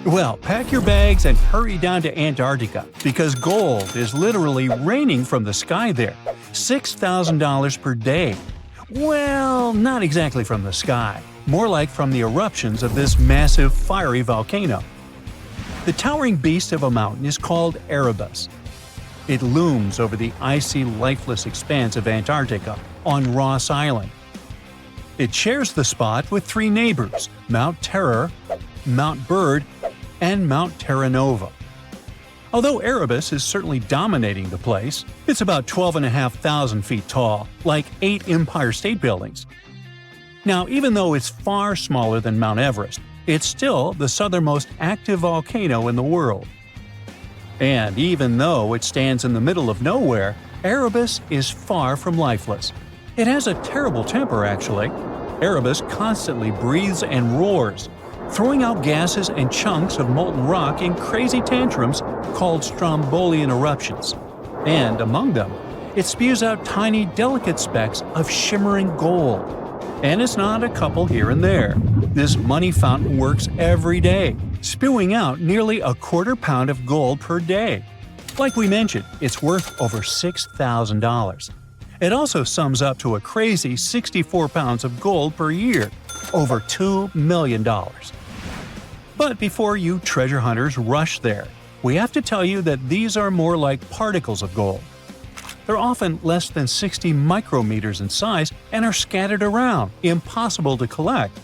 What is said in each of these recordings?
Well, pack your bags and hurry down to Antarctica because gold is literally raining from the sky there. $6,000 per day. Well, not exactly from the sky, more like from the eruptions of this massive fiery volcano. The towering beast of a mountain is called Erebus. It looms over the icy, lifeless expanse of Antarctica on Ross Island. It shares the spot with three neighbors, Mount Terror, Mount Bird, and Mount Terra Nova. Although Erebus is certainly dominating the place, it's about 12,500 feet tall, like 8 Empire State Buildings. Now, even though it's far smaller than Mount Everest, it's still the southernmost active volcano in the world. And even though it stands in the middle of nowhere, Erebus is far from lifeless. It has a terrible temper, actually. Erebus constantly breathes and roars, throwing out gases and chunks of molten rock in crazy tantrums called strombolian eruptions. And among them, it spews out tiny, delicate specks of shimmering gold. And it's not a couple here and there. This money fountain works every day, spewing out nearly a quarter pound of gold per day. Like we mentioned, it's worth over $6,000. It also sums up to a crazy 64 pounds of gold per year, over $2 million. But before you treasure hunters rush there, we have to tell you that these are more like particles of gold. They're often less than 60 micrometers in size and are scattered around, impossible to collect.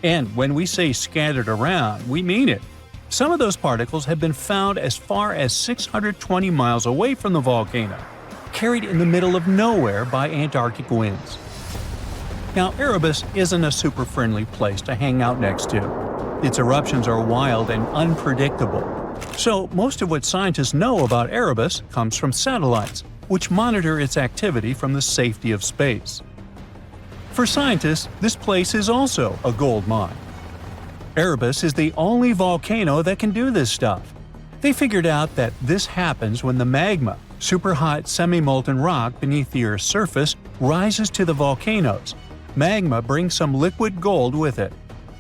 And when we say scattered around, we mean it. Some of those particles have been found as far as 620 miles away from the volcano, carried in the middle of nowhere by Antarctic winds. Now, Erebus isn't a super friendly place to hang out next to. Its eruptions are wild and unpredictable. So, most of what scientists know about Erebus comes from satellites, which monitor its activity from the safety of space. For scientists, this place is also a gold mine. Erebus is the only volcano that can do this stuff. They figured out that this happens when the magma, superhot semi-molten rock beneath the Earth's surface, rises to the volcanoes. Magma brings some liquid gold with it.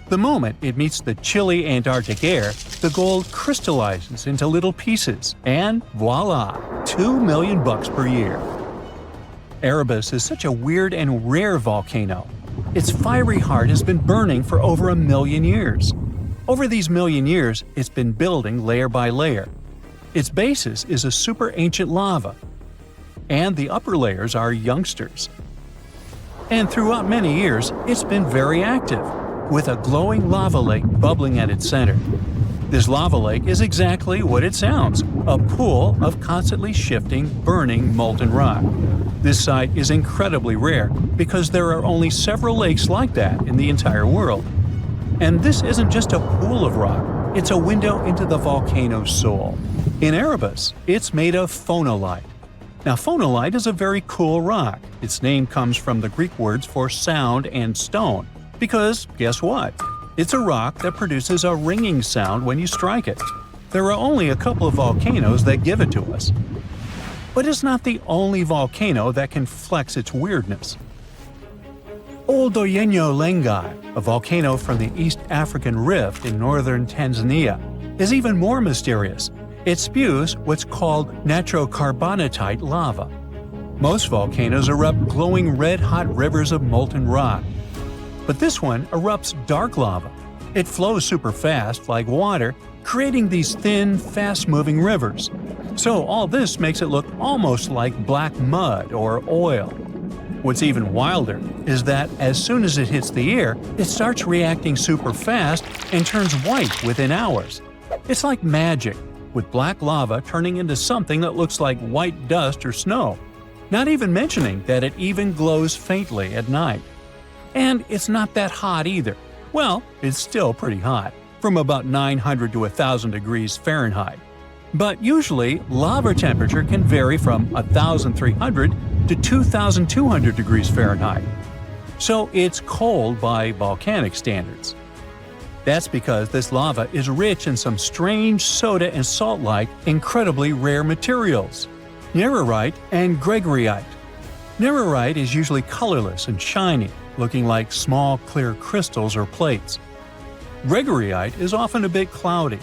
The moment it meets the chilly Antarctic air, the gold crystallizes into little pieces, and voila, $2 million per year. Erebus is such a weird and rare volcano. Its fiery heart has been burning for over 1 million years. Over these million years, it's been building layer by layer. Its basis is a super ancient lava, and the upper layers are youngsters. And throughout many years, it's been very active, with a glowing lava lake bubbling at its center. This lava lake is exactly what it sounds, a pool of constantly shifting, burning molten rock. This site is incredibly rare because there are only several lakes like that in the entire world. And this isn't just a pool of rock, it's a window into the volcano's soul. In Erebus, it's made of phonolite. Now, phonolite is a very cool rock. Its name comes from the Greek words for sound and stone. Because, guess what? It's a rock that produces a ringing sound when you strike it. There are only a couple of volcanoes that give it to us. But it's not the only volcano that can flex its weirdness. Oldoyenyo Lengai, a volcano from the East African Rift in northern Tanzania, is even more mysterious. It spews what's called nitrocarbonatite lava. Most volcanoes erupt glowing red-hot rivers of molten rock. But this one erupts dark lava. It flows super fast, like water, creating these thin, fast-moving rivers. So all this makes it look almost like black mud or oil. What's even wilder is that as soon as it hits the air, it starts reacting super fast and turns white within hours. It's like magic, with black lava turning into something that looks like white dust or snow. Not even mentioning that it even glows faintly at night. And it's not that hot either. Well, it's still pretty hot, from about 900 to 1,000 degrees Fahrenheit. But usually, lava temperature can vary from 1,300 to 2,200 degrees Fahrenheit. So it's cold by volcanic standards. That's because this lava is rich in some strange soda and salt-like, incredibly rare materials: nerorite and gregarite. Nerorite is usually colorless and shiny, looking like small clear crystals or plates. Gregarite is often a bit cloudy,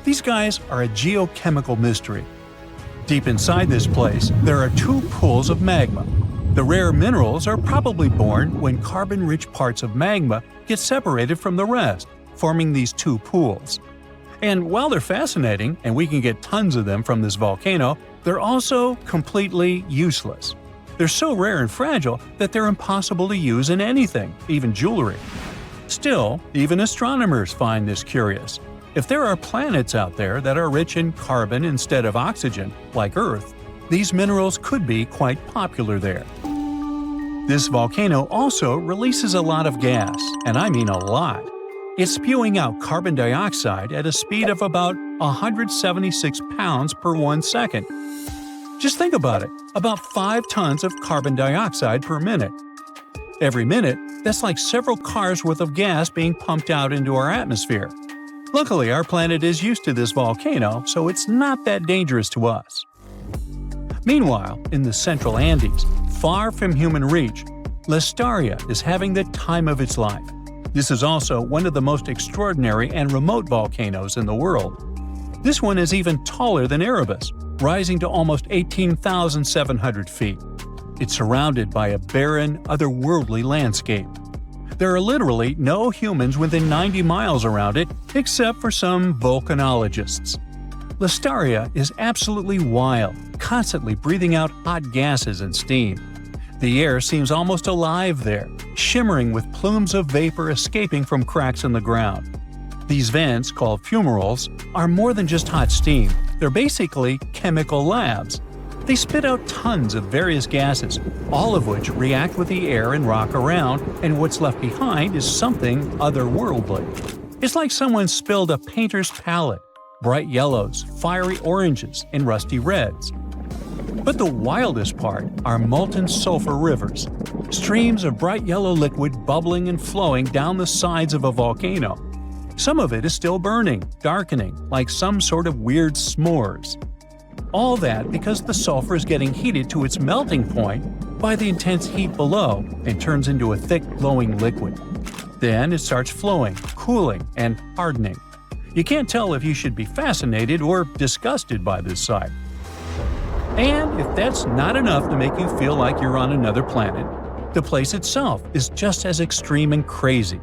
These guys are a geochemical mystery. Deep inside this place, there are two pools of magma. The rare minerals are probably born when carbon-rich parts of magma get separated from the rest, forming these two pools. And while they're fascinating, and we can get tons of them from this volcano, they're also completely useless. They're so rare and fragile that they're impossible to use in anything, even jewelry. Still, even astronomers find this curious. If there are planets out there that are rich in carbon instead of oxygen, like Earth, these minerals could be quite popular there. This volcano also releases a lot of gas, and I mean a lot. It's spewing out carbon dioxide at a speed of about 176 pounds per 1 second. Just think about it, about 5 tons of carbon dioxide per minute. Every minute, that's like several cars worth of gas being pumped out into our atmosphere. Luckily, our planet is used to this volcano, so it's not that dangerous to us. Meanwhile, in the central Andes, far from human reach, Lestaria is having the time of its life. This is also one of the most extraordinary and remote volcanoes in the world. This one is even taller than Erebus, rising to almost 18,700 feet. It's surrounded by a barren, otherworldly landscape. There are literally no humans within 90 miles around it, except for some volcanologists. Lestaria is absolutely wild, constantly breathing out hot gases and steam. The air seems almost alive there, shimmering with plumes of vapor escaping from cracks in the ground. These vents, called fumaroles, are more than just hot steam. They're basically chemical labs. They spit out tons of various gases, all of which react with the air and rock around, and what's left behind is something otherworldly. It's like someone spilled a painter's palette, bright yellows, fiery oranges, and rusty reds. But the wildest part are molten sulfur rivers, streams of bright yellow liquid bubbling and flowing down the sides of a volcano. Some of it is still burning, darkening, like some sort of weird s'mores. All that because the sulfur is getting heated to its melting point by the intense heat below and turns into a thick, glowing liquid. Then it starts flowing, cooling, and hardening. You can't tell if you should be fascinated or disgusted by this sight. And if that's not enough to make you feel like you're on another planet, the place itself is just as extreme and crazy.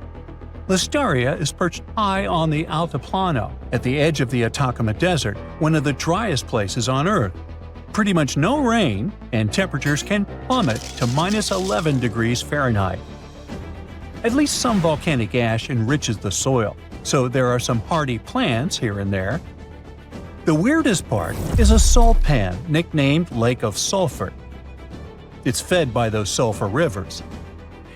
Lestaria is perched high on the Altiplano, at the edge of the Atacama Desert, one of the driest places on Earth. Pretty much no rain, and temperatures can plummet to minus 11 degrees Fahrenheit. At least some volcanic ash enriches the soil, so there are some hardy plants here and there. The weirdest part is a salt pan nicknamed Lake of Sulphur. It's fed by those sulfur rivers.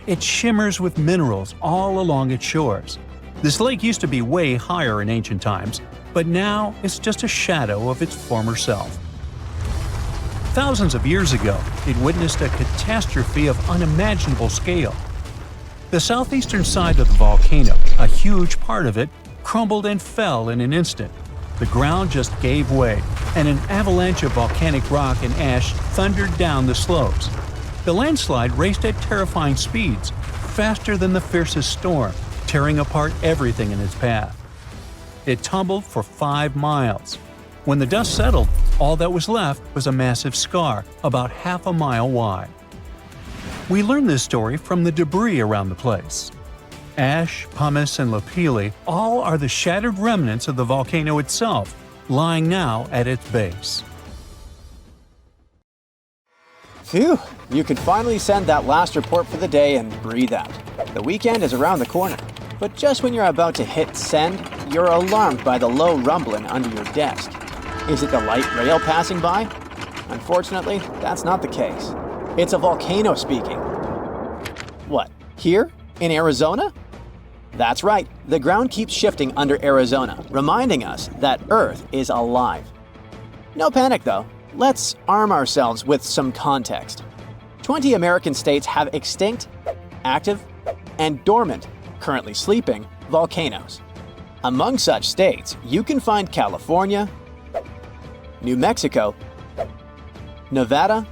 It shimmers with minerals all along its shores. This lake used to be way higher in ancient times, but now it's just a shadow of its former self. Thousands of years ago, it witnessed a catastrophe of unimaginable scale. The southeastern side of the volcano, a huge part of it, crumbled and fell in an instant. The ground just gave way, and an avalanche of volcanic rock and ash thundered down the slopes. The landslide raced at terrifying speeds, faster than the fiercest storm, tearing apart everything in its path. It tumbled for 5 miles. When the dust settled, all that was left was a massive scar about half a mile wide. We learned this story from the debris around the place. Ash, pumice, and lapilli all are the shattered remnants of the volcano itself, lying now at its base. Phew, you could finally send that last report for the day and breathe out. The weekend is around the corner, but just when you're about to hit send, you're alarmed by the low rumbling under your desk. Is it the light rail passing by? Unfortunately, that's not the case. It's a volcano speaking. What, here? In Arizona? That's right, the ground keeps shifting under Arizona, reminding us that Earth is alive. No panic though. Let's arm ourselves with some context. 20 American states have extinct, active, and dormant, currently sleeping, volcanoes. Among such states, you can find California, New Mexico, Nevada,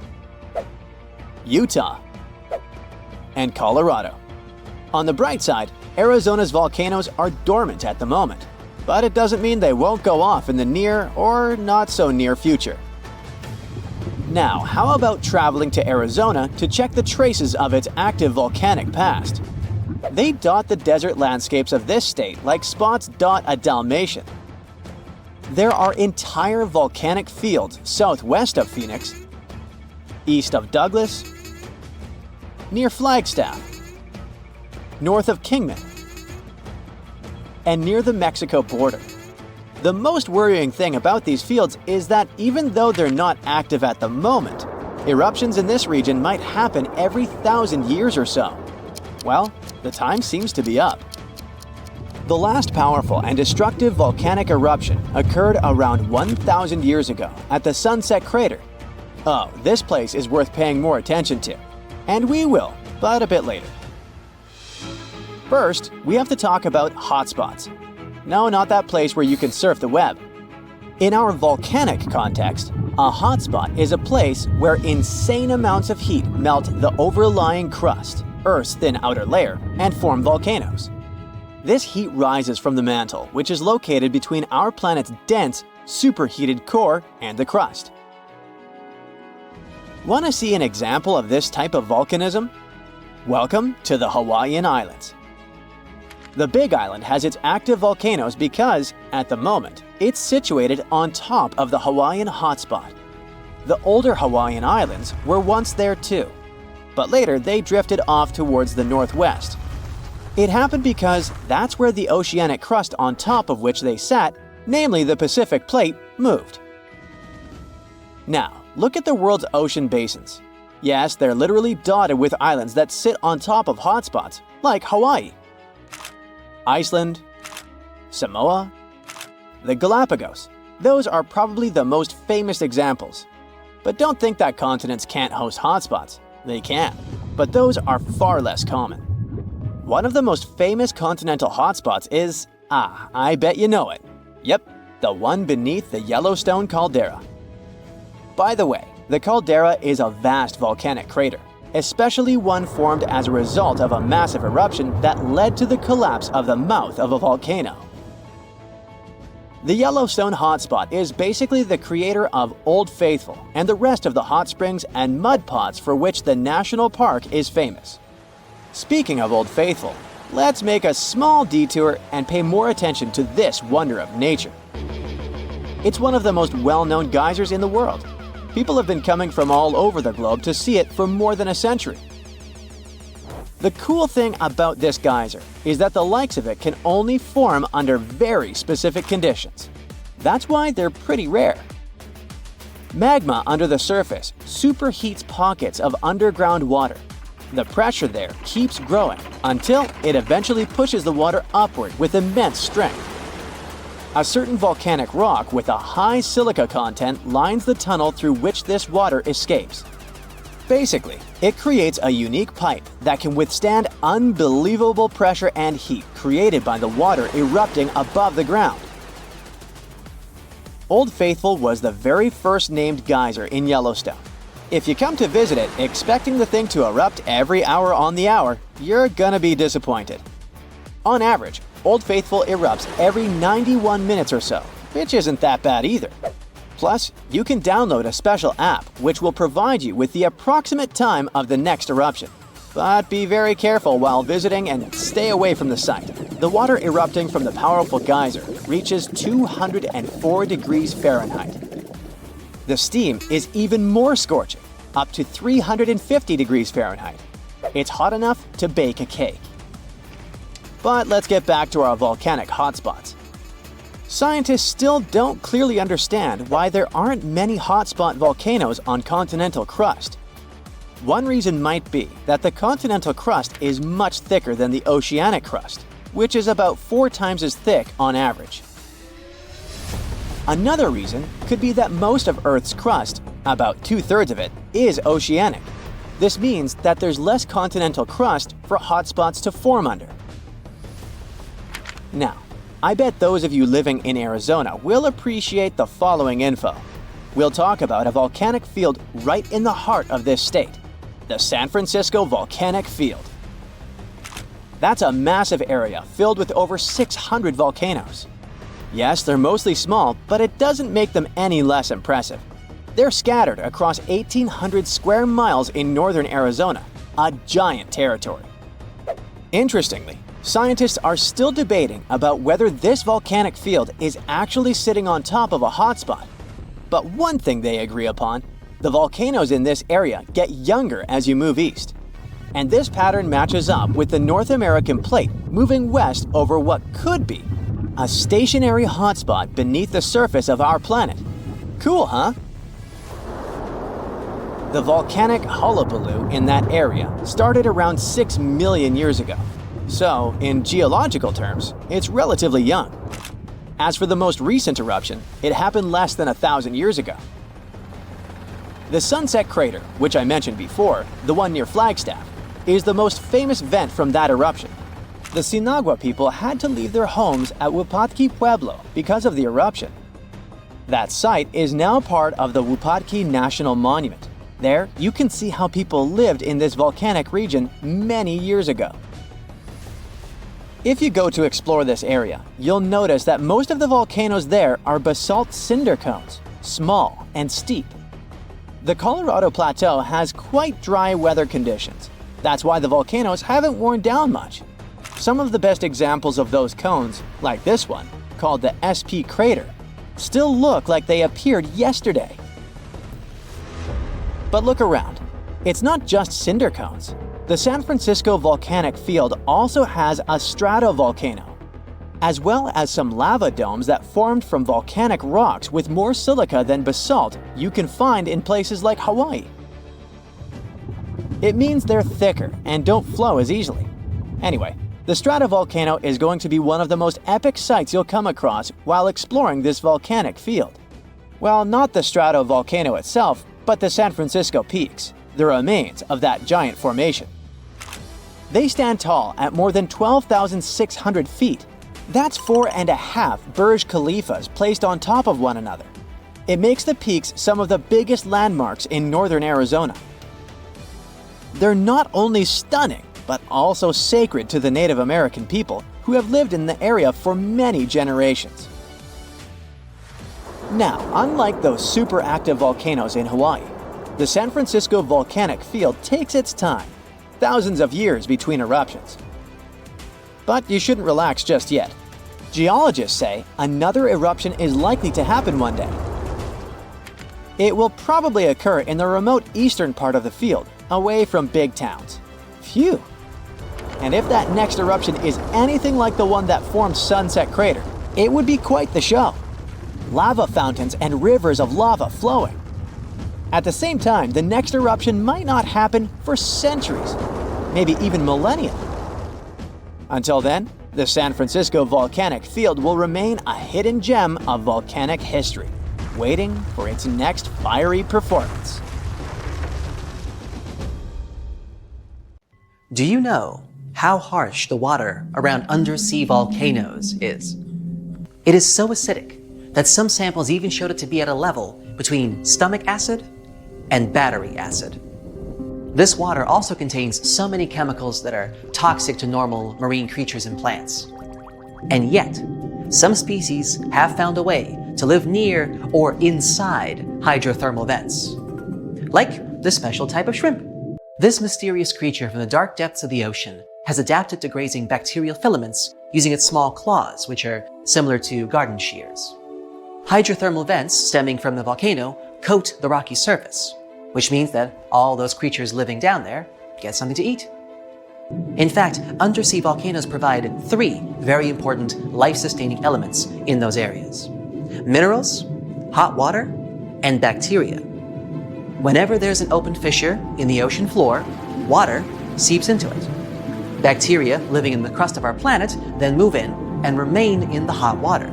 Utah, and Colorado. On the bright side, Arizona's volcanoes are dormant at the moment. but it doesn't mean they won't go off in the near or not so near future. Now, how about traveling to Arizona to check the traces of its active volcanic past? They dot the desert landscapes of this state like spots dot a Dalmatian. There are entire volcanic fields southwest of Phoenix, east of Douglas, near Flagstaff, north of Kingman, and near the Mexico border. The most worrying thing about these fields is that even though they're not active at the moment, eruptions in this region might happen every 1,000 years or so. Well, the time seems to be up. The last powerful and destructive volcanic eruption occurred around 1,000 years ago at the Sunset Crater. Oh, this place is worth paying more attention to. And we will, but a bit later. First, we have to talk about hotspots. No, not that place where you can surf the web. In our volcanic context, a hotspot is a place where insane amounts of heat melt the overlying crust, Earth's thin outer layer, and form volcanoes. This heat rises from the mantle, which is located between our planet's dense, superheated core and the crust. Want to see an example of this type of volcanism? Welcome to the Hawaiian Islands. The Big Island has its active volcanoes because, at the moment, it's situated on top of the Hawaiian hotspot. The older Hawaiian Islands were once there too, but later they drifted off towards the northwest. It happened because that's where the oceanic crust on top of which they sat, namely the Pacific Plate, moved. Now, look at the world's ocean basins. Yes, they're literally dotted with islands that sit on top of hotspots, like Hawaii, Iceland, Samoa, the Galapagos. Those are probably the most famous examples. But don't think that continents can't host hotspots. They can, but those are far less common. One of the most famous continental hotspots is, I bet you know it. Yep, the one beneath the Yellowstone caldera. By the way, the caldera is a vast volcanic crater, especially one formed as a result of a massive eruption that led to the collapse of the mouth of a volcano. The Yellowstone hotspot is basically the creator of Old Faithful and the rest of the hot springs and mud pots for which the national park is famous. Speaking of Old Faithful, let's make a small detour and pay more attention to this wonder of nature. It's one of the most well-known geysers in the world. People have been coming from all over the globe to see it for more than a century. The cool thing about this geyser is that the likes of it can only form under very specific conditions. That's why they're pretty rare. Magma under the surface superheats pockets of underground water. The pressure there keeps growing until it eventually pushes the water upward with immense strength. A certain volcanic rock with a high silica content lines the tunnel through which this water escapes. Basically, it creates a unique pipe that can withstand unbelievable pressure and heat created by the water erupting above the ground. Old Faithful was the very first named geyser in Yellowstone. If you come to visit it expecting the thing to erupt every hour on the hour, you're gonna be disappointed. On average, Old Faithful erupts every 91 minutes or so, which isn't that bad either. Plus, you can download a special app which will provide you with the approximate time of the next eruption. But be very careful while visiting and stay away from the site. The water erupting from the powerful geyser reaches 204 degrees Fahrenheit. The steam is even more scorching, up to 350 degrees Fahrenheit. It's hot enough to bake a cake. But let's get back to our volcanic hotspots. Scientists still don't clearly understand why there aren't many hotspot volcanoes on continental crust. One reason might be that the continental crust is much thicker than the oceanic crust, which is about 4 times as thick on average. Another reason could be that most of Earth's crust, about 2/3 of it, is oceanic. This means that there's less continental crust for hotspots to form under. Now, I bet those of you living in Arizona will appreciate the following info. We'll talk about a volcanic field right in the heart of this state, the San Francisco Volcanic Field. That's a massive area filled with over 600 volcanoes. Yes, they're mostly small, but it doesn't make them any less impressive. They're scattered across 1,800 square miles in northern Arizona, a giant territory. Interestingly, scientists are still debating about whether this volcanic field is actually sitting on top of a hotspot. But one thing they agree upon: the volcanoes in this area get younger as you move east. And this pattern matches up with the North American plate moving west over what could be a stationary hotspot beneath the surface of our planet. Cool, huh? The volcanic hullabaloo in that area started around 6 million years ago. So, in geological terms, it's relatively young. As for the most recent eruption, it happened less than 1,000 years ago. The Sunset Crater, which I mentioned before, the one near Flagstaff, is the most famous vent from that eruption. The Sinagua people had to leave their homes at Wupatki Pueblo because of the eruption. That site is now part of the Wupatki National Monument. There, you can see how people lived in this volcanic region many years ago. If you go to explore this area, you'll notice that most of the volcanoes there are basalt cinder cones, small and steep. The Colorado Plateau has quite dry weather conditions. That's why the volcanoes haven't worn down much. Some of the best examples of those cones, like this one, called the SP crater, still look like they appeared yesterday. But look around. It's not just cinder cones. The San Francisco volcanic field also has a stratovolcano, as well as some lava domes that formed from volcanic rocks with more silica than basalt you can find in places like Hawaii. It means they're thicker and don't flow as easily. Anyway, the stratovolcano is going to be one of the most epic sights you'll come across while exploring this volcanic field. Well, not the stratovolcano itself, but the San Francisco peaks, the remains of that giant formation. They stand tall at more than 12,600 feet. That's 4.5 Burj Khalifas placed on top of one another. It makes the peaks some of the biggest landmarks in northern Arizona. They're not only stunning, but also sacred to the Native American people who have lived in the area for many generations. Now, unlike those super active volcanoes in Hawaii, the San Francisco volcanic field takes its time, thousands of years between eruptions. But you shouldn't relax just yet. Geologists say another eruption is likely to happen one day. It will probably occur in the remote eastern part of the field, away from big towns. Phew! And if that next eruption is anything like the one that formed Sunset Crater, it would be quite the show. Lava fountains and rivers of lava flowing. At the same time, the next eruption might not happen for centuries, maybe even millennia. Until then, the San Francisco volcanic field will remain a hidden gem of volcanic history, waiting for its next fiery performance. Do you know how harsh the water around undersea volcanoes is? It is so acidic that some samples even showed it to be at a level between stomach acid and battery acid. This water also contains so many chemicals that are toxic to normal marine creatures and plants. And yet, some species have found a way to live near or inside hydrothermal vents, like the special type of shrimp. This mysterious creature from the dark depths of the ocean has adapted to grazing bacterial filaments using its small claws, which are similar to garden shears. Hydrothermal vents stemming from the volcano coat the rocky surface, which means that all those creatures living down there get something to eat. In fact, undersea volcanoes provide 3 very important life-sustaining elements in those areas: minerals, hot water, and bacteria. Whenever there's an open fissure in the ocean floor, water seeps into it. Bacteria living in the crust of our planet then move in and remain in the hot water.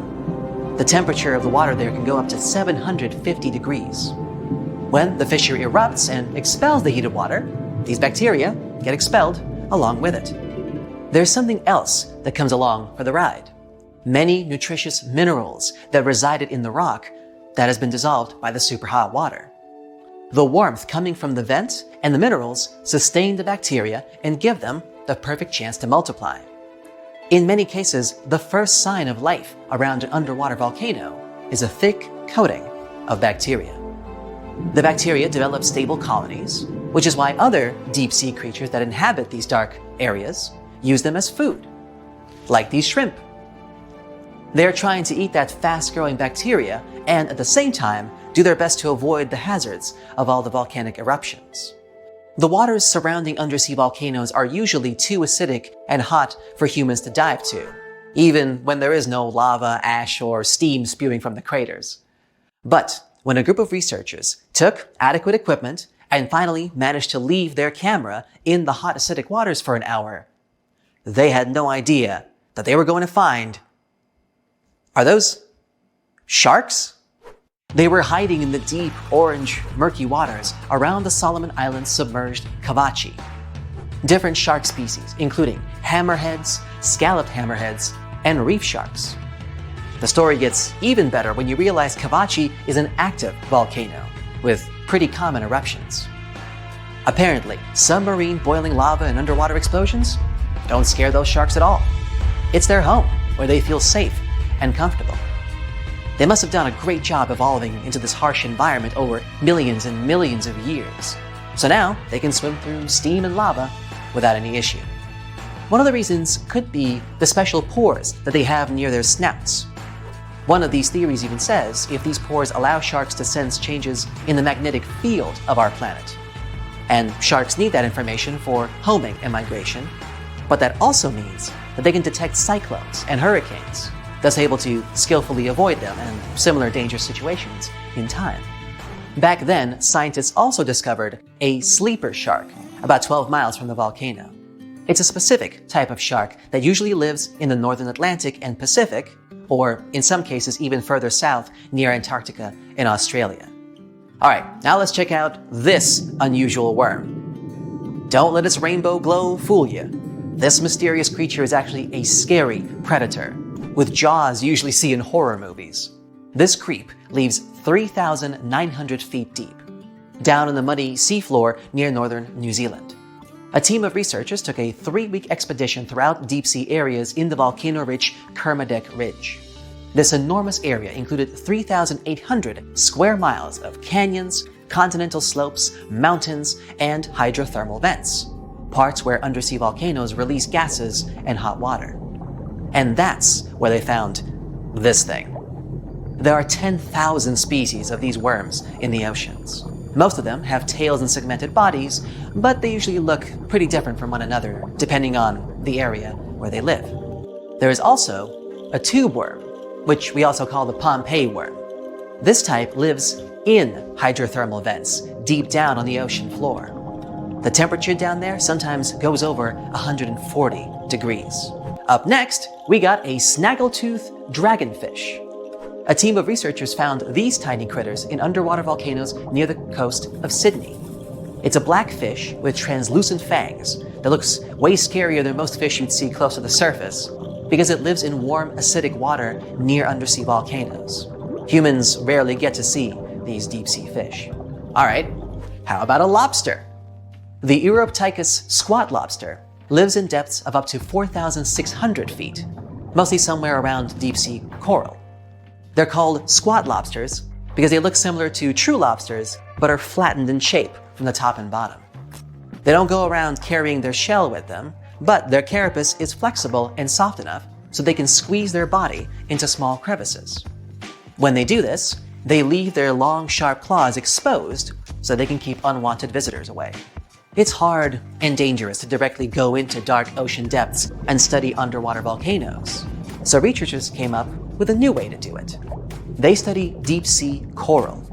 The temperature of the water there can go up to 750 degrees. When the fissure erupts and expels the heated water, these bacteria get expelled along with it. There's something else that comes along for the ride: many nutritious minerals that resided in the rock that has been dissolved by the superhot water. The warmth coming from the vent and the minerals sustain the bacteria and give them the perfect chance to multiply. In many cases, the first sign of life around an underwater volcano is a thick coating of bacteria. The bacteria develop stable colonies, which is why other deep-sea creatures that inhabit these dark areas use them as food, like these shrimp. They're trying to eat that fast-growing bacteria and at the same time do their best to avoid the hazards of all the volcanic eruptions. The waters surrounding undersea volcanoes are usually too acidic and hot for humans to dive to, even when there is no lava, ash, or steam spewing from the craters. But when a group of researchers took adequate equipment and finally managed to leave their camera in the hot acidic waters for an hour, they had no idea that they were going to find... Are those sharks? They were hiding in the deep, orange, murky waters around the Solomon Islands submerged Cavachi. Different shark species, including hammerheads, scalloped hammerheads, and reef sharks. The story gets even better when you realize Cavachi is an active volcano with pretty common eruptions. Apparently, submarine boiling lava and underwater explosions don't scare those sharks at all. It's their home, where they feel safe and comfortable. They must have done a great job evolving into this harsh environment over millions and millions of years. So now they can swim through steam and lava without any issue. One of the reasons could be the special pores that they have near their snouts. One of these theories even says if these pores allow sharks to sense changes in the magnetic field of our planet. And sharks need that information for homing and migration, but that also means that they can detect cyclones and hurricanes, thus able to skillfully avoid them and similar dangerous situations in time. Back then, scientists also discovered a sleeper shark about 12 miles from the volcano. It's a specific type of shark that usually lives in the northern Atlantic and Pacific, or in some cases even further south near Antarctica in Australia. Alright, now let's check out this unusual worm. Don't let its rainbow glow fool you. This mysterious creature is actually a scary predator, with jaws usually seen in horror movies. This creep lives 3,900 feet deep, down in the muddy seafloor near northern New Zealand. A team of researchers took a 3-week expedition throughout deep-sea areas in the volcano-rich Kermadec Ridge. This enormous area included 3,800 square miles of canyons, continental slopes, mountains, and hydrothermal vents, parts where undersea volcanoes release gases and hot water. And that's where they found this thing. There are 10,000 species of these worms in the oceans. Most of them have tails and segmented bodies, but they usually look pretty different from one another depending on the area where they live. There is also a tube worm, which we also call the Pompeii worm. This type lives in hydrothermal vents deep down on the ocean floor. The temperature down there sometimes goes over 140 degrees. Up next, we got a snaggletooth dragonfish. A team of researchers found these tiny critters in underwater volcanoes near the coast of Sydney. It's a black fish with translucent fangs that looks way scarier than most fish you'd see close to the surface because it lives in warm, acidic water near undersea volcanoes. Humans rarely get to see these deep-sea fish. Alright, how about a lobster? The Erupticus squat lobster lives in depths of up to 4,600 feet, mostly somewhere around deep-sea coral. They're called squat lobsters because they look similar to true lobsters but are flattened in shape from the top and bottom. They don't go around carrying their shell with them, but their carapace is flexible and soft enough so they can squeeze their body into small crevices. When they do this, they leave their long, sharp claws exposed so they can keep unwanted visitors away. It's hard and dangerous to directly go into dark ocean depths and study underwater volcanoes, so researchers came up with a new way to do it. They study deep-sea coral.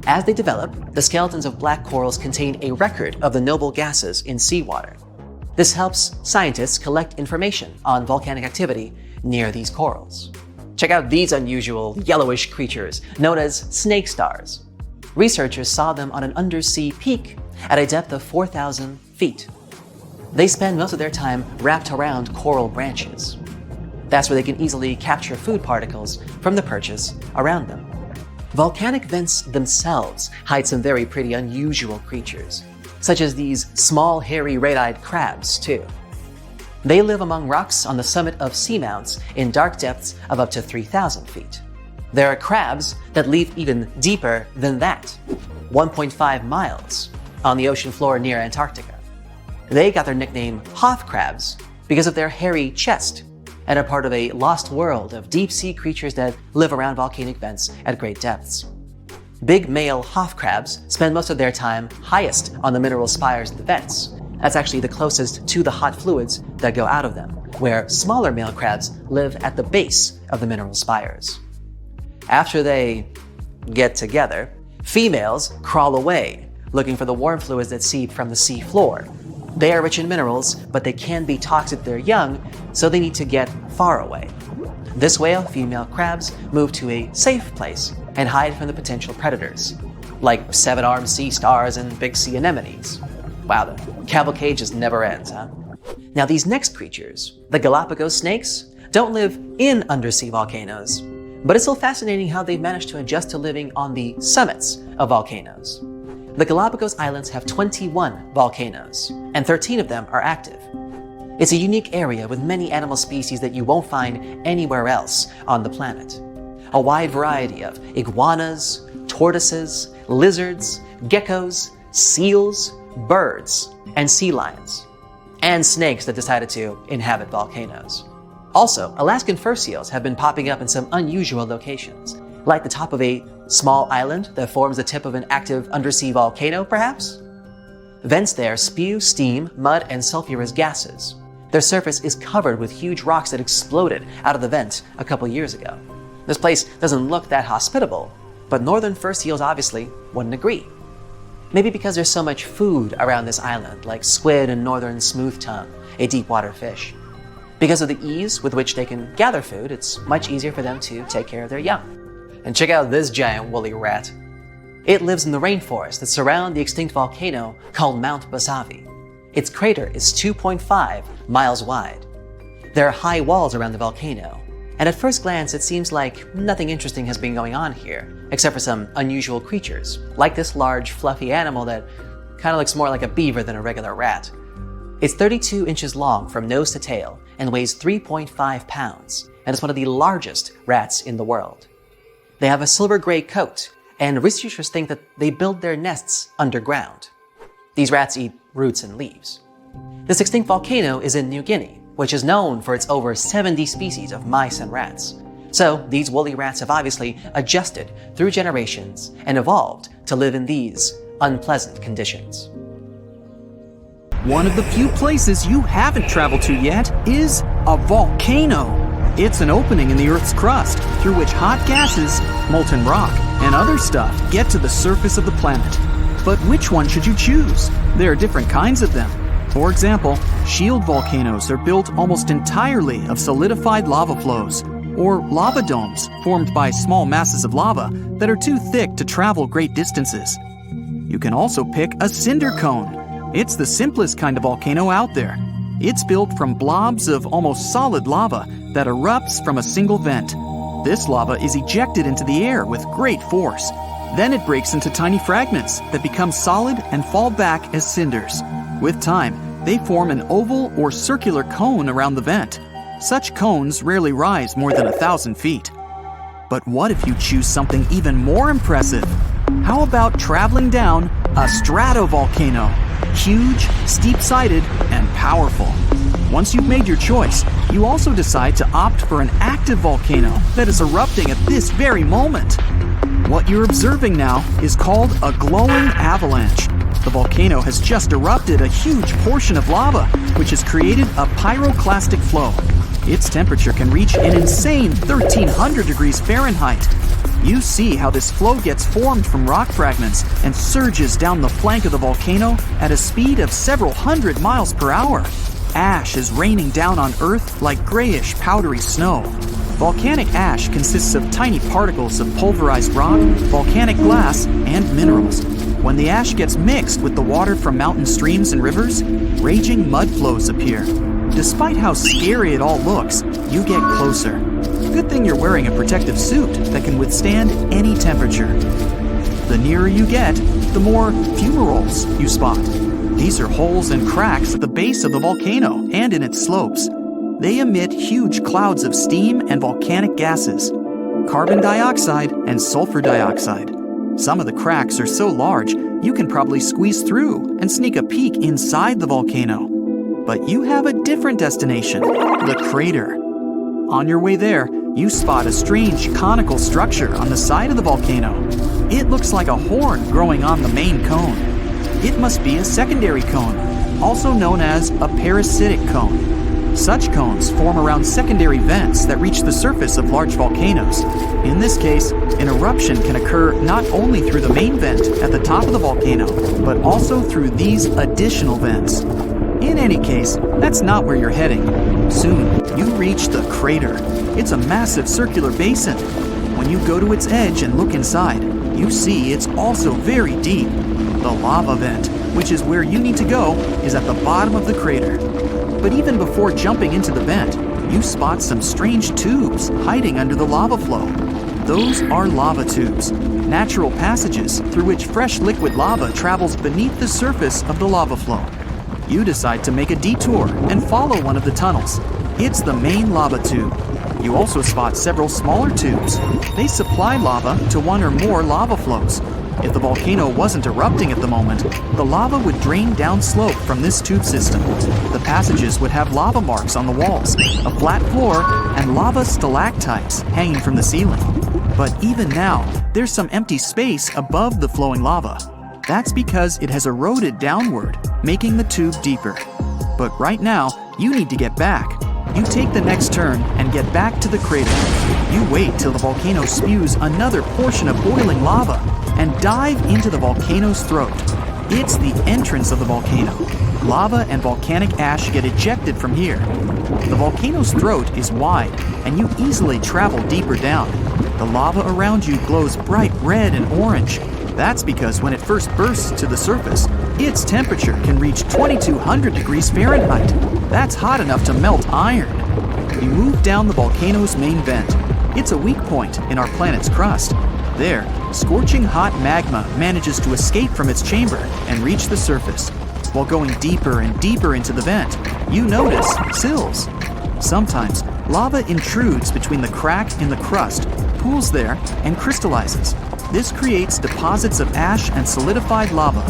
As they develop, the skeletons of black corals contain a record of the noble gases in seawater. This helps scientists collect information on volcanic activity near these corals. Check out these unusual yellowish creatures known as snake stars. Researchers saw them on an undersea peak at a depth of 4,000 feet. They spend most of their time wrapped around coral branches. That's where they can easily capture food particles from the perches around them. Volcanic vents themselves hide some very pretty unusual creatures, such as these small, hairy, red-eyed crabs, too. They live among rocks on the summit of seamounts in dark depths of up to 3,000 feet. There are crabs that live even deeper than that, 1.5 miles, on the ocean floor near Antarctica. They got their nickname Hoth crabs because of their hairy chest and are part of a lost world of deep-sea creatures that live around volcanic vents at great depths. Big male Hoth crabs spend most of their time highest on the mineral spires of the vents. That's actually the closest to the hot fluids that go out of them, where smaller male crabs live at the base of the mineral spires. After they get together, females crawl away, looking for the warm fluids that seep from the sea floor. They are rich in minerals, but they can be toxic to their young, so they need to get far away. This way, female crabs move to a safe place and hide from the potential predators, like seven-armed sea stars and big sea anemones. Wow, the cavalcade just never ends, huh? Now these next creatures, the Galapagos snakes, don't live in undersea volcanoes, but it's still fascinating how they've managed to adjust to living on the summits of volcanoes. The Galapagos Islands have 21 volcanoes, and 13 of them are active. It's a unique area with many animal species that you won't find anywhere else on the planet. A wide variety of iguanas, tortoises, lizards, geckos, seals, birds, and sea lions, and snakes that decided to inhabit volcanoes. Also, Alaskan fur seals have been popping up in some unusual locations, like the top of a small island that forms the tip of an active undersea volcano, perhaps? Vents there spew steam, mud, and sulfurous gases. Their surface is covered with huge rocks that exploded out of the vent a couple years ago. This place doesn't look that hospitable, but northern fur seals obviously wouldn't agree. Maybe because there's so much food around this island, like squid and northern smooth tongue, a deep water fish. Because of the ease with which they can gather food, it's much easier for them to take care of their young. And check out this giant woolly rat. It lives in the rainforest that surround the extinct volcano called Mount Basavi. Its crater is 2.5 miles wide. There are high walls around the volcano, and at first glance it seems like nothing interesting has been going on here, except for some unusual creatures, like this large fluffy animal that kind of looks more like a beaver than a regular rat. It's 32 inches long from nose to tail and weighs 3.5 pounds, and it's one of the largest rats in the world. They have a silver-gray coat, and researchers think that they build their nests underground. These rats eat roots and leaves. This extinct volcano is in New Guinea, which is known for its over 70 species of mice and rats. So these woolly rats have obviously adjusted through generations and evolved to live in these unpleasant conditions. One of the few places you haven't traveled to yet is a volcano. It's an opening in the Earth's crust through which hot gases, molten rock, and other stuff get to the surface of the planet. But which one should you choose? There are different kinds of them. For example, shield volcanoes are built almost entirely of solidified lava flows, or lava domes formed by small masses of lava that are too thick to travel great distances. You can also pick a cinder cone. It's the simplest kind of volcano out there. It's built from blobs of almost solid lava that erupts from a single vent. This lava is ejected into the air with great force. Then it breaks into tiny fragments that become solid and fall back as cinders. With time, they form an oval or circular cone around the vent. Such cones rarely rise more than 1,000 feet. But what if you choose something even more impressive? How about traveling down a stratovolcano? Huge, steep-sided, and powerful. Once you've made your choice, you also decide to opt for an active volcano that is erupting at this very moment. What you're observing now is called a glowing avalanche. The volcano has just erupted a huge portion of lava, which has created a pyroclastic flow. Its temperature can reach an insane 1,300 degrees Fahrenheit. You see how this flow gets formed from rock fragments and surges down the flank of the volcano at a speed of several hundred miles per hour. Ash is raining down on Earth like grayish, powdery snow. Volcanic ash consists of tiny particles of pulverized rock, volcanic glass, and minerals. When the ash gets mixed with the water from mountain streams and rivers, raging mud flows appear. Despite how scary it all looks, you get closer. Good thing you're wearing a protective suit that can withstand any temperature. The nearer you get, the more fumaroles you spot. These are holes and cracks at the base of the volcano and in its slopes. They emit huge clouds of steam and volcanic gases, carbon dioxide and sulfur dioxide. Some of the cracks are so large you can probably squeeze through and sneak a peek inside the volcano. But you have a different destination, the crater. On your way there, you spot a strange conical structure on the side of the volcano. It looks like a horn growing on the main cone. It must be a secondary cone, also known as a parasitic cone. Such cones form around secondary vents that reach the surface of large volcanoes. In this case, an eruption can occur not only through the main vent at the top of the volcano, but also through these additional vents. In any case, that's not where you're heading. Soon, you reach the crater. It's a massive circular basin. When you go to its edge and look inside, you see it's also very deep. The lava vent, which is where you need to go, is at the bottom of the crater. But even before jumping into the vent, you spot some strange tubes hiding under the lava flow. Those are lava tubes, natural passages through which fresh liquid lava travels beneath the surface of the lava flow. You decide to make a detour and follow one of the tunnels. It's the main lava tube. You also spot several smaller tubes. They supply lava to one or more lava flows. If the volcano wasn't erupting at the moment, the lava would drain downslope from this tube system. The passages would have lava marks on the walls, a flat floor, and lava stalactites hanging from the ceiling. But even now, there's some empty space above the flowing lava. That's because it has eroded downward, making the tube deeper. But right now, you need to get back. You take the next turn and get back to the crater. You wait till the volcano spews another portion of boiling lava and dive into the volcano's throat. It's the entrance of the volcano. Lava and volcanic ash get ejected from here. The volcano's throat is wide, and you easily travel deeper down. The lava around you glows bright red and orange. That's because when it first bursts to the surface, its temperature can reach 2200 degrees Fahrenheit. That's hot enough to melt iron. You move down the volcano's main vent. It's a weak point in our planet's crust. There, scorching hot magma manages to escape from its chamber and reach the surface. While going deeper and deeper into the vent, you notice sills. Sometimes, lava intrudes between the crack in the crust, pools there, and crystallizes. This creates deposits of ash and solidified lava.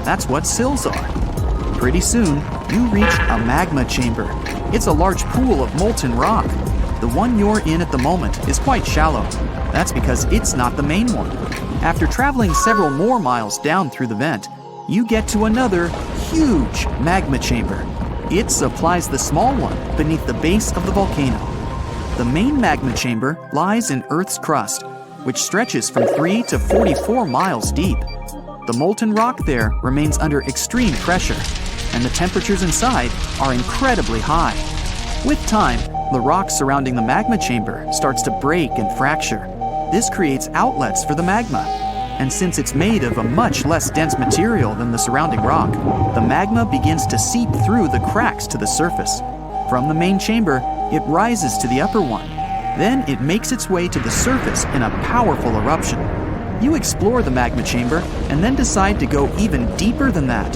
That's what sills are. Pretty soon, you reach a magma chamber. It's a large pool of molten rock. The one you're in at the moment is quite shallow. That's because it's not the main one. After traveling several more miles down through the vent, you get to another huge magma chamber. It supplies the small one beneath the base of the volcano. The main magma chamber lies in Earth's crust, which stretches from 3 to 44 miles deep. The molten rock there remains under extreme pressure, and the temperatures inside are incredibly high. With time, the rock surrounding the magma chamber starts to break and fracture. This creates outlets for the magma, and since it's made of a much less dense material than the surrounding rock, the magma begins to seep through the cracks to the surface. From the main chamber, it rises to the upper one. Then it makes its way to the surface in a powerful eruption. You explore the magma chamber and then decide to go even deeper than that,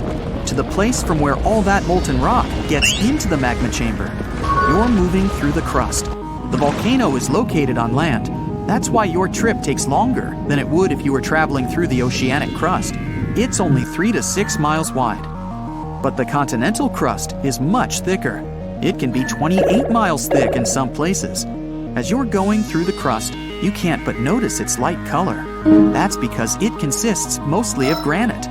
to the place from where all that molten rock gets into the magma chamber. You're moving through the crust. The volcano is located on land. That's why your trip takes longer than it would if you were traveling through the oceanic crust. It's only 3 to 6 miles wide. But the continental crust is much thicker. It can be 28 miles thick in some places. As you're going through the crust, you can't but notice its light color. That's because it consists mostly of granite.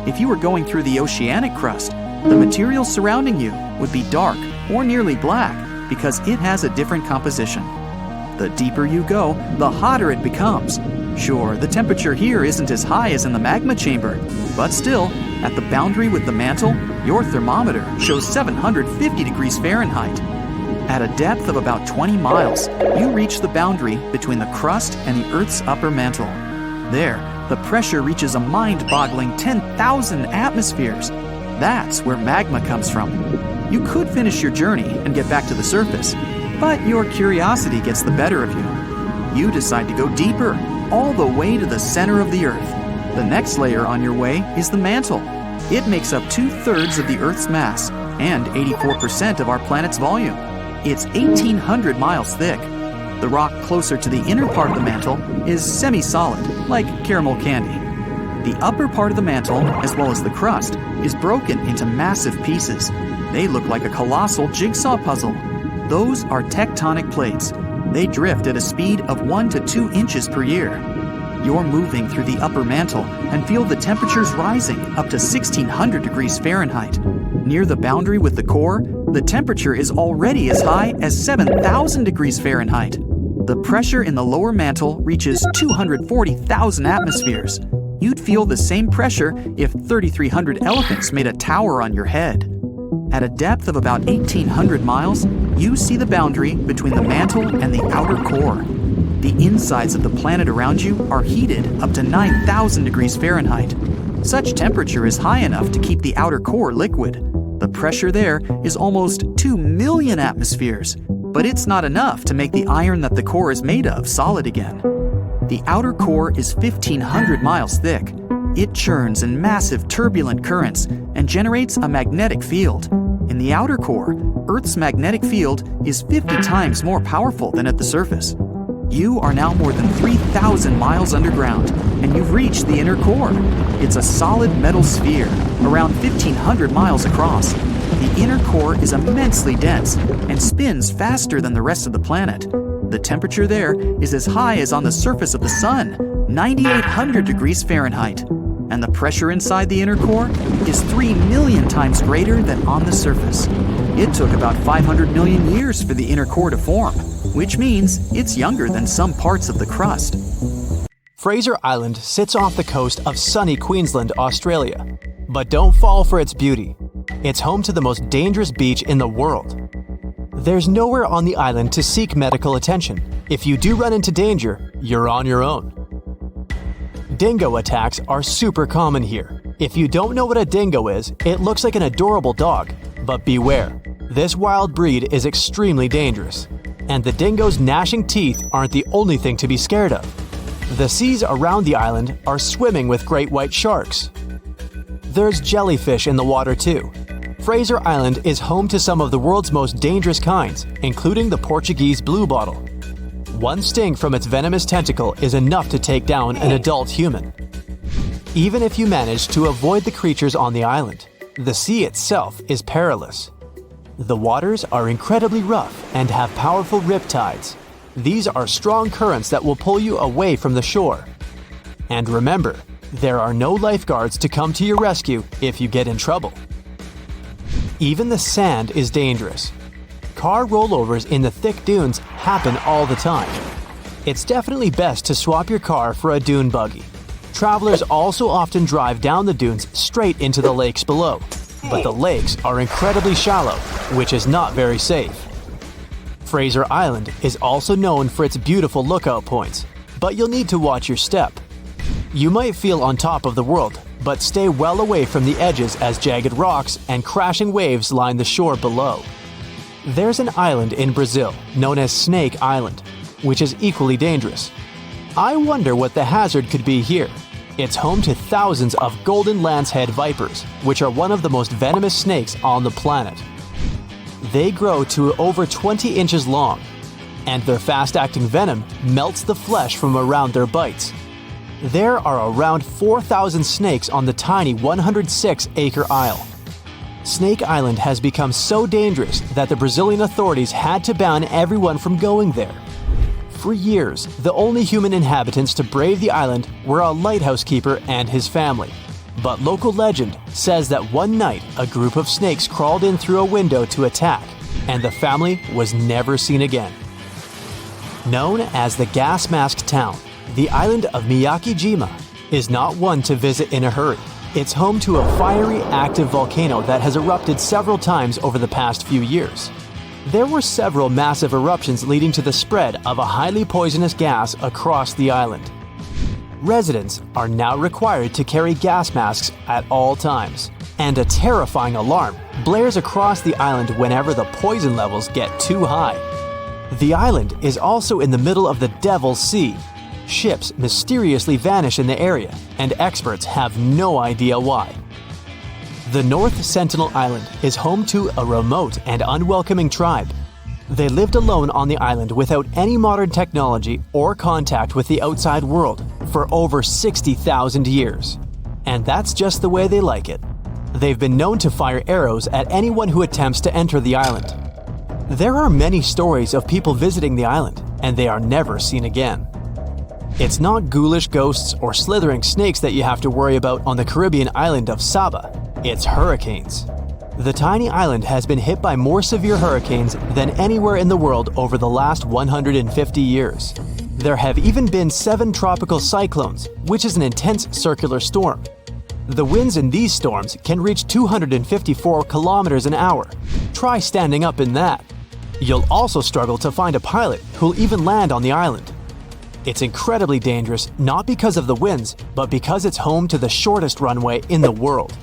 If you were going through the oceanic crust, the material surrounding you would be dark or nearly black because it has a different composition. The deeper you go, the hotter it becomes. Sure, the temperature here isn't as high as in the magma chamber, but still, at the boundary with the mantle, your thermometer shows 750 degrees Fahrenheit. At a depth of about 20 miles, you reach the boundary between the crust and the Earth's upper mantle. There, the pressure reaches a mind-boggling 10,000 atmospheres. That's where magma comes from. You could finish your journey and get back to the surface, but your curiosity gets the better of you. You decide to go deeper, all the way to the center of the Earth. The next layer on your way is the mantle. It makes up 2/3 of the Earth's mass and 84% of our planet's volume. It's 1,800 miles thick. The rock closer to the inner part of the mantle is semi-solid, like caramel candy. The upper part of the mantle, as well as the crust, is broken into massive pieces. They look like a colossal jigsaw puzzle. Those are tectonic plates. They drift at a speed of 1 to 2 inches per year. You're moving through the upper mantle and feel the temperatures rising up to 1,600 degrees Fahrenheit. Near the boundary with the core, the temperature is already as high as 7,000 degrees Fahrenheit. The pressure in the lower mantle reaches 240,000 atmospheres. You'd feel the same pressure if 3,300 elephants made a tower on your head. At a depth of about 1,800 miles, you see the boundary between the mantle and the outer core. The insides of the planet around you are heated up to 9,000 degrees Fahrenheit. Such temperature is high enough to keep the outer core liquid. The pressure there is almost 2 million atmospheres, but it's not enough to make the iron that the core is made of solid again. The outer core is 1,500 miles thick. It churns in massive turbulent currents and generates a magnetic field. In the outer core, Earth's magnetic field is 50 times more powerful than at the surface. You are now more than 3,000 miles underground, and you've reached the inner core. It's a solid metal sphere, around 1,500 miles across. The inner core is immensely dense and spins faster than the rest of the planet. The temperature there is as high as on the surface of the sun, 9,800 degrees Fahrenheit. And the pressure inside the inner core is 3 million times greater than on the surface. It took about 500 million years for the inner core to form, which means it's younger than some parts of the crust. Fraser Island sits off the coast of sunny Queensland, Australia. But don't fall for its beauty. It's home to the most dangerous beach in the world. There's nowhere on the island to seek medical attention. If you do run into danger, you're on your own. Dingo attacks are super common here. If you don't know what a dingo is, it looks like an adorable dog. But beware, this wild breed is extremely dangerous. And the dingo's gnashing teeth aren't the only thing to be scared of. The seas around the island are swimming with great white sharks. There's jellyfish in the water too. Fraser Island is home to some of the world's most dangerous kinds, including the Portuguese bluebottle. One sting from its venomous tentacle is enough to take down an adult human. Even if you manage to avoid the creatures on the island, the sea itself is perilous. The waters are incredibly rough and have powerful riptides. These are strong currents that will pull you away from the shore. And remember, there are no lifeguards to come to your rescue if you get in trouble. Even the sand is dangerous. Car rollovers in the thick dunes happen all the time. It's definitely best to swap your car for a dune buggy. Travelers also often drive down the dunes straight into the lakes below, but the lakes are incredibly shallow, which is not very safe. Fraser Island is also known for its beautiful lookout points, but you'll need to watch your step. You might feel on top of the world, but stay well away from the edges as jagged rocks and crashing waves line the shore below. There's an island in Brazil known as Snake Island, which is equally dangerous. I wonder what the hazard could be here. It's home to thousands of golden lancehead vipers, which are one of the most venomous snakes on the planet. They grow to over 20 inches long, and their fast-acting venom melts the flesh from around their bites. There are around 4,000 snakes on the tiny 106-acre isle. Snake Island has become so dangerous that the Brazilian authorities had to ban everyone from going there. For years, the only human inhabitants to brave the island were a lighthouse keeper and his family. But local legend says that one night a group of snakes crawled in through a window to attack, and the family was never seen again. Known as the gas mask town, the island of Miyakijima is not one to visit in a hurry. It's home to a fiery, active volcano that has erupted several times over the past few years. There were several massive eruptions leading to the spread of a highly poisonous gas across the island. Residents are now required to carry gas masks at all times, and a terrifying alarm blares across the island whenever the poison levels get too high. The island is also in the middle of the Devil's Sea. Ships mysteriously vanish in the area, and experts have no idea why. The North Sentinel Island is home to a remote and unwelcoming tribe. They lived alone on the island without any modern technology or contact with the outside world for over 60,000 years. And that's just the way they like it. They've been known to fire arrows at anyone who attempts to enter the island. There are many stories of people visiting the island, and they are never seen again. It's not ghoulish ghosts or slithering snakes that you have to worry about on the Caribbean island of Saba. It's hurricanes. The tiny island has been hit by more severe hurricanes than anywhere in the world over the last 150 years. There have even been 7 tropical cyclones, which is an intense circular storm. The winds in these storms can reach 254 kilometers an hour. Try standing up in that. You'll also struggle to find a pilot who'll even land on the island. It's incredibly dangerous not because of the winds, but because it's home to the shortest runway in the world.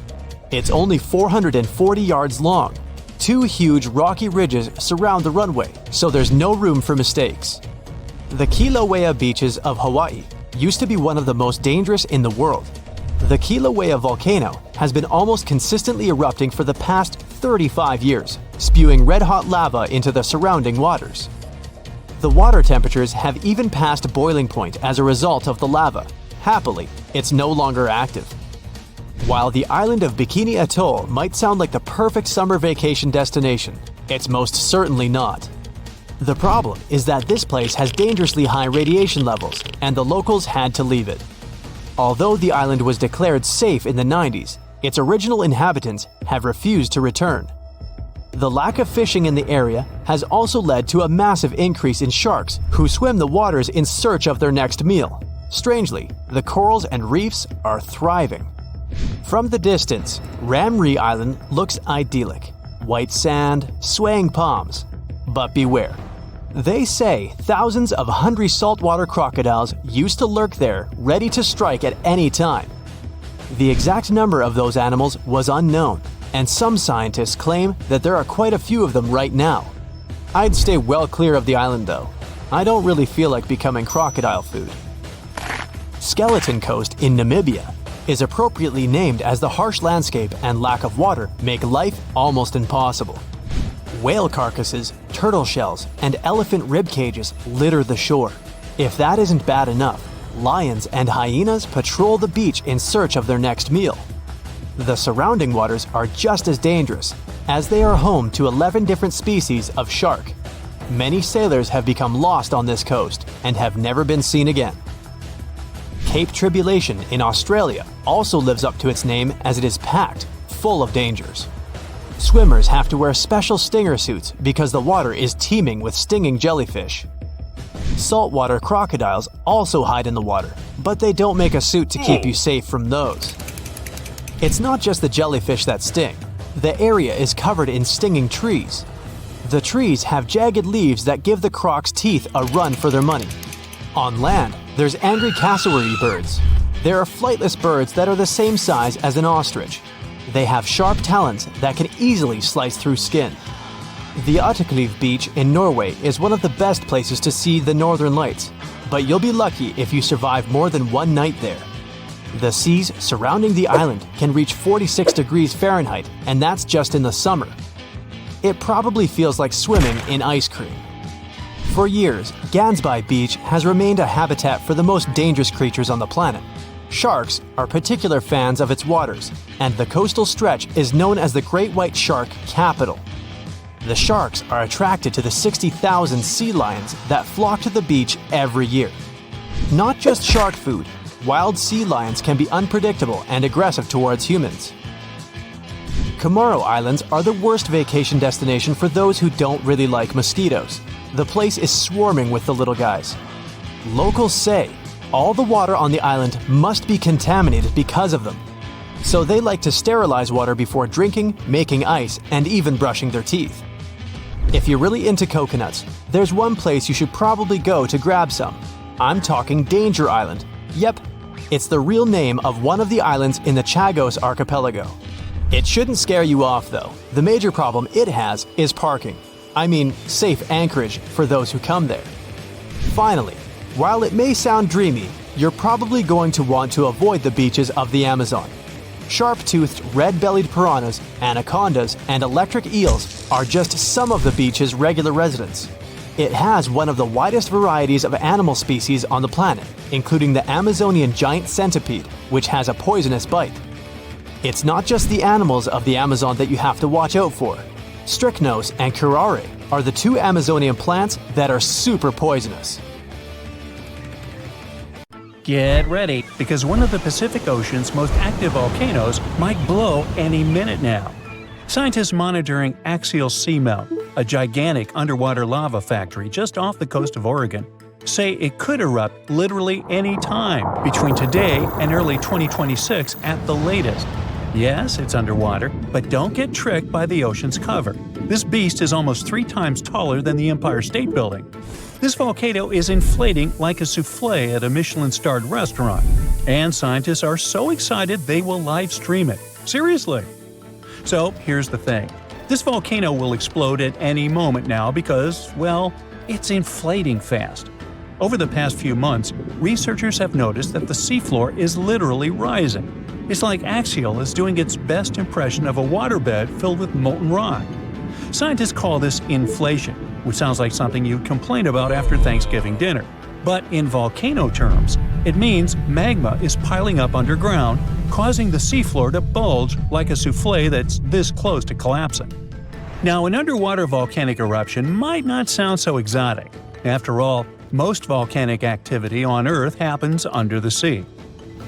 It's only 440 yards long. 2 huge rocky ridges surround the runway, so there's no room for mistakes. The Kilauea beaches of Hawaii used to be one of the most dangerous in the world. The Kilauea volcano has been almost consistently erupting for the past 35 years, spewing red-hot lava into the surrounding waters. The water temperatures have even passed boiling point as a result of the lava. Happily, it's no longer active. While the island of Bikini Atoll might sound like the perfect summer vacation destination, it's most certainly not. The problem is that this place has dangerously high radiation levels, and the locals had to leave it. Although the island was declared safe in the 90s, its original inhabitants have refused to return. The lack of fishing in the area has also led to a massive increase in sharks who swim the waters in search of their next meal. Strangely, the corals and reefs are thriving. From the distance, Ramree Island looks idyllic. White sand, swaying palms. But beware. They say thousands of hungry saltwater crocodiles used to lurk there, ready to strike at any time. The exact number of those animals was unknown, and some scientists claim that there are quite a few of them right now. I'd stay well clear of the island though. I don't really feel like becoming crocodile food. Skeleton Coast in Namibia is appropriately named as the harsh landscape and lack of water make life almost impossible. Whale carcasses, turtle shells, and elephant rib cages litter the shore. If that isn't bad enough, lions and hyenas patrol the beach in search of their next meal. The surrounding waters are just as dangerous, as they are home to 11 different species of shark. Many sailors have become lost on this coast and have never been seen again. Cape Tribulation in Australia also lives up to its name as it is packed, full of dangers. Swimmers have to wear special stinger suits because the water is teeming with stinging jellyfish. Saltwater crocodiles also hide in the water, but they don't make a suit to keep you safe from those. It's not just the jellyfish that sting. The area is covered in stinging trees. The trees have jagged leaves that give the crocs' teeth a run for their money. On land, there's angry cassowary birds. There are flightless birds that are the same size as an ostrich. They have sharp talons that can easily slice through skin. The Ottakliv beach in Norway is one of the best places to see the northern lights, but you'll be lucky if you survive more than one night there. The seas surrounding the island can reach 46 degrees Fahrenheit, and that's just in the summer. It probably feels like swimming in ice cream. For years, Gansby Beach has remained a habitat for the most dangerous creatures on the planet. Sharks are particular fans of its waters, and the coastal stretch is known as the Great White Shark Capital. The sharks are attracted to the 60,000 sea lions that flock to the beach every year. Not just shark food, wild sea lions can be unpredictable and aggressive towards humans. Comoro Islands are the worst vacation destination for those who don't really like mosquitoes. The place is swarming with the little guys. Locals say all the water on the island must be contaminated because of them. So they like to sterilize water before drinking, making ice, and even brushing their teeth. If you're really into coconuts, there's one place you should probably go to grab some. I'm talking Danger Island. Yep, it's the real name of one of the islands in the Chagos archipelago. It shouldn't scare you off though. The major problem it has is parking. I mean, safe anchorage for those who come there. Finally, while it may sound dreamy, you're probably going to want to avoid the beaches of the Amazon. Sharp-toothed red-bellied piranhas, anacondas, and electric eels are just some of the beach's regular residents. It has one of the widest varieties of animal species on the planet, including the Amazonian giant centipede, which has a poisonous bite. It's not just the animals of the Amazon that you have to watch out for. Strychnos and curare are the two Amazonian plants that are super poisonous. Get ready, because one of the Pacific Ocean's most active volcanoes might blow any minute now. Scientists monitoring Axial Seamount, a gigantic underwater lava factory just off the coast of Oregon, say it could erupt literally any time between today and early 2026 at the latest. Yes, it's underwater, but don't get tricked by the ocean's cover. This beast is almost 3 times taller than the Empire State Building. This volcano is inflating like a souffle at a Michelin-starred restaurant, and scientists are so excited they will live stream it. Seriously! So, here's the thing. This volcano will explode at any moment now because, well, it's inflating fast. Over the past few months, researchers have noticed that the seafloor is literally rising. It's like Axial is doing its best impression of a waterbed filled with molten rock. Scientists call this inflation, which sounds like something you'd complain about after Thanksgiving dinner. But in volcano terms, it means magma is piling up underground, causing the seafloor to bulge like a souffle that's this close to collapsing. Now, an underwater volcanic eruption might not sound so exotic. After all, most volcanic activity on Earth happens under the sea.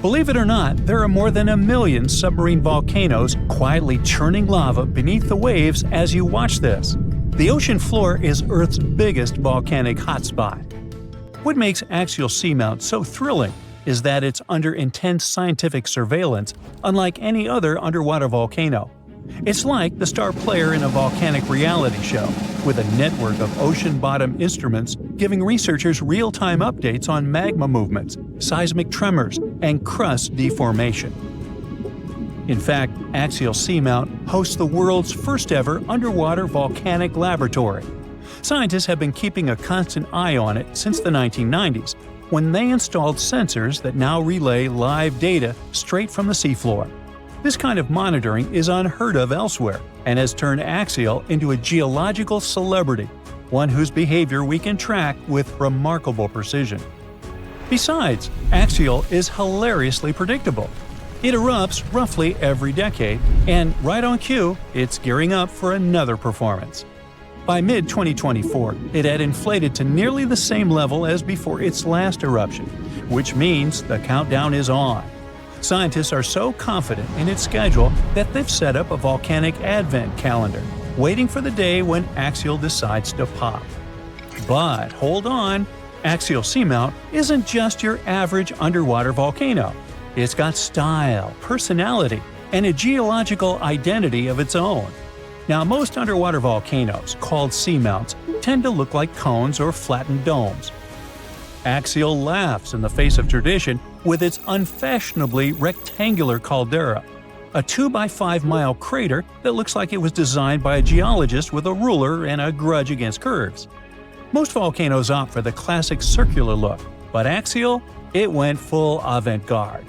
Believe it or not, there are more than 1 million submarine volcanoes quietly churning lava beneath the waves as you watch this. The ocean floor is Earth's biggest volcanic hotspot. What makes Axial Seamount so thrilling is that it's under intense scientific surveillance, unlike any other underwater volcano. It's like the star player in a volcanic reality show, with a network of ocean-bottom instruments giving researchers real-time updates on magma movements, seismic tremors, and crust deformation. In fact, Axial Seamount hosts the world's first-ever underwater volcanic laboratory. Scientists have been keeping a constant eye on it since the 1990s, when they installed sensors that now relay live data straight from the seafloor. This kind of monitoring is unheard of elsewhere and has turned Axial into a geological celebrity, one whose behavior we can track with remarkable precision. Besides, Axial is hilariously predictable. It erupts roughly every decade, and right on cue, it's gearing up for another performance. By mid-2024, it had inflated to nearly the same level as before its last eruption, which means the countdown is on. Scientists are so confident in its schedule that they've set up a volcanic advent calendar, waiting for the day when Axial decides to pop. But hold on, Axial Seamount isn't just your average underwater volcano. It's got style, personality, and a geological identity of its own. Now, most underwater volcanoes, called seamounts, tend to look like cones or flattened domes. Axial laughs in the face of tradition with its unfashionably rectangular caldera, a 2-by-5-mile crater that looks like it was designed by a geologist with a ruler and a grudge against curves. Most volcanoes opt for the classic circular look, but Axial, it went full avant-garde.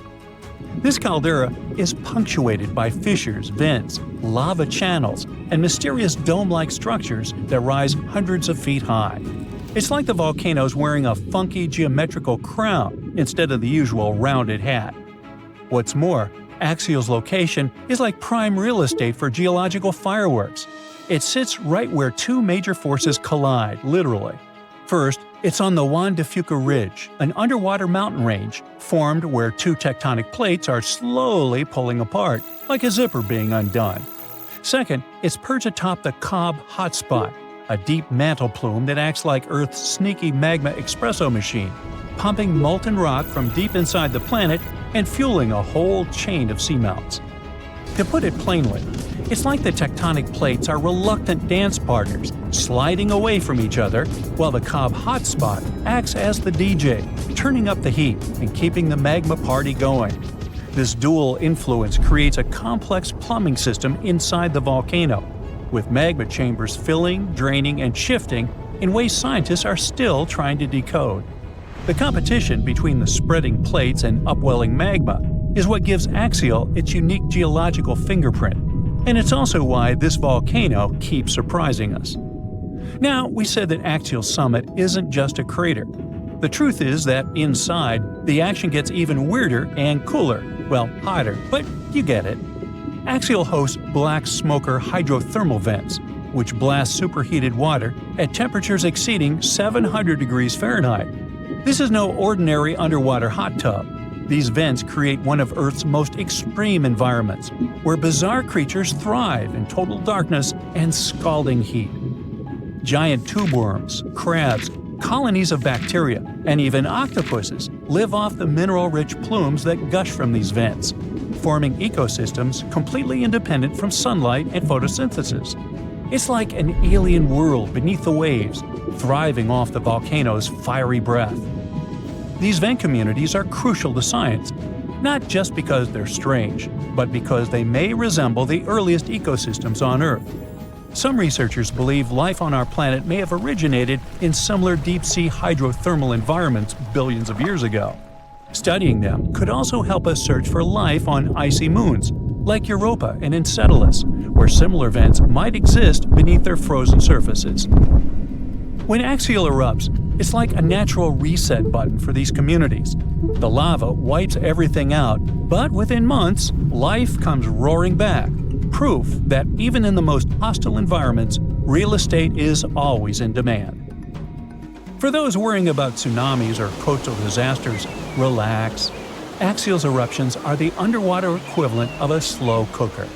This caldera is punctuated by fissures, vents, lava channels, and mysterious dome-like structures that rise hundreds of feet high. It's like the volcano's wearing a funky geometrical crown instead of the usual rounded hat. What's more, Axial's location is like prime real estate for geological fireworks. It sits right where 2 major forces collide, literally. First, it's on the Juan de Fuca Ridge, an underwater mountain range formed where 2 tectonic plates are slowly pulling apart, like a zipper being undone. Second, it's perched atop the Cobb Hotspot, a deep mantle plume that acts like Earth's sneaky magma espresso machine, pumping molten rock from deep inside the planet and fueling a whole chain of seamounts. To put it plainly, it's like the tectonic plates are reluctant dance partners, sliding away from each other, while the Cobb Hotspot acts as the DJ, turning up the heat and keeping the magma party going. This dual influence creates a complex plumbing system inside the volcano, with magma chambers filling, draining, and shifting in ways scientists are still trying to decode. The competition between the spreading plates and upwelling magma is what gives Axial its unique geological fingerprint, and it's also why this volcano keeps surprising us. Now, we said that Axial's summit isn't just a crater. The truth is that inside, the action gets even weirder and cooler. Well, hotter, but you get it. Axial hosts black smoker hydrothermal vents, which blast superheated water at temperatures exceeding 700 degrees Fahrenheit. This is no ordinary underwater hot tub. These vents create one of Earth's most extreme environments, where bizarre creatures thrive in total darkness and scalding heat. Giant tube worms, crabs, colonies of bacteria, and even octopuses live off the mineral-rich plumes that gush from these vents, forming ecosystems completely independent from sunlight and photosynthesis. It's like an alien world beneath the waves, thriving off the volcano's fiery breath. These vent communities are crucial to science, not just because they're strange, but because they may resemble the earliest ecosystems on Earth. Some researchers believe life on our planet may have originated in similar deep-sea hydrothermal environments billions of years ago. Studying them could also help us search for life on icy moons, like Europa and Enceladus, where similar vents might exist beneath their frozen surfaces. When Axial erupts, it's like a natural reset button for these communities. The lava wipes everything out, but within months, life comes roaring back. Proof that even in the most hostile environments, real estate is always in demand. For those worrying about tsunamis or coastal disasters, relax. Axial's eruptions are the underwater equivalent of a slow cooker.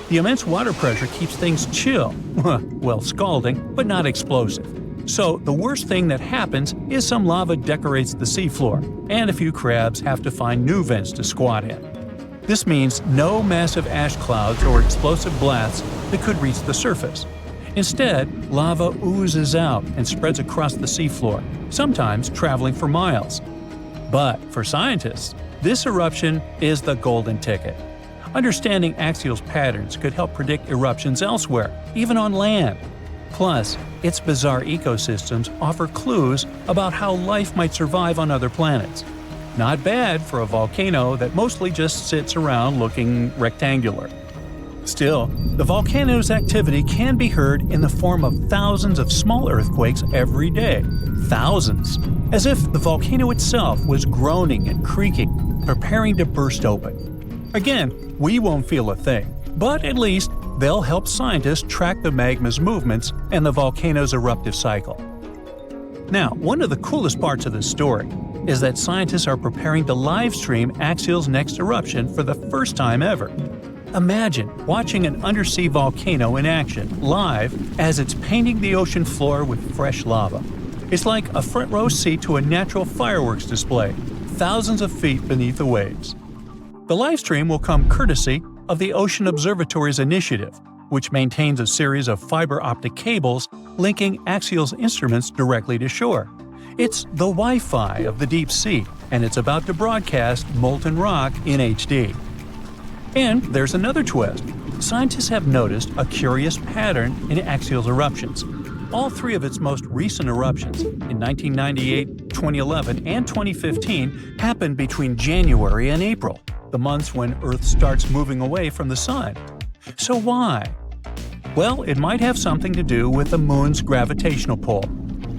The immense water pressure keeps things chill, well, scalding, but not explosive. So the worst thing that happens is some lava decorates the seafloor, and a few crabs have to find new vents to squat in. This means no massive ash clouds or explosive blasts that could reach the surface. Instead, lava oozes out and spreads across the seafloor, sometimes traveling for miles. But for scientists, this eruption is the golden ticket. Understanding Axial's patterns could help predict eruptions elsewhere, even on land. Plus, its bizarre ecosystems offer clues about how life might survive on other planets. Not bad for a volcano that mostly just sits around looking rectangular. Still, the volcano's activity can be heard in the form of thousands of small earthquakes every day. Thousands! As if the volcano itself was groaning and creaking, preparing to burst open. Again, we won't feel a thing, but at least they'll help scientists track the magma's movements and the volcano's eruptive cycle. Now, one of the coolest parts of this story is that scientists are preparing to live-stream Axial's next eruption for the first time ever. Imagine watching an undersea volcano in action, live, as it's painting the ocean floor with fresh lava. It's like a front row seat to a natural fireworks display, thousands of feet beneath the waves. The livestream will come courtesy of the Ocean Observatory's initiative, which maintains a series of fiber optic cables linking Axial's instruments directly to shore. It's the Wi-Fi of the deep sea, and it's about to broadcast molten rock in HD. And there's another twist. Scientists have noticed a curious pattern in Axial's eruptions. All three of its most recent eruptions, in 1998, 2011, and 2015, happened between January and April, the months when Earth starts moving away from the Sun. So why? Well, it might have something to do with the Moon's gravitational pull.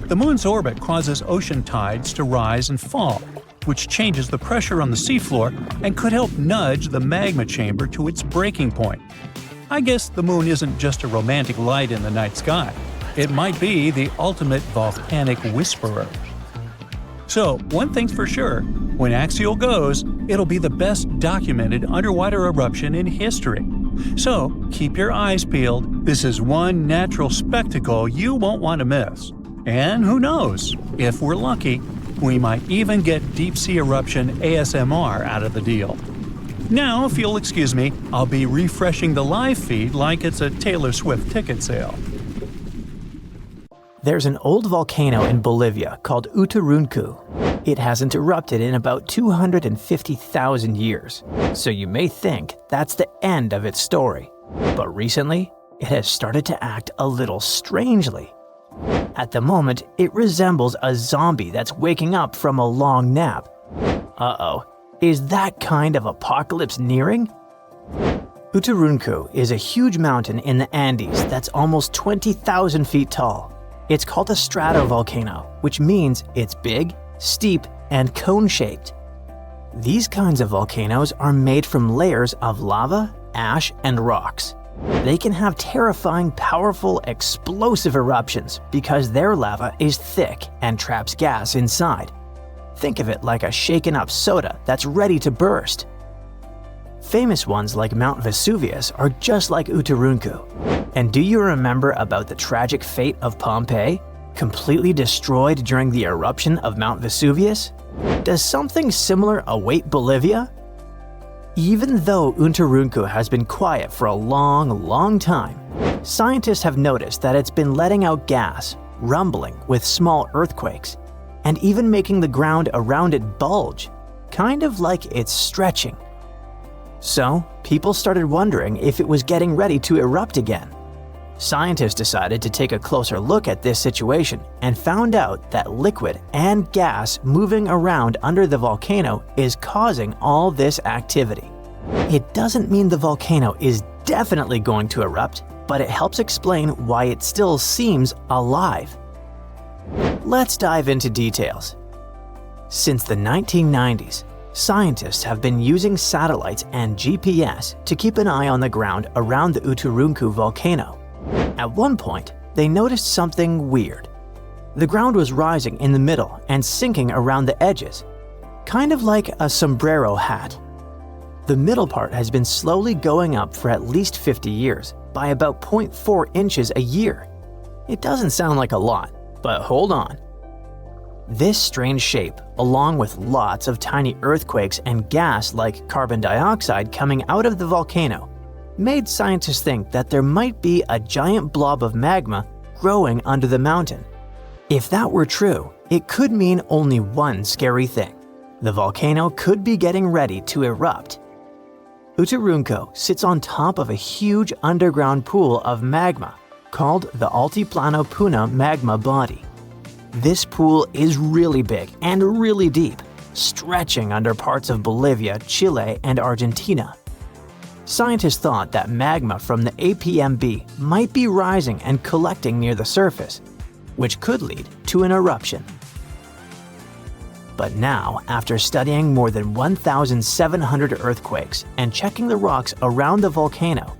The Moon's orbit causes ocean tides to rise and fall, which changes the pressure on the seafloor and could help nudge the magma chamber to its breaking point. I guess the Moon isn't just a romantic light in the night sky. It might be the ultimate volcanic whisperer. So, one thing's for sure, when Axial goes, it'll be the best documented underwater eruption in history. So, keep your eyes peeled. This is one natural spectacle you won't want to miss. And who knows, if we're lucky, we might even get deep-sea eruption ASMR out of the deal. Now, if you'll excuse me, I'll be refreshing the live feed like it's a Taylor Swift ticket sale. There's an old volcano in Bolivia called Uturuncu. It hasn't erupted in about 250,000 years, so you may think that's the end of its story. But recently, it has started to act a little strangely. At the moment, it resembles a zombie that's waking up from a long nap. Uh-oh, Is that kind of apocalypse nearing? Uturuncu is a huge mountain in the Andes that's almost 20,000 feet tall. It's called a stratovolcano, which means it's big, steep, and cone-shaped. These kinds of volcanoes are made from layers of lava, ash, and rocks. They can have terrifying, powerful, explosive eruptions because their lava is thick and traps gas inside. Think of it like a shaken-up soda that's ready to burst. Famous ones like Mount Vesuvius are just like Uturuncu. And do you remember about the tragic fate of Pompeii, completely destroyed during the eruption of Mount Vesuvius? Does something similar await Bolivia? Even though Uturuncu has been quiet for a long time, scientists have noticed that it's been letting out gas, rumbling with small earthquakes, and even making the ground around it bulge, kind of like it's stretching. So, people started wondering if it was getting ready to erupt again. Scientists decided to take a closer look at this situation and found out that liquid and gas moving around under the volcano is causing all this activity. It doesn't mean the volcano is definitely going to erupt, but it helps explain why it still seems alive. Let's dive into details. Since the 1990s, scientists have been using satellites and GPS to keep an eye on the ground around the Uturuncu volcano. At one point, they noticed something weird. The ground was rising in the middle and sinking around the edges, kind of like a sombrero hat. The middle part has been slowly going up for at least 50 years, by about 0.4 inches a year. It doesn't sound like a lot, but hold on. This strange shape, along with lots of tiny earthquakes and gas like carbon dioxide coming out of the volcano, made scientists think that there might be a giant blob of magma growing under the mountain. If that were true, it could mean only one scary thing. The volcano could be getting ready to erupt. Uturuncu sits on top of a huge underground pool of magma called the Altiplano Puna magma body. This pool is really big and really deep, stretching under parts of Bolivia, Chile, and Argentina. Scientists thought that magma from the APMB might be rising and collecting near the surface, which could lead to an eruption. But now, after studying more than 1,700 earthquakes and checking the rocks around the volcano,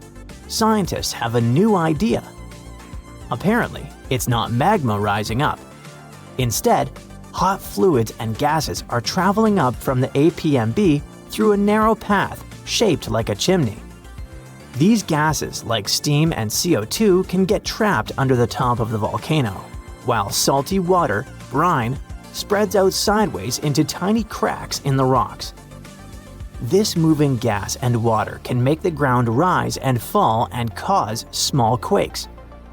scientists have a new idea. Apparently, it's not magma rising up. Instead, hot fluids and gases are traveling up from the APMB through a narrow path shaped like a chimney. These gases, like steam and CO2, can get trapped under the top of the volcano, while salty water, brine, spreads out sideways into tiny cracks in the rocks. This moving gas and water can make the ground rise and fall and cause small quakes,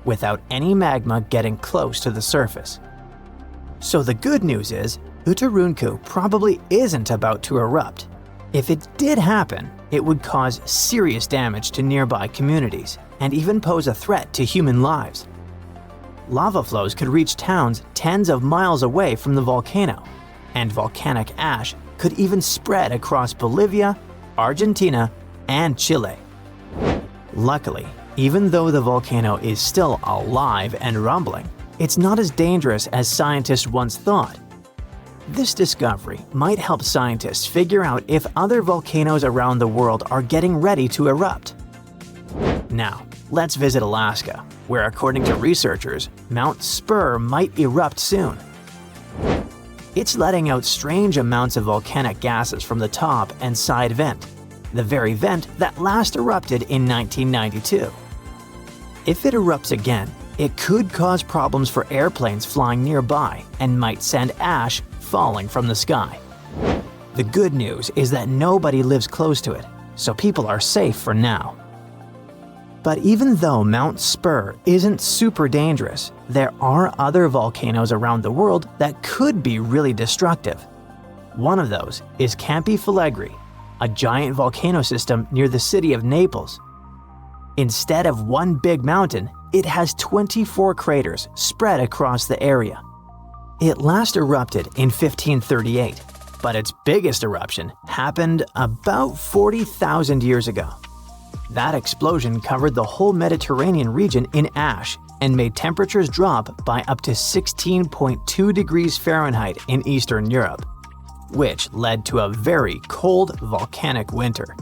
without any magma getting close to the surface. So the good news is, Uturuncu probably isn't about to erupt. If it did happen, it would cause serious damage to nearby communities and even pose a threat to human lives. Lava flows could reach towns tens of miles away from the volcano, and volcanic ash could even spread across Bolivia, Argentina, and Chile. Luckily, even though the volcano is still alive and rumbling, it's not as dangerous as scientists once thought. This discovery might help scientists figure out if other volcanoes around the world are getting ready to erupt. Now, let's visit Alaska, where according to researchers, Mount Spur might erupt soon. It's letting out strange amounts of volcanic gases from the top and side vent, the very vent that last erupted in 1992. If it erupts again, it could cause problems for airplanes flying nearby and might send ash falling from the sky. The good news is that nobody lives close to it, so people are safe for now. But even though Mount Spur isn't super dangerous, there are other volcanoes around the world that could be really destructive. One of those is Campi Flegrei, a giant volcano system near the city of Naples. Instead of one big mountain, it has 24 craters spread across the area. It last erupted in 1538, but its biggest eruption happened about 40,000 years ago. That explosion covered the whole Mediterranean region in ash and made temperatures drop by up to 16.2 degrees Fahrenheit in Eastern Europe, which led to a very cold volcanic winter.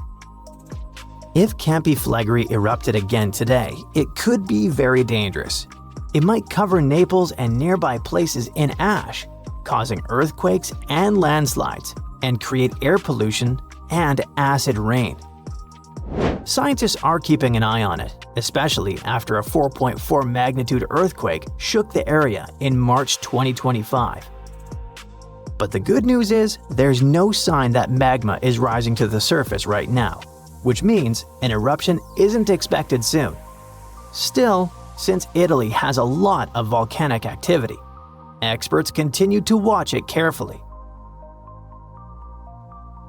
If Campiflegrei erupted again today, it could be very dangerous. It might cover Naples and nearby places in ash, causing earthquakes and landslides, and create air pollution and acid rain. Scientists are keeping an eye on it, especially after a 4.4 magnitude earthquake shook the area in March 2025. But the good news is, there's no sign that magma is rising to the surface right now, which means an eruption isn't expected soon. Still, since Italy has a lot of volcanic activity, experts continue to watch it carefully.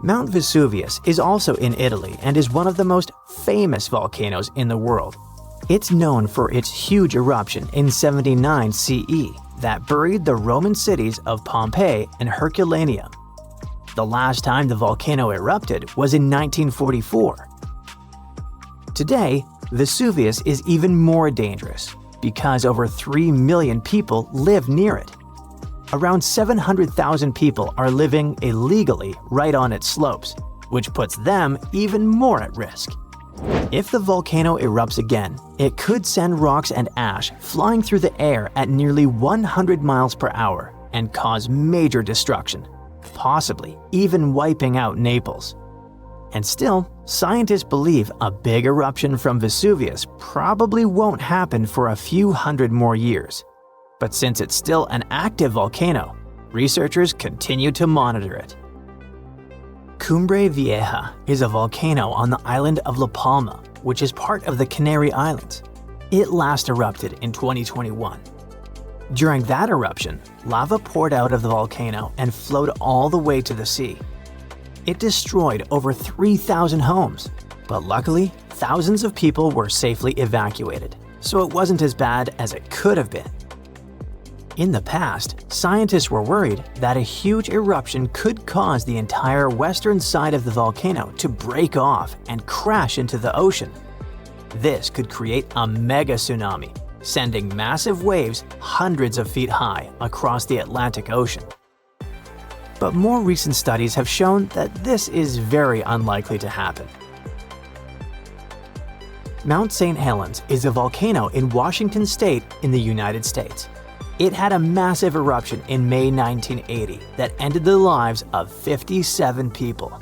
Mount Vesuvius is also in Italy and is one of the most famous volcanoes in the world. It's known for its huge eruption in 79 CE that buried the Roman cities of Pompeii and Herculaneum. The last time the volcano erupted was in 1944. Today, Vesuvius is even more dangerous because over 3 million people live near it. Around 700,000 people are living illegally right on its slopes, which puts them even more at risk. If the volcano erupts again, it could send rocks and ash flying through the air at nearly 100 miles per hour and cause major destruction, possibly even wiping out Naples. And still, scientists believe a big eruption from Vesuvius probably won't happen for a few hundred more years. But since it's still an active volcano, researchers continue to monitor it. Cumbre Vieja is a volcano on the island of La Palma, which is part of the Canary Islands. It last erupted in 2021. During that eruption, lava poured out of the volcano and flowed all the way to the sea. It destroyed over 3,000 homes, but luckily, thousands of people were safely evacuated, so it wasn't as bad as it could have been. In the past, scientists were worried that a huge eruption could cause the entire western side of the volcano to break off and crash into the ocean. This could create a mega tsunami, sending massive waves hundreds of feet high across the Atlantic Ocean. But more recent studies have shown that this is very unlikely to happen. Mount St. Helens is a volcano in Washington State in the United States. It had a massive eruption in May 1980 that ended the lives of 57 people.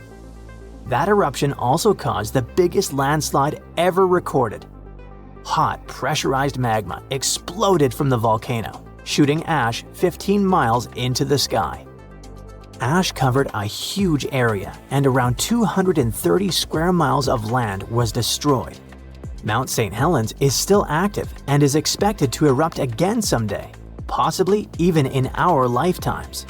That eruption also caused the biggest landslide ever recorded. Hot, pressurized magma exploded from the volcano, shooting ash 15 miles into the sky. Ash covered a huge area, and around 230 square miles of land was destroyed. Mount St. Helens is still active and is expected to erupt again someday, possibly even in our lifetimes.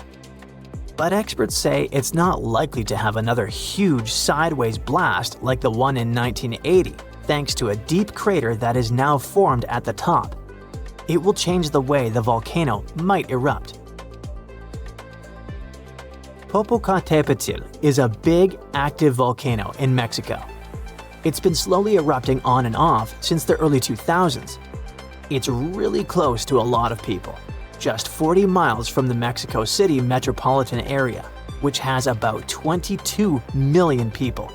But experts say it's not likely to have another huge sideways blast like the one in 1980, thanks to a deep crater that is now formed at the top. It will change the way the volcano might erupt. Popocatépetl is a big, active volcano in Mexico. It's been slowly erupting on and off since the early 2000s. It's really close to a lot of people, just 40 miles from the Mexico City metropolitan area, which has about 22 million people,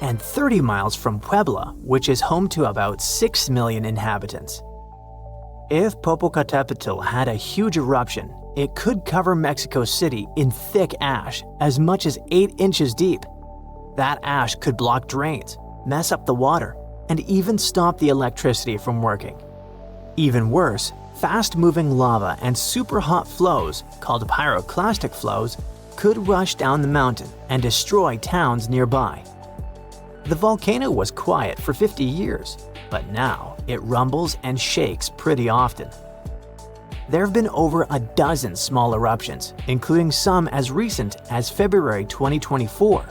and 30 miles from Puebla, which is home to about 6 million inhabitants. If Popocatépetl had a huge eruption, it could cover Mexico City in thick ash as much as 8 inches deep. That ash could block drains, mess up the water, and even stop the electricity from working. Even worse, fast-moving lava and super hot flows, called pyroclastic flows, could rush down the mountain and destroy towns nearby. The volcano was quiet for 50 years, but now it rumbles and shakes pretty often. There have been over a dozen small eruptions, including some as recent as February 2024.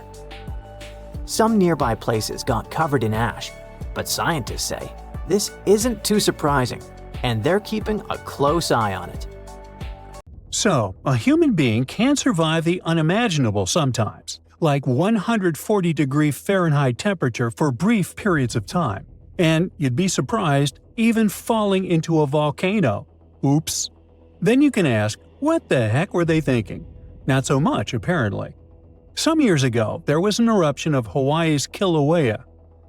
Some nearby places got covered in ash, but scientists say this isn't too surprising, and they're keeping a close eye on it. So, a human being can survive the unimaginable sometimes, like 140-degree Fahrenheit temperature for brief periods of time. And you'd be surprised, even falling into a volcano. Oops. Then you can ask, what the heck were they thinking? Not so much, apparently. Some years ago, there was an eruption of Hawaii's Kilauea.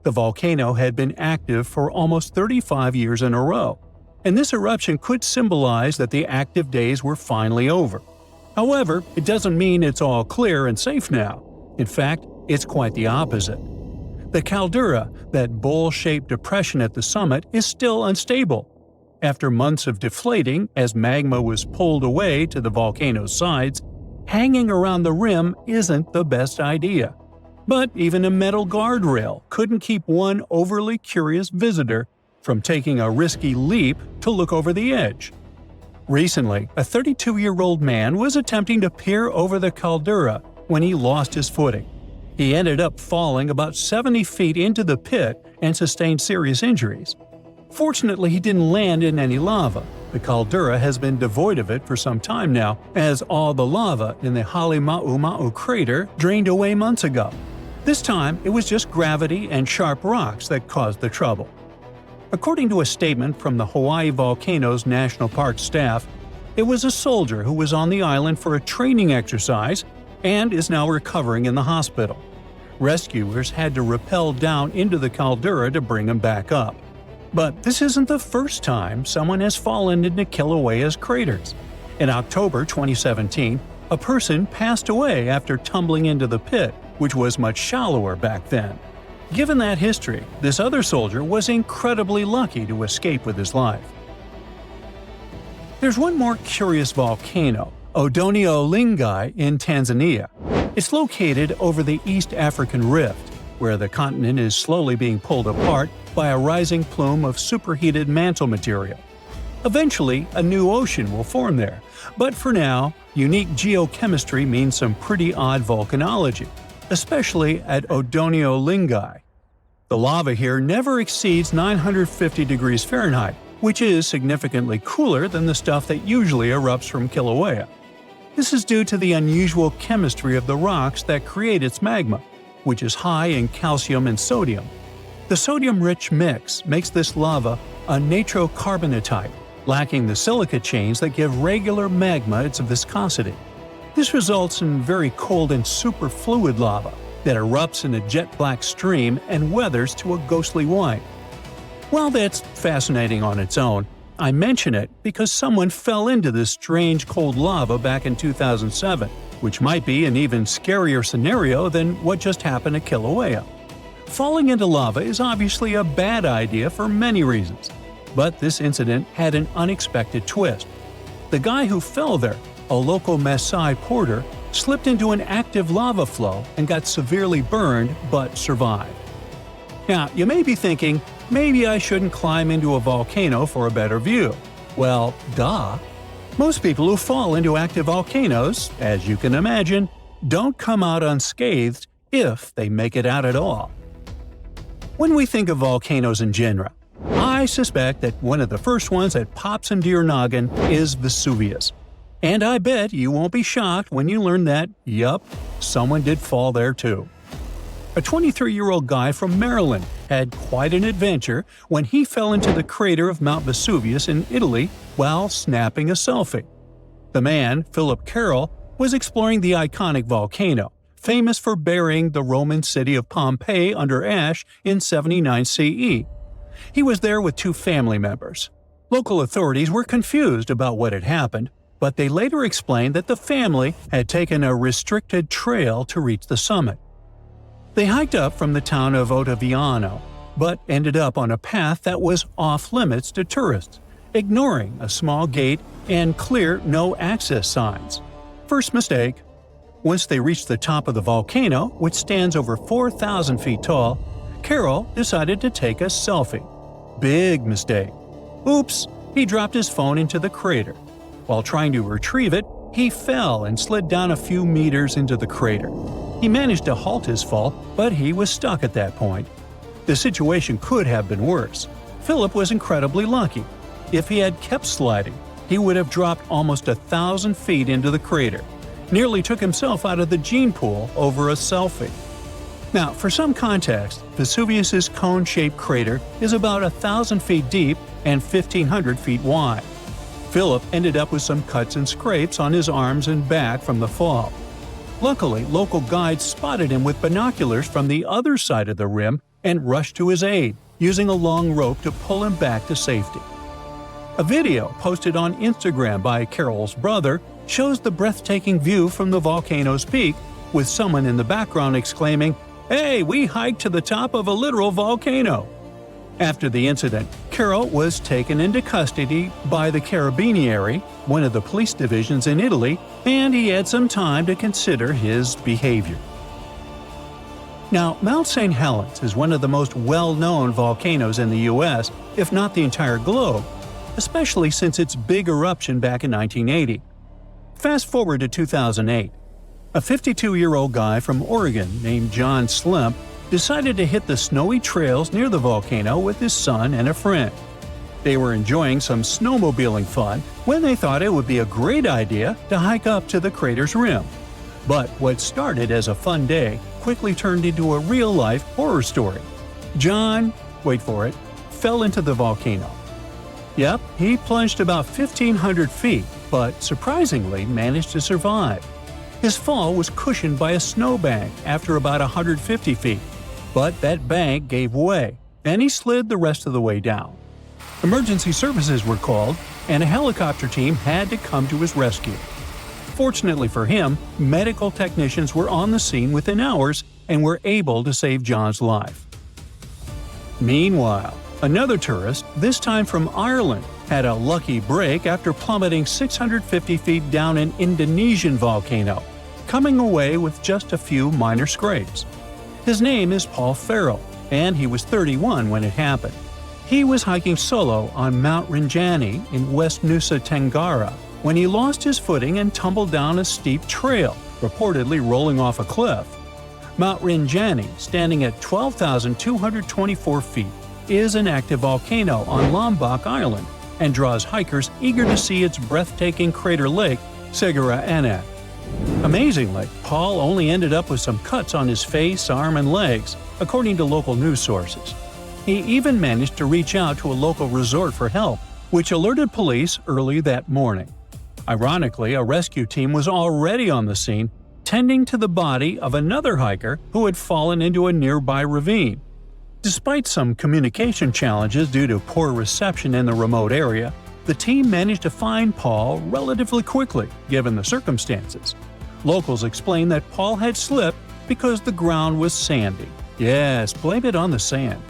The volcano had been active for almost 35 years in a row, and this eruption could symbolize that the active days were finally over. However, it doesn't mean it's all clear and safe now. In fact, it's quite the opposite. The caldera, that bowl-shaped depression at the summit, is still unstable. After months of deflating as magma was pulled away to the volcano's sides, hanging around the rim isn't the best idea. But even a metal guardrail couldn't keep one overly curious visitor from taking a risky leap to look over the edge. Recently, a 32-year-old man was attempting to peer over the caldera when he lost his footing. He ended up falling about 70 feet into the pit and sustained serious injuries. Fortunately, he didn't land in any lava. The caldera has been devoid of it for some time now, as all the lava in the Halemaumau crater drained away months ago. This time, it was just gravity and sharp rocks that caused the trouble. According to a statement from the Hawaii Volcanoes National Park staff, it was a soldier who was on the island for a training exercise and is now recovering in the hospital. Rescuers had to rappel down into the caldera to bring him back up. But this isn't the first time someone has fallen into Kilauea's craters. In October 2017, a person passed away after tumbling into the pit, which was much shallower back then. Given that history, this other soldier was incredibly lucky to escape with his life. There's one more curious volcano, Odonio Lingai in Tanzania. It's located over the East African Rift, where the continent is slowly being pulled apart by a rising plume of superheated mantle material. Eventually, a new ocean will form there, but for now, unique geochemistry means some pretty odd volcanology, especially at Odonio Lingai. The lava here never exceeds 950 degrees Fahrenheit, which is significantly cooler than the stuff that usually erupts from Kilauea. This is due to the unusual chemistry of the rocks that create its magma, which is high in calcium and sodium. The sodium-rich mix makes this lava a natrocarbonatite, lacking the silica chains that give regular magma its viscosity. This results in very cold and superfluid lava that erupts in a jet-black stream and weathers to a ghostly white. While that's fascinating on its own, I mention it because someone fell into this strange cold lava back in 2007, which might be an even scarier scenario than what just happened at Kilauea. Falling into lava is obviously a bad idea for many reasons, but this incident had an unexpected twist. The guy who fell there, a local Maasai porter, slipped into an active lava flow and got severely burned but survived. Now, you may be thinking, maybe I shouldn't climb into a volcano for a better view. Well, duh. Most people who fall into active volcanoes, as you can imagine, don't come out unscathed if they make it out at all. When we think of volcanoes in general, I suspect that one of the first ones that pops into your noggin is Vesuvius. And I bet you won't be shocked when you learn that, yup, someone did fall there too. A 23-year-old guy from Maryland had quite an adventure when he fell into the crater of Mount Vesuvius in Italy while snapping a selfie. The man, Philip Carroll, was exploring the iconic volcano, famous for burying the Roman city of Pompeii under ash in 79 CE. He was there with two family members. Local authorities were confused about what had happened, but they later explained that the family had taken a restricted trail to reach the summit. They hiked up from the town of Ottaviano, but ended up on a path that was off-limits to tourists, ignoring a small gate and clear no-access signs. First mistake. Once they reached the top of the volcano, which stands over 4,000 feet tall, Carroll decided to take a selfie. Big mistake. Oops, he dropped his phone into the crater. While trying to retrieve it, he fell and slid down a few meters into the crater. He managed to halt his fall, but he was stuck at that point. The situation could have been worse. Philip was incredibly lucky. If he had kept sliding, he would have dropped almost 1,000 feet into the crater. Nearly took himself out of the gene pool over a selfie. Now, for some context, Vesuvius's cone-shaped crater is about 1,000 feet deep and 1,500 feet wide. Philip ended up with some cuts and scrapes on his arms and back from the fall. Luckily, local guides spotted him with binoculars from the other side of the rim and rushed to his aid, using a long rope to pull him back to safety. A video posted on Instagram by Carol's brother shows the breathtaking view from the volcano's peak, with someone in the background exclaiming, "Hey, we hiked to the top of a literal volcano!" After the incident, Carol was taken into custody by the Carabinieri, one of the police divisions in Italy, and he had some time to consider his behavior. Now, Mount St. Helens is one of the most well-known volcanoes in the U.S., if not the entire globe, especially since its big eruption back in 1980. Fast forward to 2008. A 52-year-old guy from Oregon named John Slimp decided to hit the snowy trails near the volcano with his son and a friend. They were enjoying some snowmobiling fun when they thought it would be a great idea to hike up to the crater's rim. But what started as a fun day quickly turned into a real-life horror story. John, wait for it, fell into the volcano. Yep, he plunged about 1,500 feet, but surprisingly managed to survive. His fall was cushioned by a snowbank after about 150 feet, but that bank gave way, and he slid the rest of the way down. Emergency services were called, and a helicopter team had to come to his rescue. Fortunately for him, medical technicians were on the scene within hours and were able to save John's life. Meanwhile, another tourist, this time from Ireland, had a lucky break after plummeting 650 feet down an Indonesian volcano, coming away with just a few minor scrapes. His name is Paul Farrell, and he was 31 when it happened. He was hiking solo on Mount Rinjani in West Nusa Tenggara when he lost his footing and tumbled down a steep trail, reportedly rolling off a cliff. Mount Rinjani, standing at 12,224 feet, is an active volcano on Lombok Island and draws hikers eager to see its breathtaking crater lake, Segura Anak. Amazingly, Paul only ended up with some cuts on his face, arm, and legs, according to local news sources. He even managed to reach out to a local resort for help, which alerted police early that morning. Ironically, a rescue team was already on the scene, tending to the body of another hiker who had fallen into a nearby ravine. Despite some communication challenges due to poor reception in the remote area, the team managed to find Paul relatively quickly, given the circumstances. Locals explained that Paul had slipped because the ground was sandy. Yes, blame it on the sand.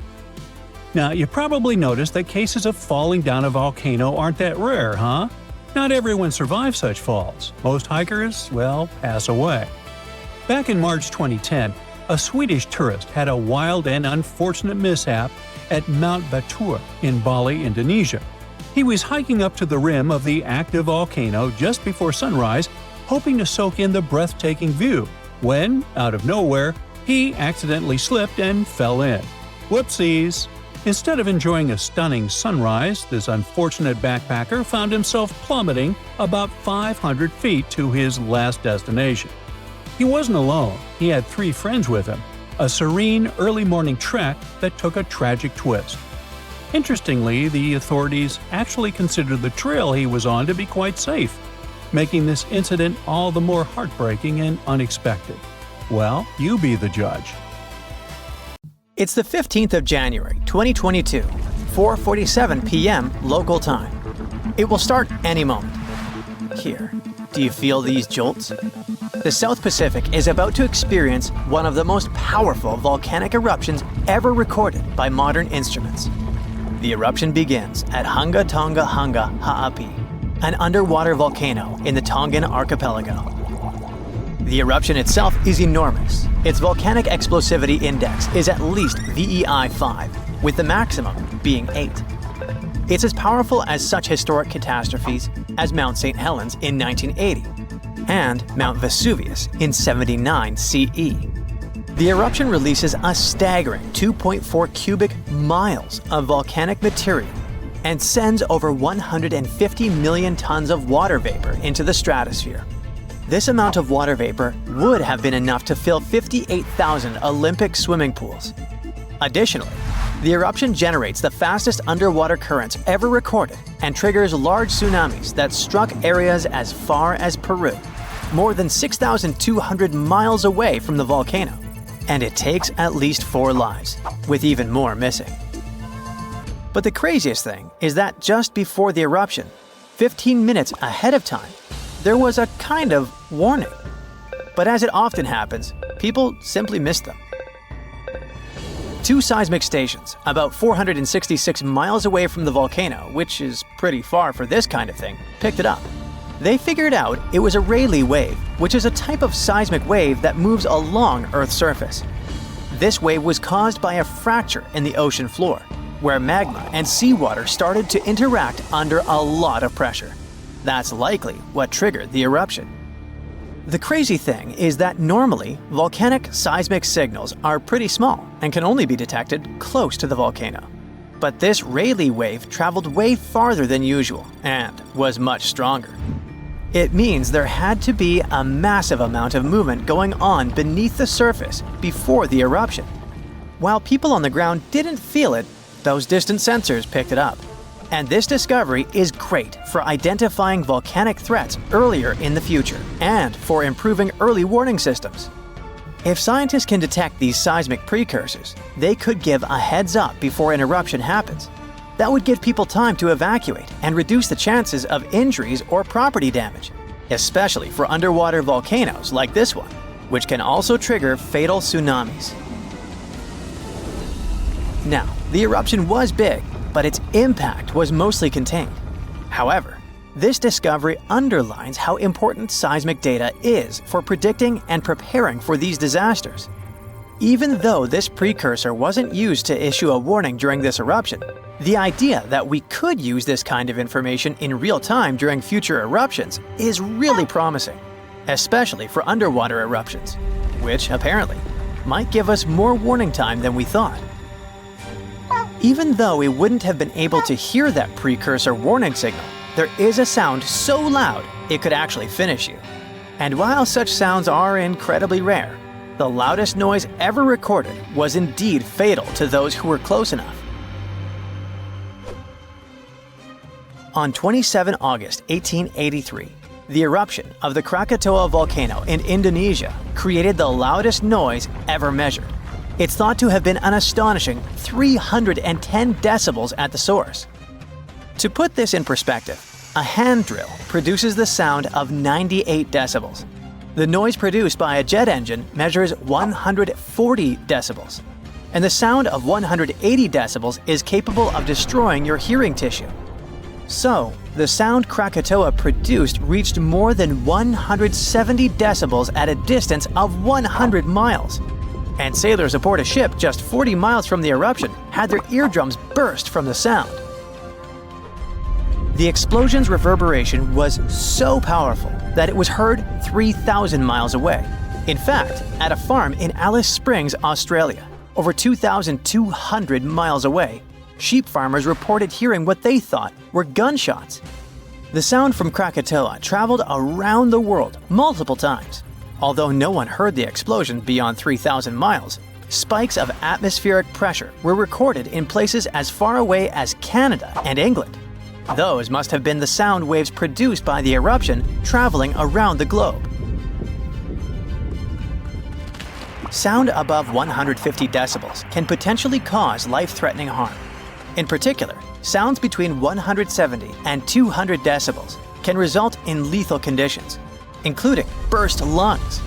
Now, you probably noticed that cases of falling down a volcano aren't that rare, huh? Not everyone survives such falls. Most hikers, well, pass away. Back in March 2010, a Swedish tourist had a wild and unfortunate mishap at Mount Batur in Bali, Indonesia. He was hiking up to the rim of the active volcano just before sunrise, hoping to soak in the breathtaking view, when, out of nowhere, he accidentally slipped and fell in. Whoopsies! Instead of enjoying a stunning sunrise, this unfortunate backpacker found himself plummeting about 500 feet to his last destination. He wasn't alone. He had 3 friends with him, a serene early morning trek that took a tragic twist. Interestingly, the authorities actually considered the trail he was on to be quite safe, making this incident all the more heartbreaking and unexpected. Well, you be the judge. It's the 15th of January, 2022, 4:47 p.m. local time. It will start any moment. Here, do you feel these jolts? The South Pacific is about to experience one of the most powerful volcanic eruptions ever recorded by modern instruments. The eruption begins at Hanga Tonga Hanga Ha'api, an underwater volcano in the Tongan archipelago. The eruption itself is enormous. Its volcanic explosivity index is at least VEI 5, with the maximum being 8. It's as powerful as such historic catastrophes as Mount St. Helens in 1980 and Mount Vesuvius in 79 CE. The eruption releases a staggering 2.4 cubic miles of volcanic material, and sends over 150 million tons of water vapor into the stratosphere. This amount of water vapor would have been enough to fill 58,000 Olympic swimming pools. Additionally, the eruption generates the fastest underwater currents ever recorded and triggers large tsunamis that struck areas as far as Peru, more than 6,200 miles away from the volcano. And it takes at least 4 lives, with even more missing. But the craziest thing is that just before the eruption, 15 minutes ahead of time, there was a kind of warning. But as it often happens, people simply missed them. 2 seismic stations, about 466 miles away from the volcano, which is pretty far for this kind of thing, picked it up. They figured out it was a Rayleigh wave, which is a type of seismic wave that moves along Earth's surface. This wave was caused by a fracture in the ocean floor, where magma and seawater started to interact under a lot of pressure. That's likely what triggered the eruption. The crazy thing is that normally, volcanic seismic signals are pretty small and can only be detected close to the volcano. But this Rayleigh wave traveled way farther than usual and was much stronger. It means there had to be a massive amount of movement going on beneath the surface before the eruption. While people on the ground didn't feel it, those distant sensors picked it up. And this discovery is great for identifying volcanic threats earlier in the future and for improving early warning systems. If scientists can detect these seismic precursors, they could give a heads up before an eruption happens. That would give people time to evacuate and reduce the chances of injuries or property damage, especially for underwater volcanoes like this one, which can also trigger fatal tsunamis. Now, the eruption was big, but its impact was mostly contained. However, this discovery underlines how important seismic data is for predicting and preparing for these disasters. Even though this precursor wasn't used to issue a warning during this eruption, the idea that we could use this kind of information in real time during future eruptions is really promising, especially for underwater eruptions, which apparently might give us more warning time than we thought. Even though we wouldn't have been able to hear that precursor warning signal, there is a sound so loud it could actually finish you. And while such sounds are incredibly rare, the loudest noise ever recorded was indeed fatal to those who were close enough. On 27 August 1883, the eruption of the Krakatoa volcano in Indonesia created the loudest noise ever measured. It's thought to have been an astonishing 310 decibels at the source. To put this in perspective, a hand drill produces the sound of 98 decibels. The noise produced by a jet engine measures 140 decibels. And the sound of 180 decibels is capable of destroying your hearing tissue. So, the sound Krakatoa produced reached more than 170 decibels at a distance of 100 miles. And sailors aboard a ship just 40 miles from the eruption had their eardrums burst from the sound. The explosion's reverberation was so powerful that it was heard 3,000 miles away. In fact, at a farm in Alice Springs, Australia, over 2,200 miles away, sheep farmers reported hearing what they thought were gunshots. The sound from Krakatoa traveled around the world multiple times. Although no one heard the explosion beyond 3,000 miles, spikes of atmospheric pressure were recorded in places as far away as Canada and England. Those must have been the sound waves produced by the eruption traveling around the globe. Sound above 150 decibels can potentially cause life-threatening harm. In particular, sounds between 170 and 200 decibels can result in lethal conditions, including burst lungs.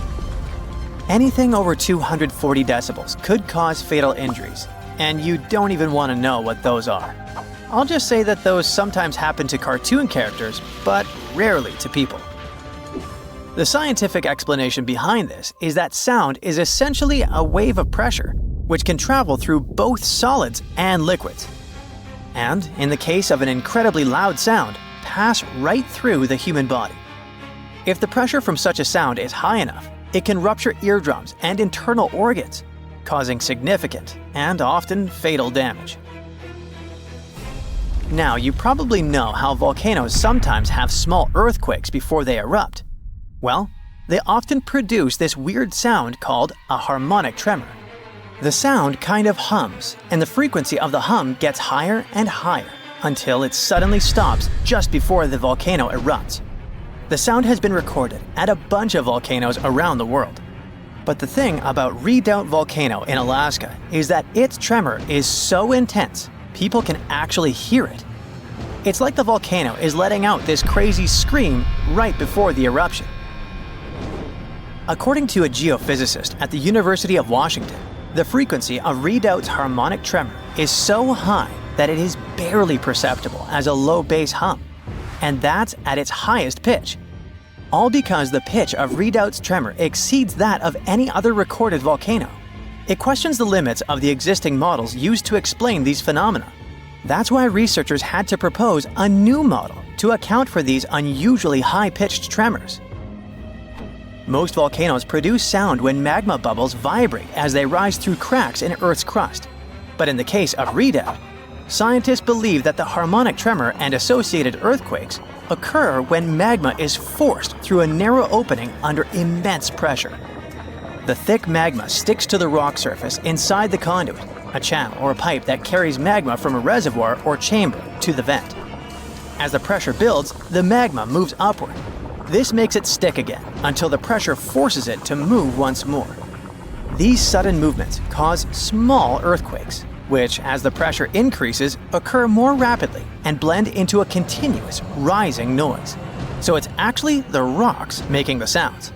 Anything over 240 decibels could cause fatal injuries, and you don't even want to know what those are. I'll just say that those sometimes happen to cartoon characters, but rarely to people. The scientific explanation behind this is that sound is essentially a wave of pressure, which can travel through both solids and liquids. And, in the case of an incredibly loud sound, pass right through the human body. If the pressure from such a sound is high enough, it can rupture eardrums and internal organs, causing significant and often fatal damage. Now, you probably know how volcanoes sometimes have small earthquakes before they erupt. Well, they often produce this weird sound called a harmonic tremor. The sound kind of hums, and the frequency of the hum gets higher and higher until it suddenly stops just before the volcano erupts. The sound has been recorded at a bunch of volcanoes around the world. But the thing about Redoubt Volcano in Alaska is that its tremor is so intense, people can actually hear it. It's like the volcano is letting out this crazy scream right before the eruption. According to a geophysicist at the University of Washington, the frequency of Redoubt's harmonic tremor is so high that it is barely perceptible as a low bass hum, and that's at its highest pitch. All because the pitch of Redoubt's tremor exceeds that of any other recorded volcano. It questions the limits of the existing models used to explain these phenomena. That's why researchers had to propose a new model to account for these unusually high-pitched tremors. Most volcanoes produce sound when magma bubbles vibrate as they rise through cracks in Earth's crust. But in the case of Redoubt, scientists believe that the harmonic tremor and associated earthquakes occur when magma is forced through a narrow opening under immense pressure. The thick magma sticks to the rock surface inside the conduit, a channel or pipe that carries magma from a reservoir or chamber to the vent. As the pressure builds, the magma moves upward. This makes it stick again until the pressure forces it to move once more. These sudden movements cause small earthquakes, which, as the pressure increases, occur more rapidly and blend into a continuous rising noise. So it's actually the rocks making the sounds.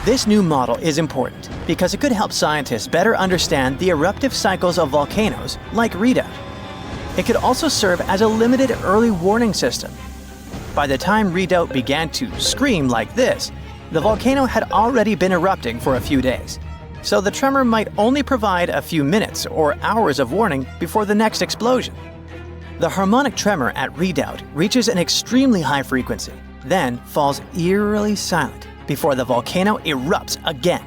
This new model is important because it could help scientists better understand the eruptive cycles of volcanoes like Redoubt. It could also serve as a limited early warning system. By the time Redoubt began to scream like this, the volcano had already been erupting for a few days. So the tremor might only provide a few minutes or hours of warning before the next explosion. The harmonic tremor at Redoubt reaches an extremely high frequency, then falls eerily silent before the volcano erupts again.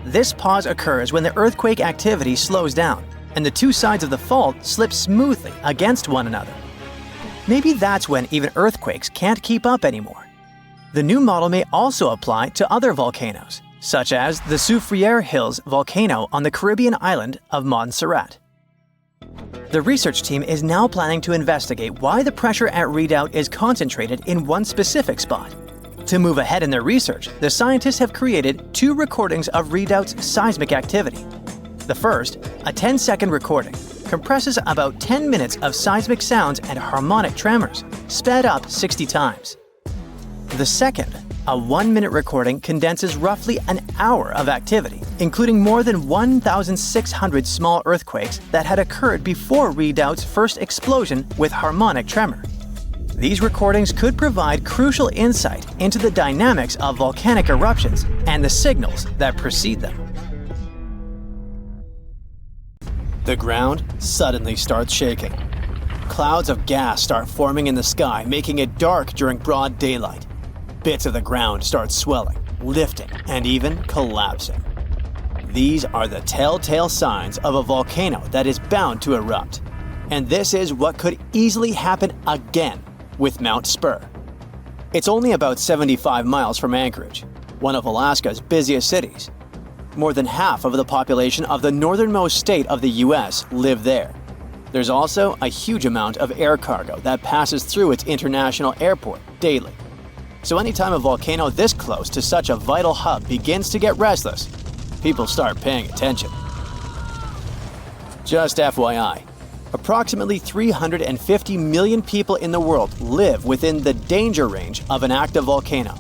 This pause occurs when the earthquake activity slows down and the two sides of the fault slip smoothly against one another. Maybe that's when even earthquakes can't keep up anymore. The new model may also apply to other volcanoes, such as the Soufriere Hills volcano on the Caribbean island of Montserrat. The research team is now planning to investigate why the pressure at Redoubt is concentrated in one specific spot. To move ahead in their research, the scientists have created 2 recordings of Redoubt's seismic activity. The first, a 10-second recording, compresses about 10 minutes of seismic sounds and harmonic tremors, sped up 60 times. The second, a 1-minute recording, condenses roughly an hour of activity, including more than 1,600 small earthquakes that had occurred before Redoubt's first explosion with harmonic tremor. These recordings could provide crucial insight into the dynamics of volcanic eruptions and the signals that precede them. The ground suddenly starts shaking. Clouds of gas start forming in the sky, making it dark during broad daylight. Bits of the ground start swelling, lifting, and even collapsing. These are the telltale signs of a volcano that is bound to erupt. And this is what could easily happen again with Mount Spur. It's only about 75 miles from Anchorage, one of Alaska's busiest cities. More than half of the population of the northernmost state of the US live there. There's also a huge amount of air cargo that passes through its international airport daily. So anytime a volcano this close to such a vital hub begins to get restless, people start paying attention. Just FYI, approximately 350 million people in the world live within the danger range of an active volcano.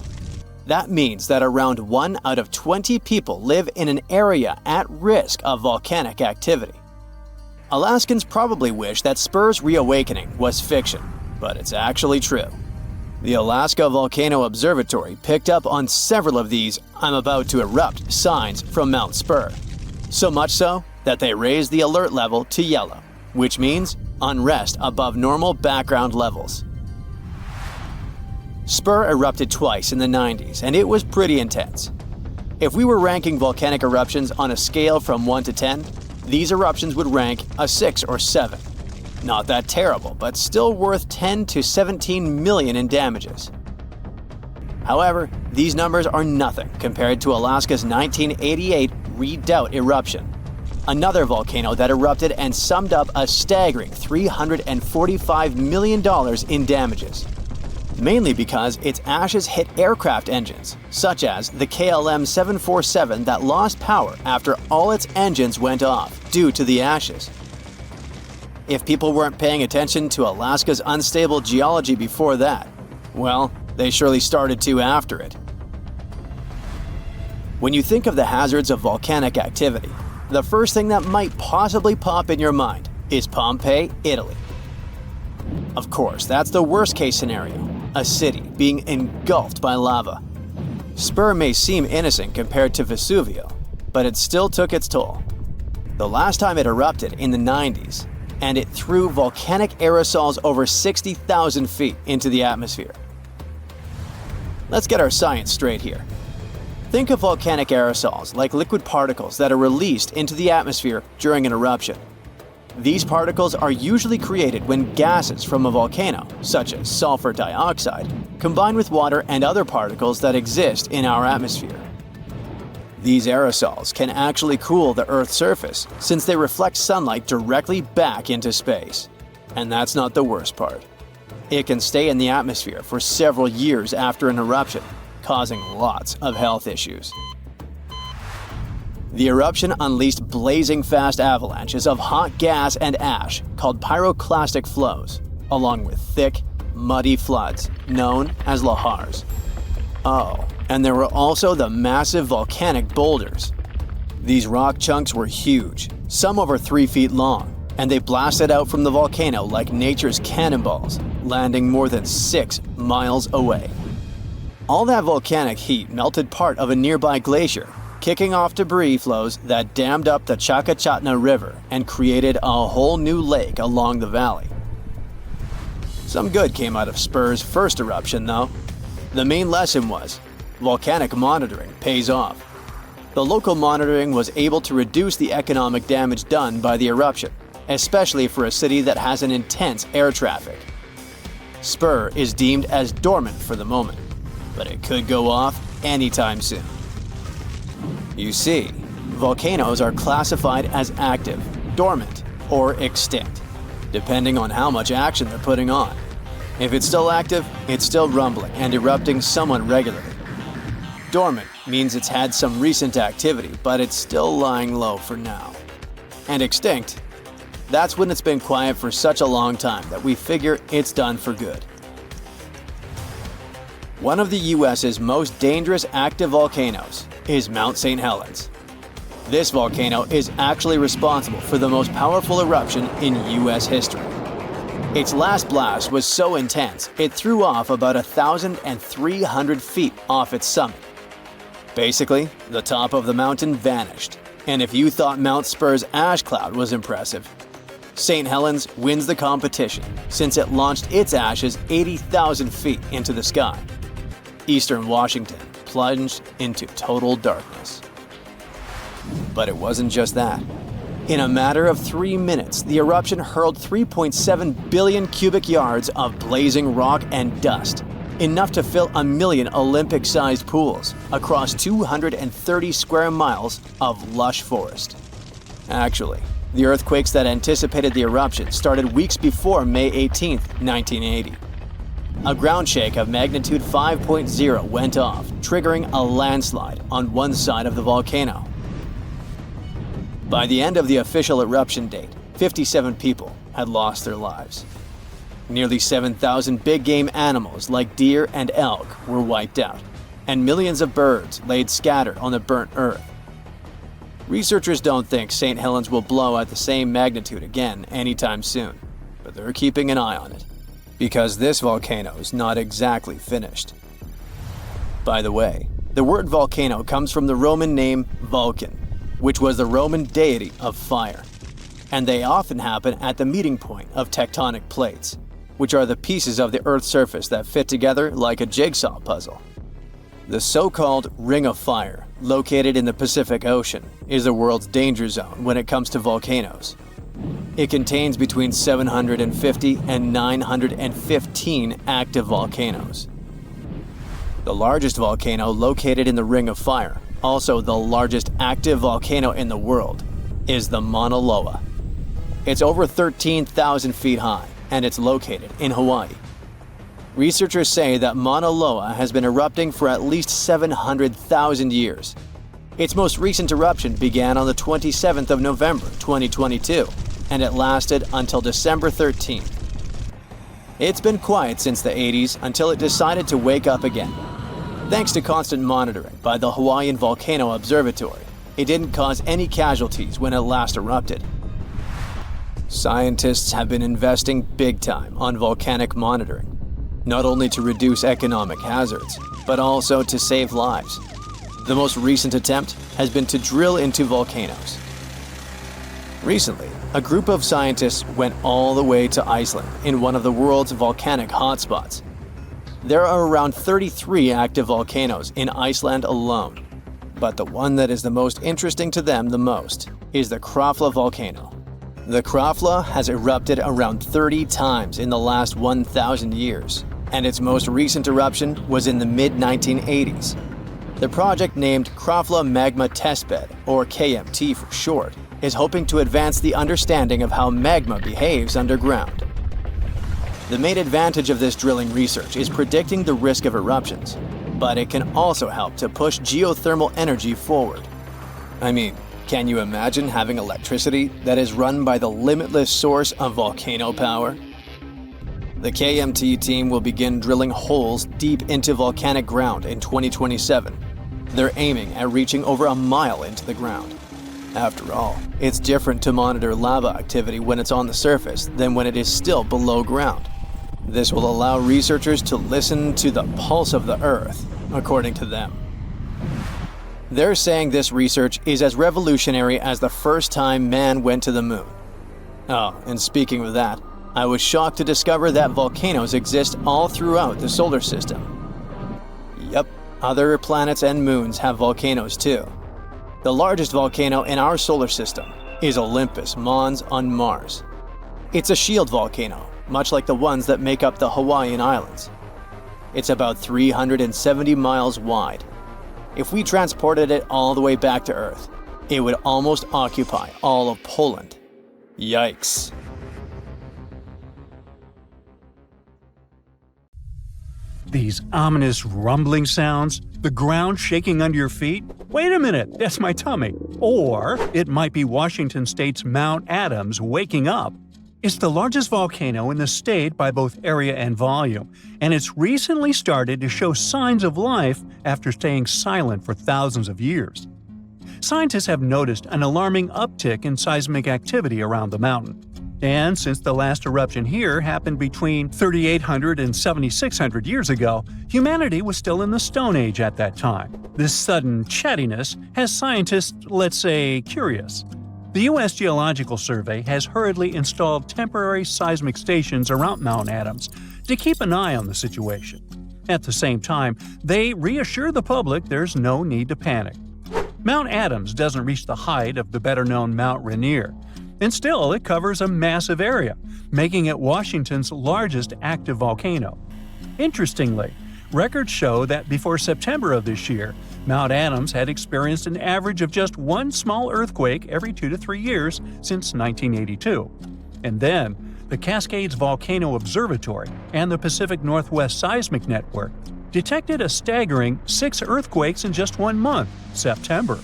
That means that around 1 out of 20 people live in an area at risk of volcanic activity. Alaskans probably wish that Spur's reawakening was fiction, but it's actually true. The Alaska Volcano Observatory picked up on several of these "I'm about to erupt" signs from Mount Spur. So much so that they raised the alert level to yellow, which means unrest above normal background levels. Spur erupted twice in the 90s, and it was pretty intense. If we were ranking volcanic eruptions on a scale from 1 to 10, these eruptions would rank a 6 or 7. Not that terrible, but still worth 10 to 17 million in damages. However, these numbers are nothing compared to Alaska's 1988 Redoubt eruption, another volcano that erupted and summed up a staggering $345 million in damages. Mainly because its ashes hit aircraft engines, such as the KLM 747 that lost power after all its engines went off due to the ashes. If people weren't paying attention to Alaska's unstable geology before that, well, they surely started to after it. When you think of the hazards of volcanic activity, the first thing that might possibly pop in your mind is Pompeii, Italy. Of course, that's the worst-case scenario, a city being engulfed by lava. Spur may seem innocent compared to Vesuvio, but it still took its toll. The last time it erupted in the 90s, and it threw volcanic aerosols over 60,000 feet into the atmosphere. Let's get our science straight here. Think of volcanic aerosols like liquid particles that are released into the atmosphere during an eruption. These particles are usually created when gases from a volcano, such as sulfur dioxide, combine with water and other particles that exist in our atmosphere. These aerosols can actually cool the Earth's surface since they reflect sunlight directly back into space. And that's not the worst part. It can stay in the atmosphere for several years after an eruption, causing lots of health issues. The eruption unleashed blazing fast avalanches of hot gas and ash called pyroclastic flows, along with thick, muddy floods known as lahars. Oh, and there were also the massive volcanic boulders. These rock chunks were huge, some over 3 feet long, and they blasted out from the volcano like nature's cannonballs, landing more than 6 miles away. All that volcanic heat melted part of a nearby glacier, kicking off debris flows that dammed up the Chakachatna River and created a whole new lake along the valley. Some good came out of Spur's first eruption, though. The main lesson was, volcanic monitoring pays off. The local monitoring was able to reduce the economic damage done by the eruption, especially for a city that has an intense air traffic. Spur is deemed as dormant for the moment, but it could go off anytime soon. You see, volcanoes are classified as active, dormant, or extinct, depending on how much action they're putting on. If it's still active, it's still rumbling and erupting somewhat regularly. Dormant means it's had some recent activity, but it's still lying low for now. And extinct, that's when it's been quiet for such a long time that we figure it's done for good. One of the US's most dangerous active volcanoes is Mount St. Helens. This volcano is actually responsible for the most powerful eruption in US history. Its last blast was so intense, it threw off about 1,300 feet off its summit. Basically, the top of the mountain vanished, and if you thought Mount Spur's ash cloud was impressive, St. Helens wins the competition since it launched its ashes 80,000 feet into the sky. Eastern Washington plunged into total darkness. But it wasn't just that. In a matter of 3 minutes, the eruption hurled 3.7 billion cubic yards of blazing rock and dust, enough to fill 1 million Olympic-sized pools across 230 square miles of lush forest. Actually, the earthquakes that anticipated the eruption started weeks before May 18, 1980. A ground shake of magnitude 5.0 went off, triggering a landslide on one side of the volcano. By the end of the official eruption date, 57 people had lost their lives. Nearly 7,000 big game animals like deer and elk were wiped out, and millions of birds laid scattered on the burnt earth. Researchers don't think St. Helens will blow at the same magnitude again anytime soon, but they're keeping an eye on it, because this volcano is not exactly finished. By the way, the word volcano comes from the Roman name Vulcan, which was the Roman deity of fire, and they often happen at the meeting point of tectonic plates, which are the pieces of the Earth's surface that fit together like a jigsaw puzzle. The so-called Ring of Fire, located in the Pacific Ocean, is the world's danger zone when it comes to volcanoes. It contains between 750 and 915 active volcanoes. The largest volcano located in the Ring of Fire, also the largest active volcano in the world, is the Mauna Loa. It's over 13,000 feet high, and it's located in Hawaii. Researchers say that Mauna Loa has been erupting for at least 700,000 years. Its most recent eruption began on the 27th of November 2022, and it lasted until December 13th. It's been quiet since the 80s until it decided to wake up again. Thanks to constant monitoring by the Hawaiian Volcano Observatory, it didn't cause any casualties when it last erupted. Scientists have been investing big time on volcanic monitoring, not only to reduce economic hazards, but also to save lives. The most recent attempt has been to drill into volcanoes. Recently, a group of scientists went all the way to Iceland in one of the world's volcanic hotspots. There are around 33 active volcanoes in Iceland alone, but the one that is the most interesting to them the most is the Krafla volcano. The Krafla has erupted around 30 times in the last 1,000 years, and its most recent eruption was in the mid-1980s. The project, named Krafla Magma Testbed, or KMT for short, is hoping to advance the understanding of how magma behaves underground. The main advantage of this drilling research is predicting the risk of eruptions, but it can also help to push geothermal energy forward. I mean, can you imagine having electricity that is run by the limitless source of volcano power? The KMT team will begin drilling holes deep into volcanic ground in 2027. They're aiming at reaching over a mile into the ground. After all, it's different to monitor lava activity when it's on the surface than when it is still below ground. This will allow researchers to listen to the pulse of the Earth, according to them. They're saying this research is as revolutionary as the first time man went to the moon. Oh, and speaking of that, I was shocked to discover that volcanoes exist all throughout the solar system. Yep, other planets and moons have volcanoes too. The largest volcano in our solar system is Olympus Mons on Mars. It's a shield volcano, much like the ones that make up the Hawaiian Islands. It's about 370 miles wide. If we transported it all the way back to Earth, it would almost occupy all of Poland. Yikes. These ominous rumbling sounds, the ground shaking under your feet. Wait a minute, that's my tummy. Or it might be Washington State's Mount Adams waking up. It's the largest volcano in the state by both area and volume, and it's recently started to show signs of life after staying silent for thousands of years. Scientists have noticed an alarming uptick in seismic activity around the mountain. And since the last eruption here happened between 3,800 and 7,600 years ago, humanity was still in the Stone Age at that time. This sudden chattiness has scientists, let's say, curious. The U.S. Geological Survey has hurriedly installed temporary seismic stations around Mount Adams to keep an eye on the situation. At the same time, they reassure the public there's no need to panic. Mount Adams doesn't reach the height of the better-known Mount Rainier, and still it covers a massive area, making it Washington's largest active volcano. Interestingly, records show that before September of this year, Mount Adams had experienced an average of just one small earthquake every 2 to 3 years since 1982. And then, the Cascades Volcano Observatory and the Pacific Northwest Seismic Network detected a staggering 6 earthquakes in just 1 month, September.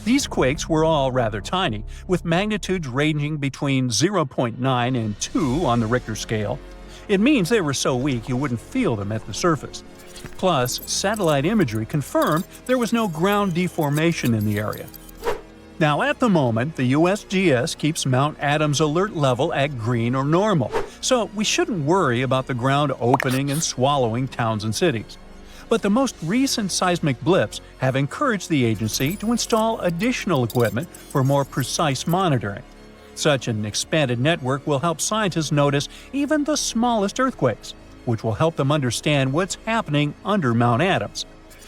These quakes were all rather tiny, with magnitudes ranging between 0.9 and 2 on the Richter scale. It means they were so weak you wouldn't feel them at the surface. Plus, satellite imagery confirmed there was no ground deformation in the area. Now, at the moment, the USGS keeps Mount Adams alert level at green or normal, so we shouldn't worry about the ground opening and swallowing towns and cities. But the most recent seismic blips have encouraged the agency to install additional equipment for more precise monitoring. Such an expanded network will help scientists notice even the smallest earthquakes, which will help them understand what's happening under Mount Adams.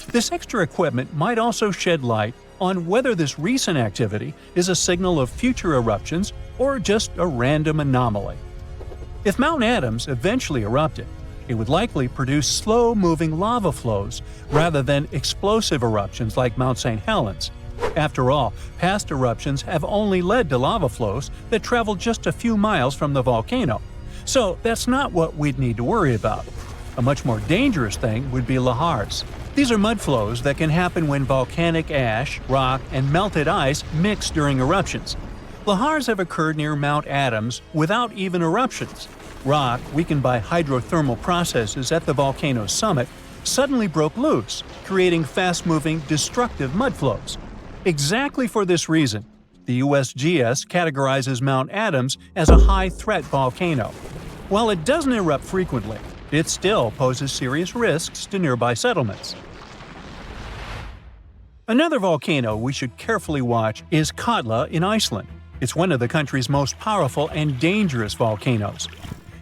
This extra equipment might also shed light on whether this recent activity is a signal of future eruptions or just a random anomaly. If Mount Adams eventually erupted, it would likely produce slow-moving lava flows rather than explosive eruptions like Mount St. Helens. After all, past eruptions have only led to lava flows that travel just a few miles from the volcano, so that's not what we'd need to worry about. A much more dangerous thing would be lahars. These are mud flows that can happen when volcanic ash, rock, and melted ice mix during eruptions. Lahars have occurred near Mount Adams without even eruptions. Rock, weakened by hydrothermal processes at the volcano's summit, suddenly broke loose, creating fast-moving, destructive mud flows. Exactly for this reason, the USGS categorizes Mount Adams as a high-threat volcano. While it doesn't erupt frequently, it still poses serious risks to nearby settlements. Another volcano we should carefully watch is Katla in Iceland. It's one of the country's most powerful and dangerous volcanoes.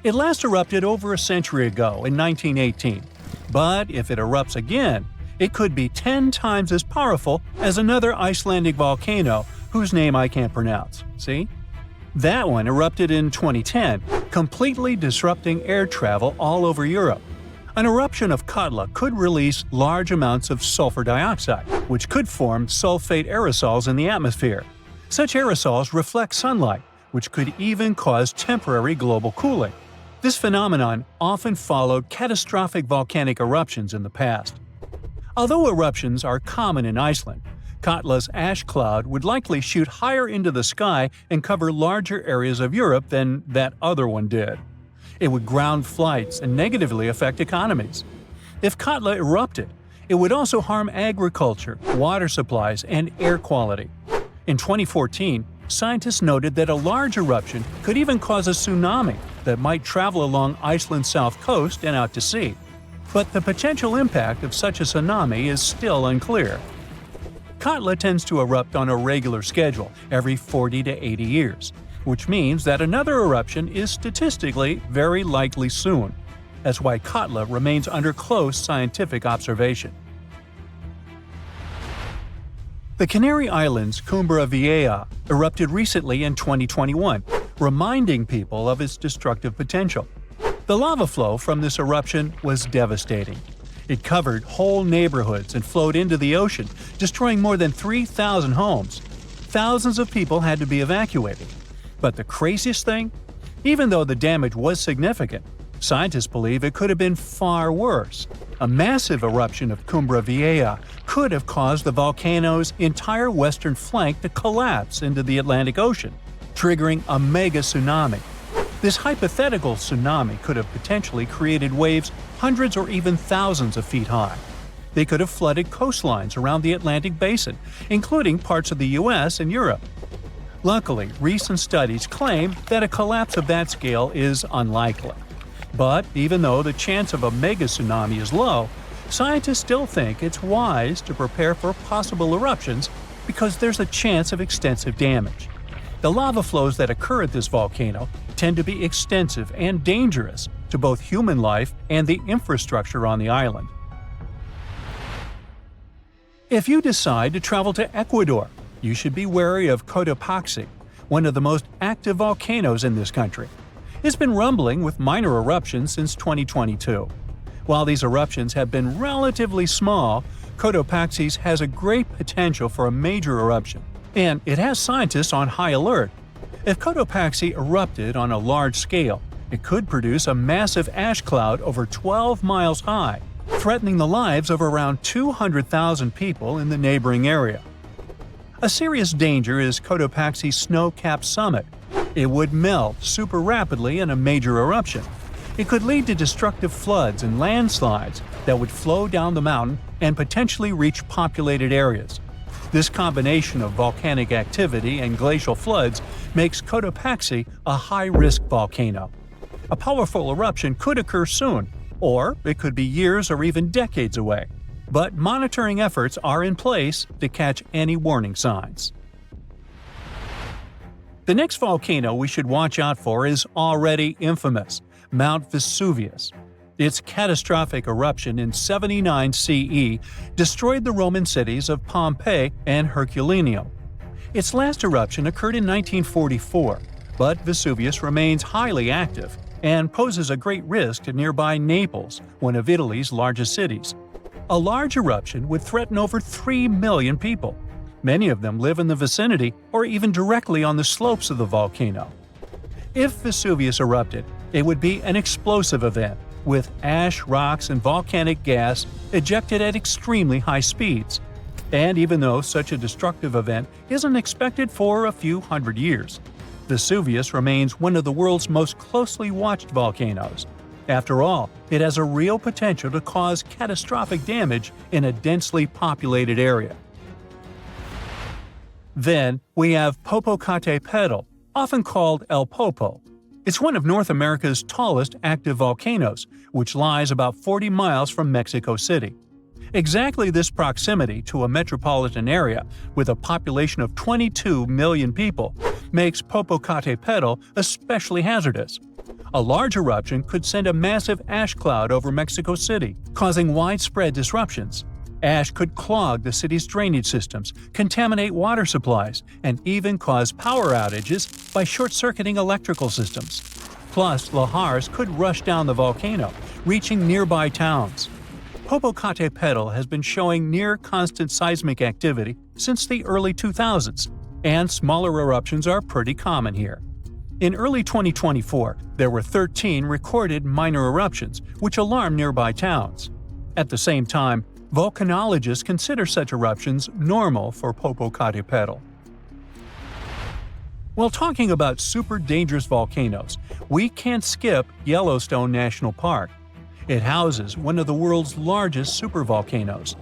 It last erupted over a century ago in 1918, but if it erupts again, it could be 10 times as powerful as another Icelandic volcano whose name I can't pronounce. See? That one erupted in 2010, completely disrupting air travel all over Europe. An eruption of Katla could release large amounts of sulfur dioxide, which could form sulfate aerosols in the atmosphere. Such aerosols reflect sunlight, which could even cause temporary global cooling. This phenomenon often followed catastrophic volcanic eruptions in the past. Although eruptions are common in Iceland, Katla's ash cloud would likely shoot higher into the sky and cover larger areas of Europe than that other one did. It would ground flights and negatively affect economies. If Katla erupted, it would also harm agriculture, water supplies, and air quality. In 2014, scientists noted that a large eruption could even cause a tsunami that might travel along Iceland's south coast and out to sea. But the potential impact of such a tsunami is still unclear. Katla tends to erupt on a regular schedule every 40 to 80 years, which means that another eruption is statistically very likely soon. That's why Katla remains under close scientific observation. The Canary Islands' Cumbre Vieja erupted recently in 2021, reminding people of its destructive potential. The lava flow from this eruption was devastating. It covered whole neighborhoods and flowed into the ocean, destroying more than 3,000 homes. Thousands of people had to be evacuated. But the craziest thing? Even though the damage was significant, scientists believe it could have been far worse. A massive eruption of Cumbre Vieja could have caused the volcano's entire western flank to collapse into the Atlantic Ocean, triggering a mega tsunami. This hypothetical tsunami could have potentially created waves hundreds or even thousands of feet high. They could have flooded coastlines around the Atlantic Basin, including parts of the US and Europe. Luckily, recent studies claim that a collapse of that scale is unlikely. But even though the chance of a mega tsunami is low, scientists still think it's wise to prepare for possible eruptions because there's a chance of extensive damage. The lava flows that occur at this volcano tend to be extensive and dangerous to both human life and the infrastructure on the island. If you decide to travel to Ecuador, you should be wary of Cotopaxi, one of the most active volcanoes in this country. It's been rumbling with minor eruptions since 2022. While these eruptions have been relatively small, Cotopaxi has a great potential for a major eruption, and it has scientists on high alert. If Cotopaxi erupted on a large scale, it could produce a massive ash cloud over 12 miles high, threatening the lives of around 200,000 people in the neighboring area. A serious danger is Cotopaxi's snow-capped summit. It would melt super rapidly in a major eruption. It could lead to destructive floods and landslides that would flow down the mountain and potentially reach populated areas. This combination of volcanic activity and glacial floods makes Cotopaxi a high-risk volcano. A powerful eruption could occur soon, or it could be years or even decades away. But monitoring efforts are in place to catch any warning signs. The next volcano we should watch out for is already infamous, Mount Vesuvius. Its catastrophic eruption in 79 CE destroyed the Roman cities of Pompeii and Herculaneum. Its last eruption occurred in 1944, but Vesuvius remains highly active and poses a great risk to nearby Naples, one of Italy's largest cities. A large eruption would threaten over 3 million people. Many of them live in the vicinity or even directly on the slopes of the volcano. If Vesuvius erupted, it would be an explosive event, with ash, rocks, and volcanic gas ejected at extremely high speeds. And even though such a destructive event isn't expected for a few hundred years, Vesuvius remains one of the world's most closely watched volcanoes. After all, it has a real potential to cause catastrophic damage in a densely populated area. Then we have Popocatépetl, often called El Popo. It's one of North America's tallest active volcanoes, which lies about 40 miles from Mexico City. Exactly this proximity to a metropolitan area with a population of 22 million people makes Popocatépetl especially hazardous. A large eruption could send a massive ash cloud over Mexico City, causing widespread disruptions. Ash could clog the city's drainage systems, contaminate water supplies, and even cause power outages by short-circuiting electrical systems. Plus, lahars could rush down the volcano, reaching nearby towns. Popocatépetl has been showing near-constant seismic activity since the early 2000s, and smaller eruptions are pretty common here. In early 2024, there were 13 recorded minor eruptions, which alarmed nearby towns. At the same time, volcanologists consider such eruptions normal for Popocatépetl. While talking about super dangerous volcanoes, we can't skip Yellowstone National Park. It houses one of the world's largest supervolcanoes.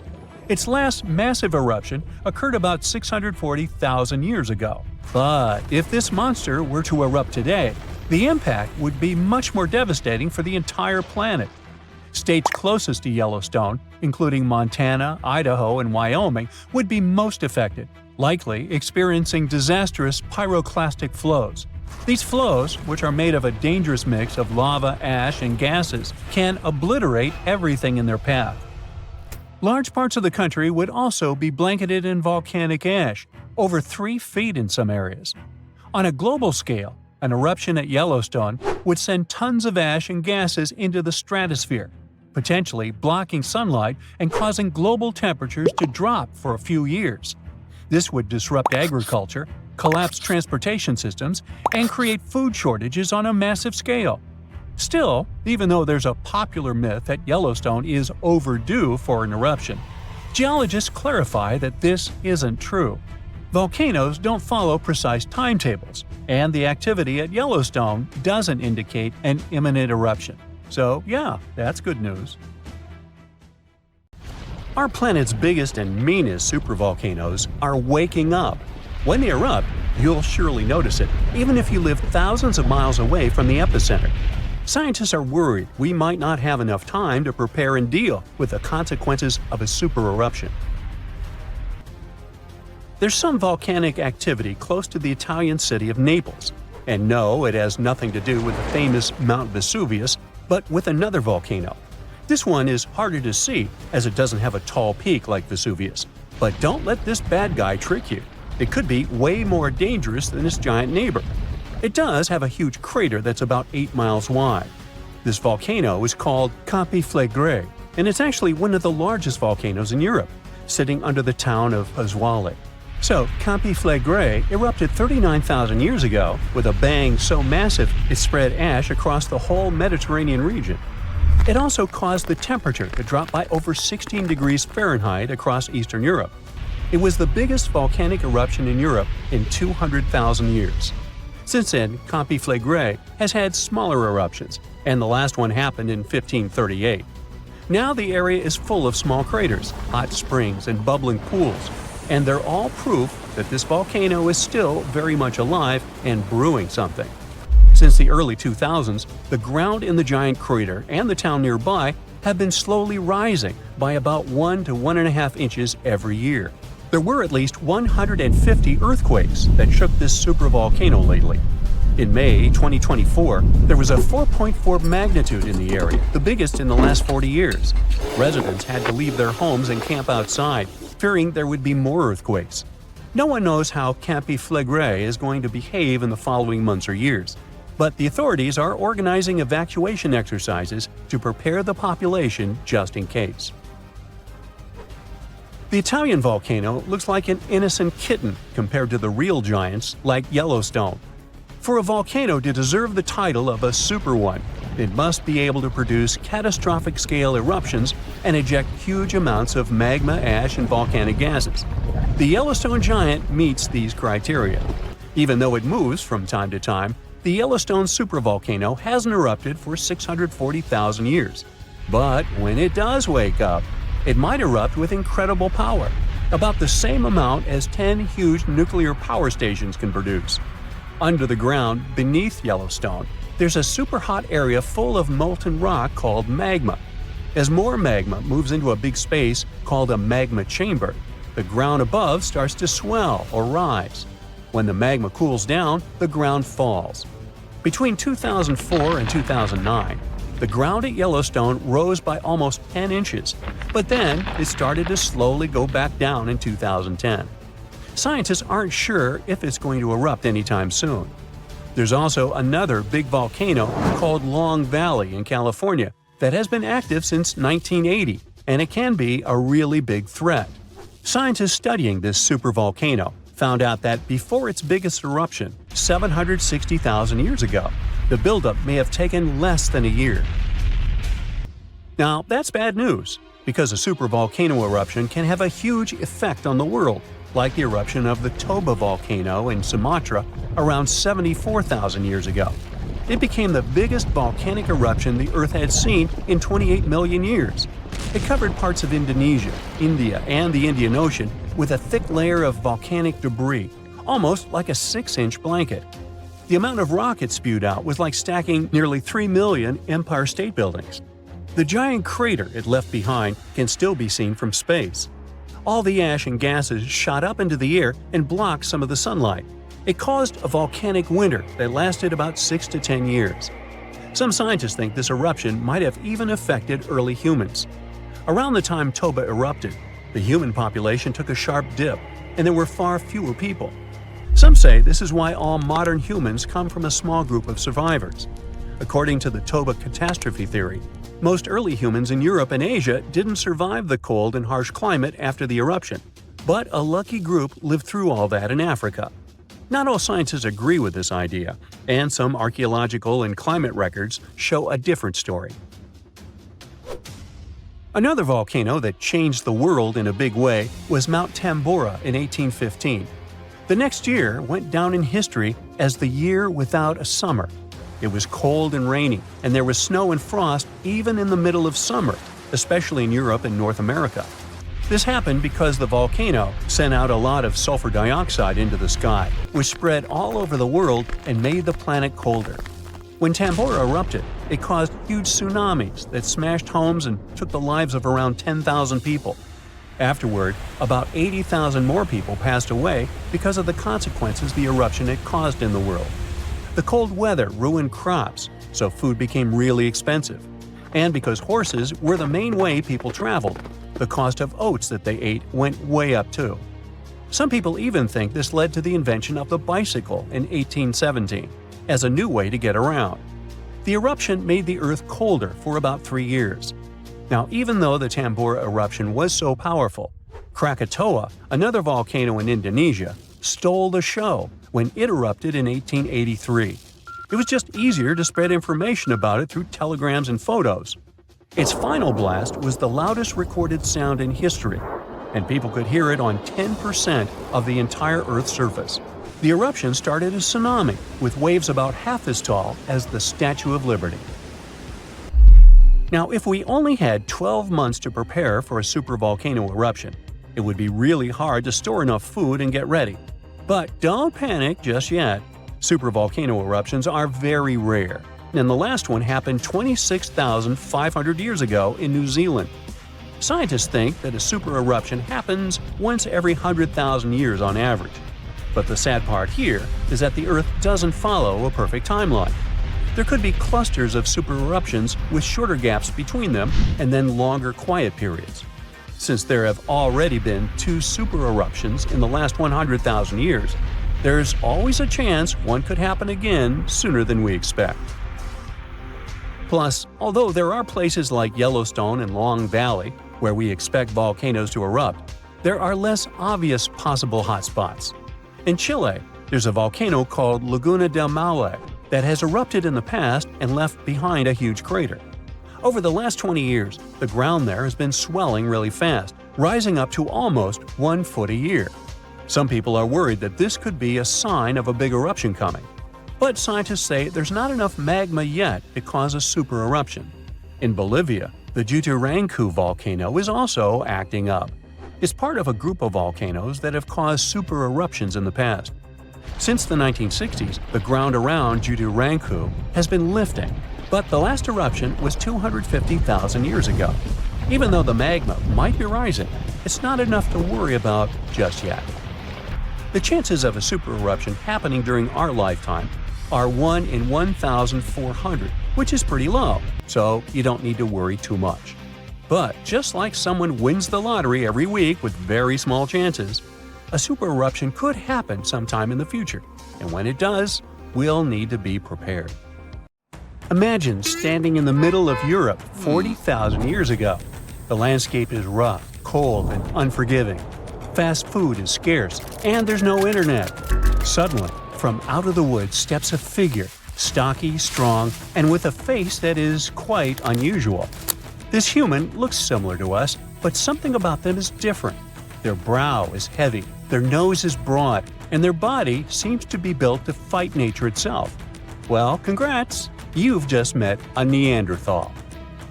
Its last massive eruption occurred about 640,000 years ago. But if this monster were to erupt today, the impact would be much more devastating for the entire planet. States closest to Yellowstone, including Montana, Idaho, and Wyoming, would be most affected, likely experiencing disastrous pyroclastic flows. These flows, which are made of a dangerous mix of lava, ash, and gases, can obliterate everything in their path. Large parts of the country would also be blanketed in volcanic ash, over 3 feet in some areas. On a global scale, an eruption at Yellowstone would send tons of ash and gases into the stratosphere, potentially blocking sunlight and causing global temperatures to drop for a few years. This would disrupt agriculture, collapse transportation systems, and create food shortages on a massive scale. Still, even though there's a popular myth that Yellowstone is overdue for an eruption, geologists clarify that this isn't true. Volcanoes don't follow precise timetables, and the activity at Yellowstone doesn't indicate an imminent eruption. So yeah, that's good news. Our planet's biggest and meanest supervolcanoes are waking up. When they erupt, you'll surely notice it, even if you live thousands of miles away from the epicenter. Scientists are worried we might not have enough time to prepare and deal with the consequences of a super eruption. There's some volcanic activity close to the Italian city of Naples. And no, it has nothing to do with the famous Mount Vesuvius, but with another volcano. This one is harder to see as it doesn't have a tall peak like Vesuvius. But don't let this bad guy trick you. It could be way more dangerous than its giant neighbor. It does have a huge crater that's about 8 miles wide. This volcano is called Campi Flegrei, and it's actually one of the largest volcanoes in Europe, sitting under the town of Pasquale. So, Campi Flegrei erupted 39,000 years ago with a bang so massive it spread ash across the whole Mediterranean region. It also caused the temperature to drop by over 16 degrees Fahrenheit across Eastern Europe. It was the biggest volcanic eruption in Europe in 200,000 years. Since then, Campi Flegrei has had smaller eruptions, and the last one happened in 1538. Now the area is full of small craters, hot springs, and bubbling pools, and they're all proof that this volcano is still very much alive and brewing something. Since the early 2000s, the ground in the giant crater and the town nearby have been slowly rising by about 1 to 1.5 inches every year. There were at least 150 earthquakes that shook this supervolcano lately. In May 2024, there was a 4.4 magnitude in the area, the biggest in the last 40 years. Residents had to leave their homes and camp outside, fearing there would be more earthquakes. No one knows how Camp Flegré is going to behave in the following months or years, but the authorities are organizing evacuation exercises to prepare the population just in case. The Italian volcano looks like an innocent kitten compared to the real giants like Yellowstone. For a volcano to deserve the title of a super one, it must be able to produce catastrophic-scale eruptions and eject huge amounts of magma, ash, and volcanic gases. The Yellowstone giant meets these criteria. Even though it moves from time to time, the Yellowstone supervolcano hasn't erupted for 640,000 years. But when it does wake up, it might erupt with incredible power, about the same amount as 10 huge nuclear power stations can produce. Under the ground, beneath Yellowstone, there's a super hot area full of molten rock called magma. As more magma moves into a big space called a magma chamber, the ground above starts to swell or rise. When the magma cools down, the ground falls. Between 2004 and 2009, the ground at Yellowstone rose by almost 10 inches, but then it started to slowly go back down in 2010. Scientists aren't sure if it's going to erupt anytime soon. There's also another big volcano called Long Valley in California that has been active since 1980, and it can be a really big threat. Scientists studying this supervolcano found out that before its biggest eruption, 760,000 years ago, the buildup may have taken less than a year. Now, that's bad news, because a supervolcano eruption can have a huge effect on the world, like the eruption of the Toba volcano in Sumatra around 74,000 years ago. It became the biggest volcanic eruption the Earth had seen in 28 million years. It covered parts of Indonesia, India, and the Indian Ocean with a thick layer of volcanic debris, almost like a 6-inch blanket. The amount of rock it spewed out was like stacking nearly 3 million Empire State Buildings. The giant crater it left behind can still be seen from space. All the ash and gases shot up into the air and blocked some of the sunlight. It caused a volcanic winter that lasted about 6 to 10 years. Some scientists think this eruption might have even affected early humans. Around the time Toba erupted, the human population took a sharp dip, and there were far fewer people. Some say this is why all modern humans come from a small group of survivors. According to the Toba catastrophe theory, most early humans in Europe and Asia didn't survive the cold and harsh climate after the eruption, but a lucky group lived through all that in Africa. Not all scientists agree with this idea, and some archaeological and climate records show a different story. Another volcano that changed the world in a big way was Mount Tambora in 1815. The next year went down in history as the year without a summer. It was cold and rainy, and there was snow and frost even in the middle of summer, especially in Europe and North America. This happened because the volcano sent out a lot of sulfur dioxide into the sky, which spread all over the world and made the planet colder. When Tambora erupted, it caused huge tsunamis that smashed homes and took the lives of around 10,000 people. Afterward, about 80,000 more people passed away because of the consequences the eruption had caused in the world. The cold weather ruined crops, so food became really expensive. And because horses were the main way people traveled, the cost of oats that they ate went way up too. Some people even think this led to the invention of the bicycle in 1817 as a new way to get around. The eruption made the Earth colder for about 3 years. Now, even though the Tambora eruption was so powerful, Krakatoa, another volcano in Indonesia, stole the show when it erupted in 1883. It was just easier to spread information about it through telegrams and photos. Its final blast was the loudest recorded sound in history, and people could hear it on 10% of the entire Earth's surface. The eruption started a tsunami with waves about half as tall as the Statue of Liberty. Now, if we only had 12 months to prepare for a supervolcano eruption, it would be really hard to store enough food and get ready. But don't panic just yet. Supervolcano eruptions are very rare, and the last one happened 26,500 years ago in New Zealand. Scientists think that a super eruption happens once every 100,000 years on average. But the sad part here is that the Earth doesn't follow a perfect timeline. There could be clusters of supereruptions with shorter gaps between them and then longer quiet periods. Since there have already been 2 supereruptions in the last 100,000 years, there's always a chance one could happen again sooner than we expect. Plus, although there are places like Yellowstone and Long Valley where we expect volcanoes to erupt, there are less obvious possible hotspots. In Chile, there's a volcano called Laguna del Maule that has erupted in the past and left behind a huge crater. Over the last 20 years, the ground there has been swelling really fast, rising up to almost 1 foot a year. Some people are worried that this could be a sign of a big eruption coming. But scientists say there's not enough magma yet to cause a supereruption. In Bolivia, the Jutarancu volcano is also acting up. It's part of a group of volcanoes that have caused supereruptions in the past. Since the 1960s, the ground around Jutarancu has been lifting, but the last eruption was 250,000 years ago. Even though the magma might be rising, it's not enough to worry about just yet. The chances of a supereruption happening during our lifetime are 1 in 1,400, which is pretty low, so you don't need to worry too much. But just like someone wins the lottery every week with very small chances, a supereruption could happen sometime in the future, and when it does, we'll need to be prepared. Imagine standing in the middle of Europe 40,000 years ago. The landscape is rough, cold, and unforgiving. Fast food is scarce, and there's no internet. Suddenly, from out of the woods steps a figure, stocky, strong, and with a face that is quite unusual. This human looks similar to us, but something about them is different. Their brow is heavy, their nose is broad, and their body seems to be built to fight nature itself. Well, congrats! You've just met a Neanderthal.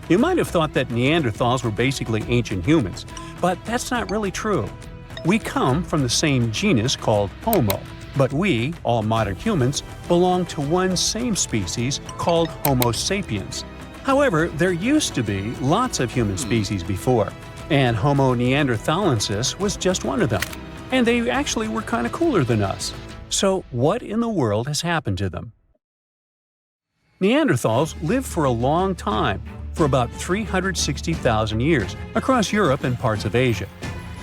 You might have thought that Neanderthals were basically ancient humans, but that's not really true. We come from the same genus called Homo, but we, all modern humans, belong to one same species called Homo sapiens. However, there used to be lots of human species before, and Homo neanderthalensis was just one of them. And they actually were kind of cooler than us. So what in the world has happened to them? Neanderthals lived for a long time, for about 360,000 years, across Europe and parts of Asia.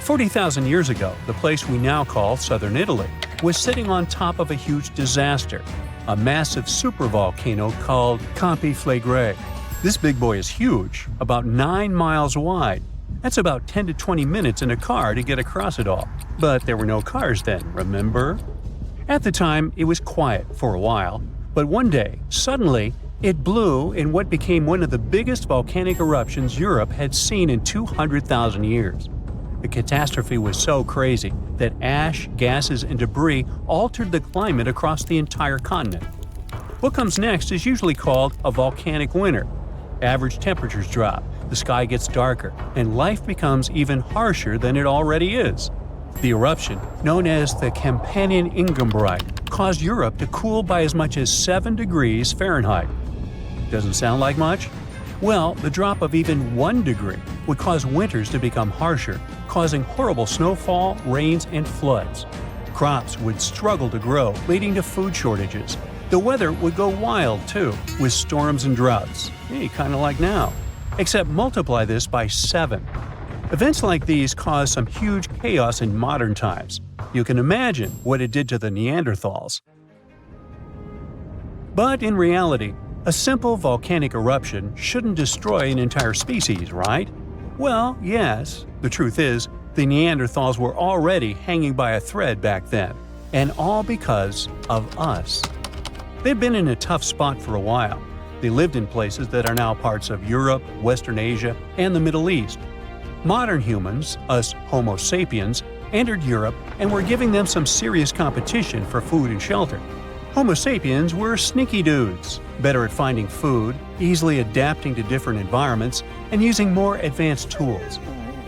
40,000 years ago, the place we now call southern Italy was sitting on top of a huge disaster, a massive supervolcano called Campi Flegrei. This big boy is huge, about 9 miles wide. That's about 10 to 20 minutes in a car to get across it all. But there were no cars then, remember? At the time, it was quiet for a while, but one day, suddenly, it blew in what became one of the biggest volcanic eruptions Europe had seen in 200,000 years. The catastrophe was so crazy that ash, gases, and debris altered the climate across the entire continent. What comes next is usually called a volcanic winter. Average temperatures drop, the sky gets darker, and life becomes even harsher than it already is. The eruption, known as the Campanian Ingembrite, caused Europe to cool by as much as 7 degrees Fahrenheit. Doesn't sound like much? Well, the drop of even 1 degree would cause winters to become harsher, causing horrible snowfall, rains, and floods. Crops would struggle to grow, leading to food shortages. The weather would go wild, too, with storms and droughts. Hey, kind of like now. Except multiply this by 7. Events like these cause some huge chaos in modern times. You can imagine what it did to the Neanderthals. But in reality, a simple volcanic eruption shouldn't destroy an entire species, right? Well, yes. The truth is, the Neanderthals were already hanging by a thread back then, and all because of us. They've been in a tough spot for a while. They lived in places that are now parts of Europe, Western Asia, and the Middle East. Modern humans, us Homo sapiens, entered Europe and were giving them some serious competition for food and shelter. Homo sapiens were sneaky dudes, better at finding food, easily adapting to different environments, and using more advanced tools.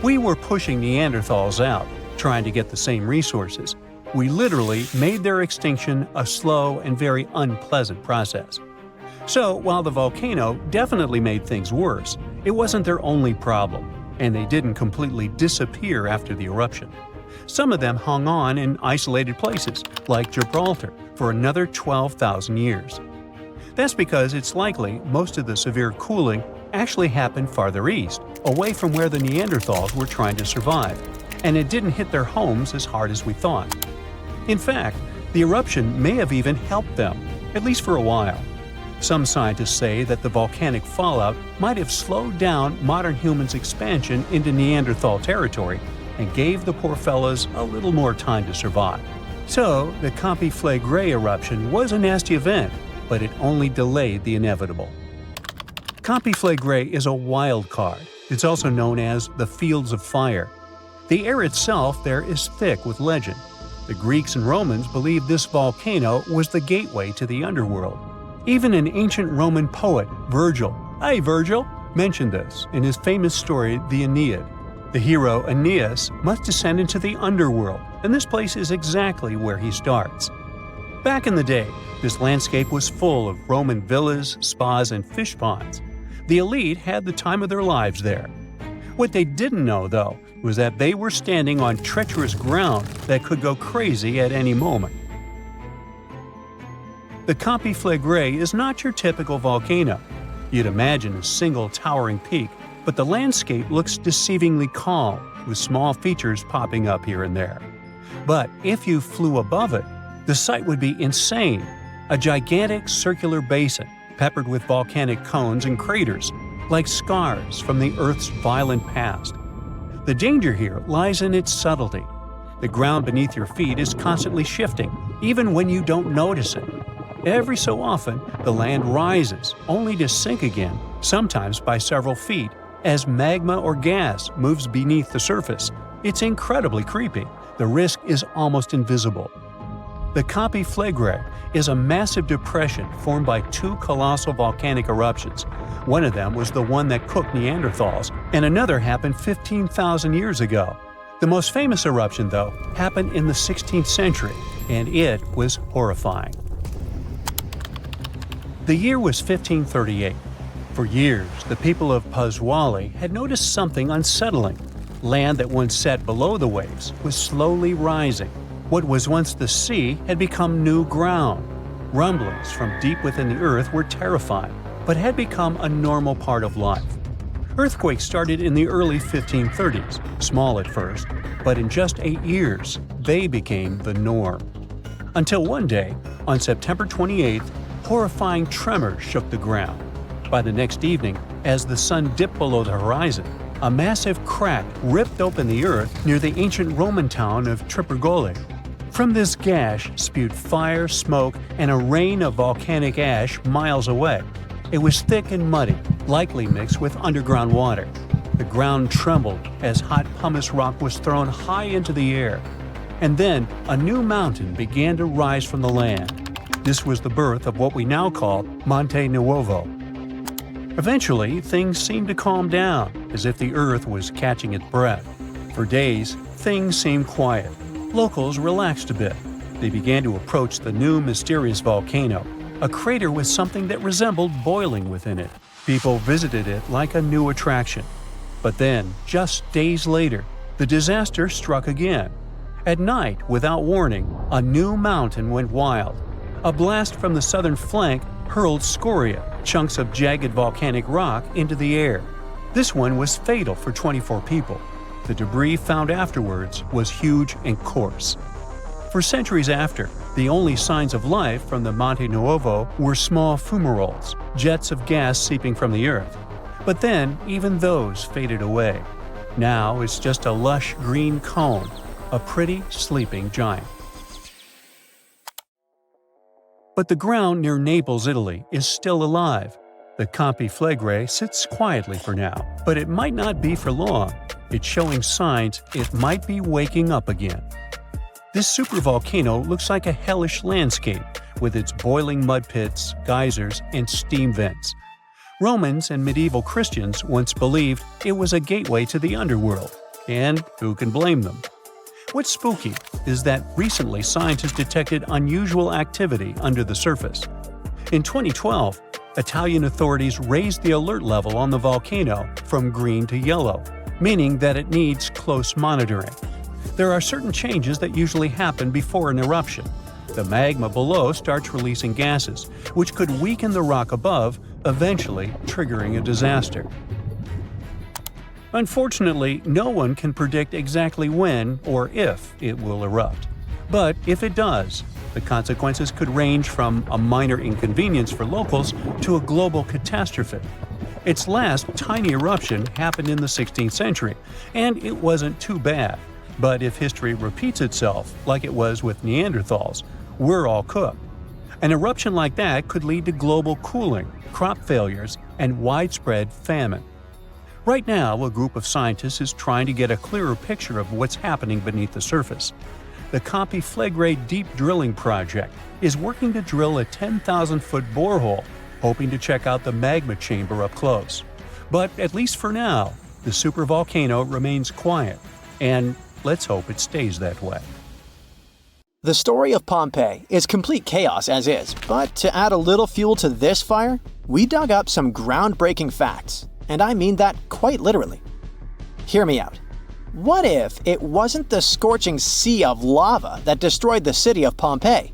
We were pushing Neanderthals out, trying to get the same resources. We literally made their extinction a slow and very unpleasant process. So, while the volcano definitely made things worse, it wasn't their only problem, and they didn't completely disappear after the eruption. Some of them hung on in isolated places, like Gibraltar, for another 12,000 years. That's because it's likely most of the severe cooling actually happened farther east, away from where the Neanderthals were trying to survive, and it didn't hit their homes as hard as we thought. In fact, the eruption may have even helped them, at least for a while. Some scientists say that the volcanic fallout might have slowed down modern humans' expansion into Neanderthal territory and gave the poor fellas a little more time to survive. So, the Campiflegrei eruption was a nasty event, but it only delayed the inevitable. Campiflegrei is a wild card. It's also known as the Fields of Fire. The air itself there is thick with legend. The Greeks and Romans believed this volcano was the gateway to the underworld. Even an ancient Roman poet, Virgil, mentioned this in his famous story, the Aeneid. The hero Aeneas must descend into the underworld, and this place is exactly where he starts. Back in the day, this landscape was full of Roman villas, spas, and fish ponds. The elite had the time of their lives there. What they didn't know, though, was that they were standing on treacherous ground that could go crazy at any moment. The Campiflegrei is not your typical volcano. You'd imagine a single towering peak, but the landscape looks deceivingly calm, with small features popping up here and there. But if you flew above it, the sight would be insane. A gigantic circular basin, peppered with volcanic cones and craters, like scars from the Earth's violent past. The danger here lies in its subtlety. The ground beneath your feet is constantly shifting, even when you don't notice it. Every so often, the land rises, only to sink again, sometimes by several feet, as magma or gas moves beneath the surface. It's incredibly creepy. The risk is almost invisible. The Campiflegrei is a massive depression formed by two colossal volcanic eruptions. One of them was the one that cooked Neanderthals, and another happened 15,000 years ago. The most famous eruption, though, happened in the 16th century, and it was horrifying. The year was 1538. For years, the people of Paswali had noticed something unsettling. Land that once sat below the waves was slowly rising. What was once the sea had become new ground. Rumblings from deep within the earth were terrifying, but had become a normal part of life. Earthquakes started in the early 1530s, small at first, but in just 8 years, they became the norm. Until one day, on September 28th, horrifying tremors shook the ground. By the next evening, as the sun dipped below the horizon, a massive crack ripped open the earth near the ancient Roman town of Trippergoli. From this gash spewed fire, smoke, and a rain of volcanic ash miles away. It was thick and muddy, likely mixed with underground water. The ground trembled as hot pumice rock was thrown high into the air. And then a new mountain began to rise from the land. This was the birth of what we now call Monte Nuovo. Eventually, things seemed to calm down, as if the earth was catching its breath. For days, things seemed quiet. Locals relaxed a bit. They began to approach the new mysterious volcano, a crater with something that resembled boiling within it. People visited it like a new attraction. But then, just days later, the disaster struck again. At night, without warning, a new mountain went wild. A blast from the southern flank hurled scoria, chunks of jagged volcanic rock, into the air. This one was fatal for 24 people. The debris found afterwards was huge and coarse. For centuries after, the only signs of life from the Monte Nuovo were small fumaroles, jets of gas seeping from the earth. But then, even those faded away. Now it's just a lush green cone, a pretty sleeping giant. But the ground near Naples, Italy, is still alive. The Campiflegrei sits quietly for now, but it might not be for long. It's showing signs it might be waking up again. This supervolcano looks like a hellish landscape, with its boiling mud pits, geysers, and steam vents. Romans and medieval Christians once believed it was a gateway to the underworld, and who can blame them? What's spooky is that recently scientists detected unusual activity under the surface. In 2012, Italian authorities raised the alert level on the volcano from green to yellow, meaning that it needs close monitoring. There are certain changes that usually happen before an eruption. The magma below starts releasing gases, which could weaken the rock above, eventually triggering a disaster. Unfortunately, no one can predict exactly when or if it will erupt. But if it does, the consequences could range from a minor inconvenience for locals to a global catastrophe. Its last tiny eruption happened in the 16th century, and it wasn't too bad. But if history repeats itself, like it was with Neanderthals, we're all cooked. An eruption like that could lead to global cooling, crop failures, and widespread famine. Right now, a group of scientists is trying to get a clearer picture of what's happening beneath the surface. The Flegray Deep Drilling Project is working to drill a 10,000-foot borehole, hoping to check out the magma chamber up close. But at least for now, the supervolcano remains quiet, and let's hope it stays that way. The story of Pompeii is complete chaos as is, but to add a little fuel to this fire, we dug up some groundbreaking facts, and I mean that quite literally. Hear me out. What if it wasn't the scorching sea of lava that destroyed the city of Pompeii,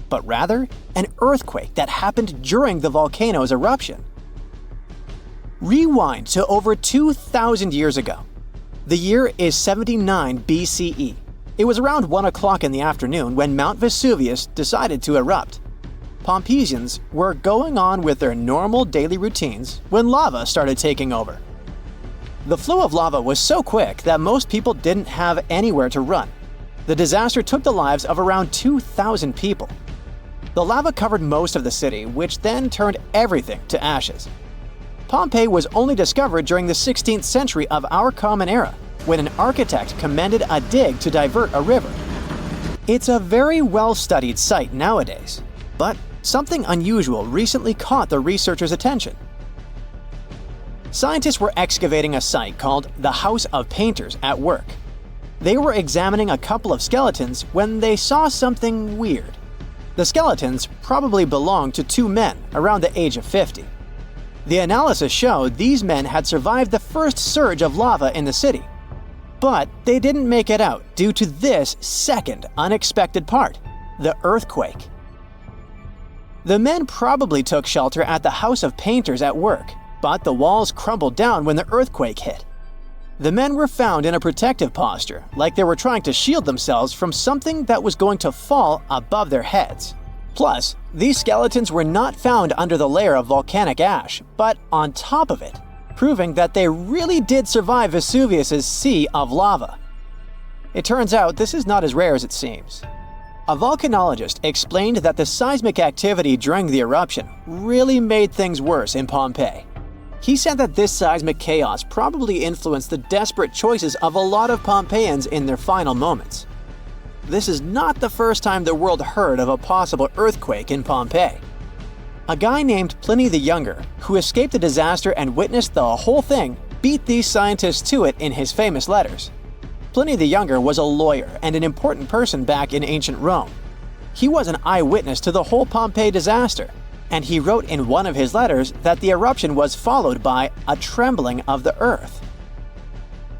but rather an earthquake that happened during the volcano's eruption? Rewind to over 2,000 years ago. The year is 79 BCE. It was around 1 o'clock in the afternoon when Mount Vesuvius decided to erupt. Pompeians were going on with their normal daily routines when lava started taking over. The flow of lava was so quick that most people didn't have anywhere to run. The disaster took the lives of around 2,000 people. The lava covered most of the city, which then turned everything to ashes. Pompeii was only discovered during the 16th century of our Common Era, when an architect commended a dig to divert a river. It's a very well-studied site nowadays, but something unusual recently caught the researchers' attention. Scientists were excavating a site called the House of Painters at work. They were examining a couple of skeletons when they saw something weird. The skeletons probably belonged to two men around the age of 50. The analysis showed these men had survived the first surge of lava in the city. But they didn't make it out due to this second unexpected part, the earthquake. The men probably took shelter at the House of Painters at work, but the walls crumbled down when the earthquake hit. The men were found in a protective posture, like they were trying to shield themselves from something that was going to fall above their heads. Plus, these skeletons were not found under the layer of volcanic ash, but on top of it, proving that they really did survive Vesuvius's sea of lava. It turns out this is not as rare as it seems. A volcanologist explained that the seismic activity during the eruption really made things worse in Pompeii. He said that this seismic chaos probably influenced the desperate choices of a lot of Pompeians in their final moments. This is not the first time the world heard of a possible earthquake in Pompeii. A guy named Pliny the Younger, who escaped the disaster and witnessed the whole thing, beat these scientists to it in his famous letters. Pliny the Younger was a lawyer and an important person back in ancient Rome. He was an eyewitness to the whole Pompeii disaster, and he wrote in one of his letters that the eruption was followed by a trembling of the earth.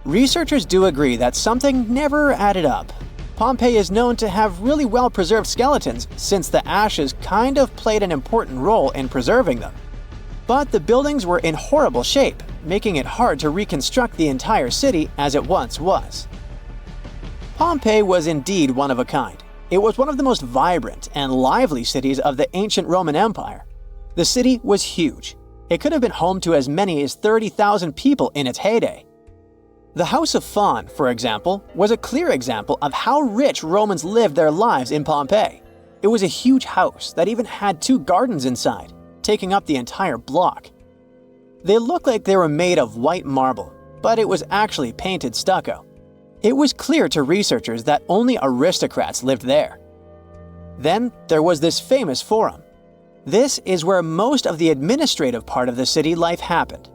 Researchers do agree that something never added up. Pompeii is known to have really well-preserved skeletons since the ashes kind of played an important role in preserving them. But the buildings were in horrible shape, making it hard to reconstruct the entire city as it once was. Pompeii was indeed one of a kind. It was one of the most vibrant and lively cities of the ancient Roman Empire. The city was huge. It could have been home to as many as 30,000 people in its heyday. The House of Faun, for example, was a clear example of how rich Romans lived their lives in Pompeii. It was a huge house that even had 2 gardens inside, taking up the entire block. They looked like they were made of white marble, but it was actually painted stucco. It was clear to researchers that only aristocrats lived there. Then there was this famous forum. This is where most of the administrative part of the city life happened.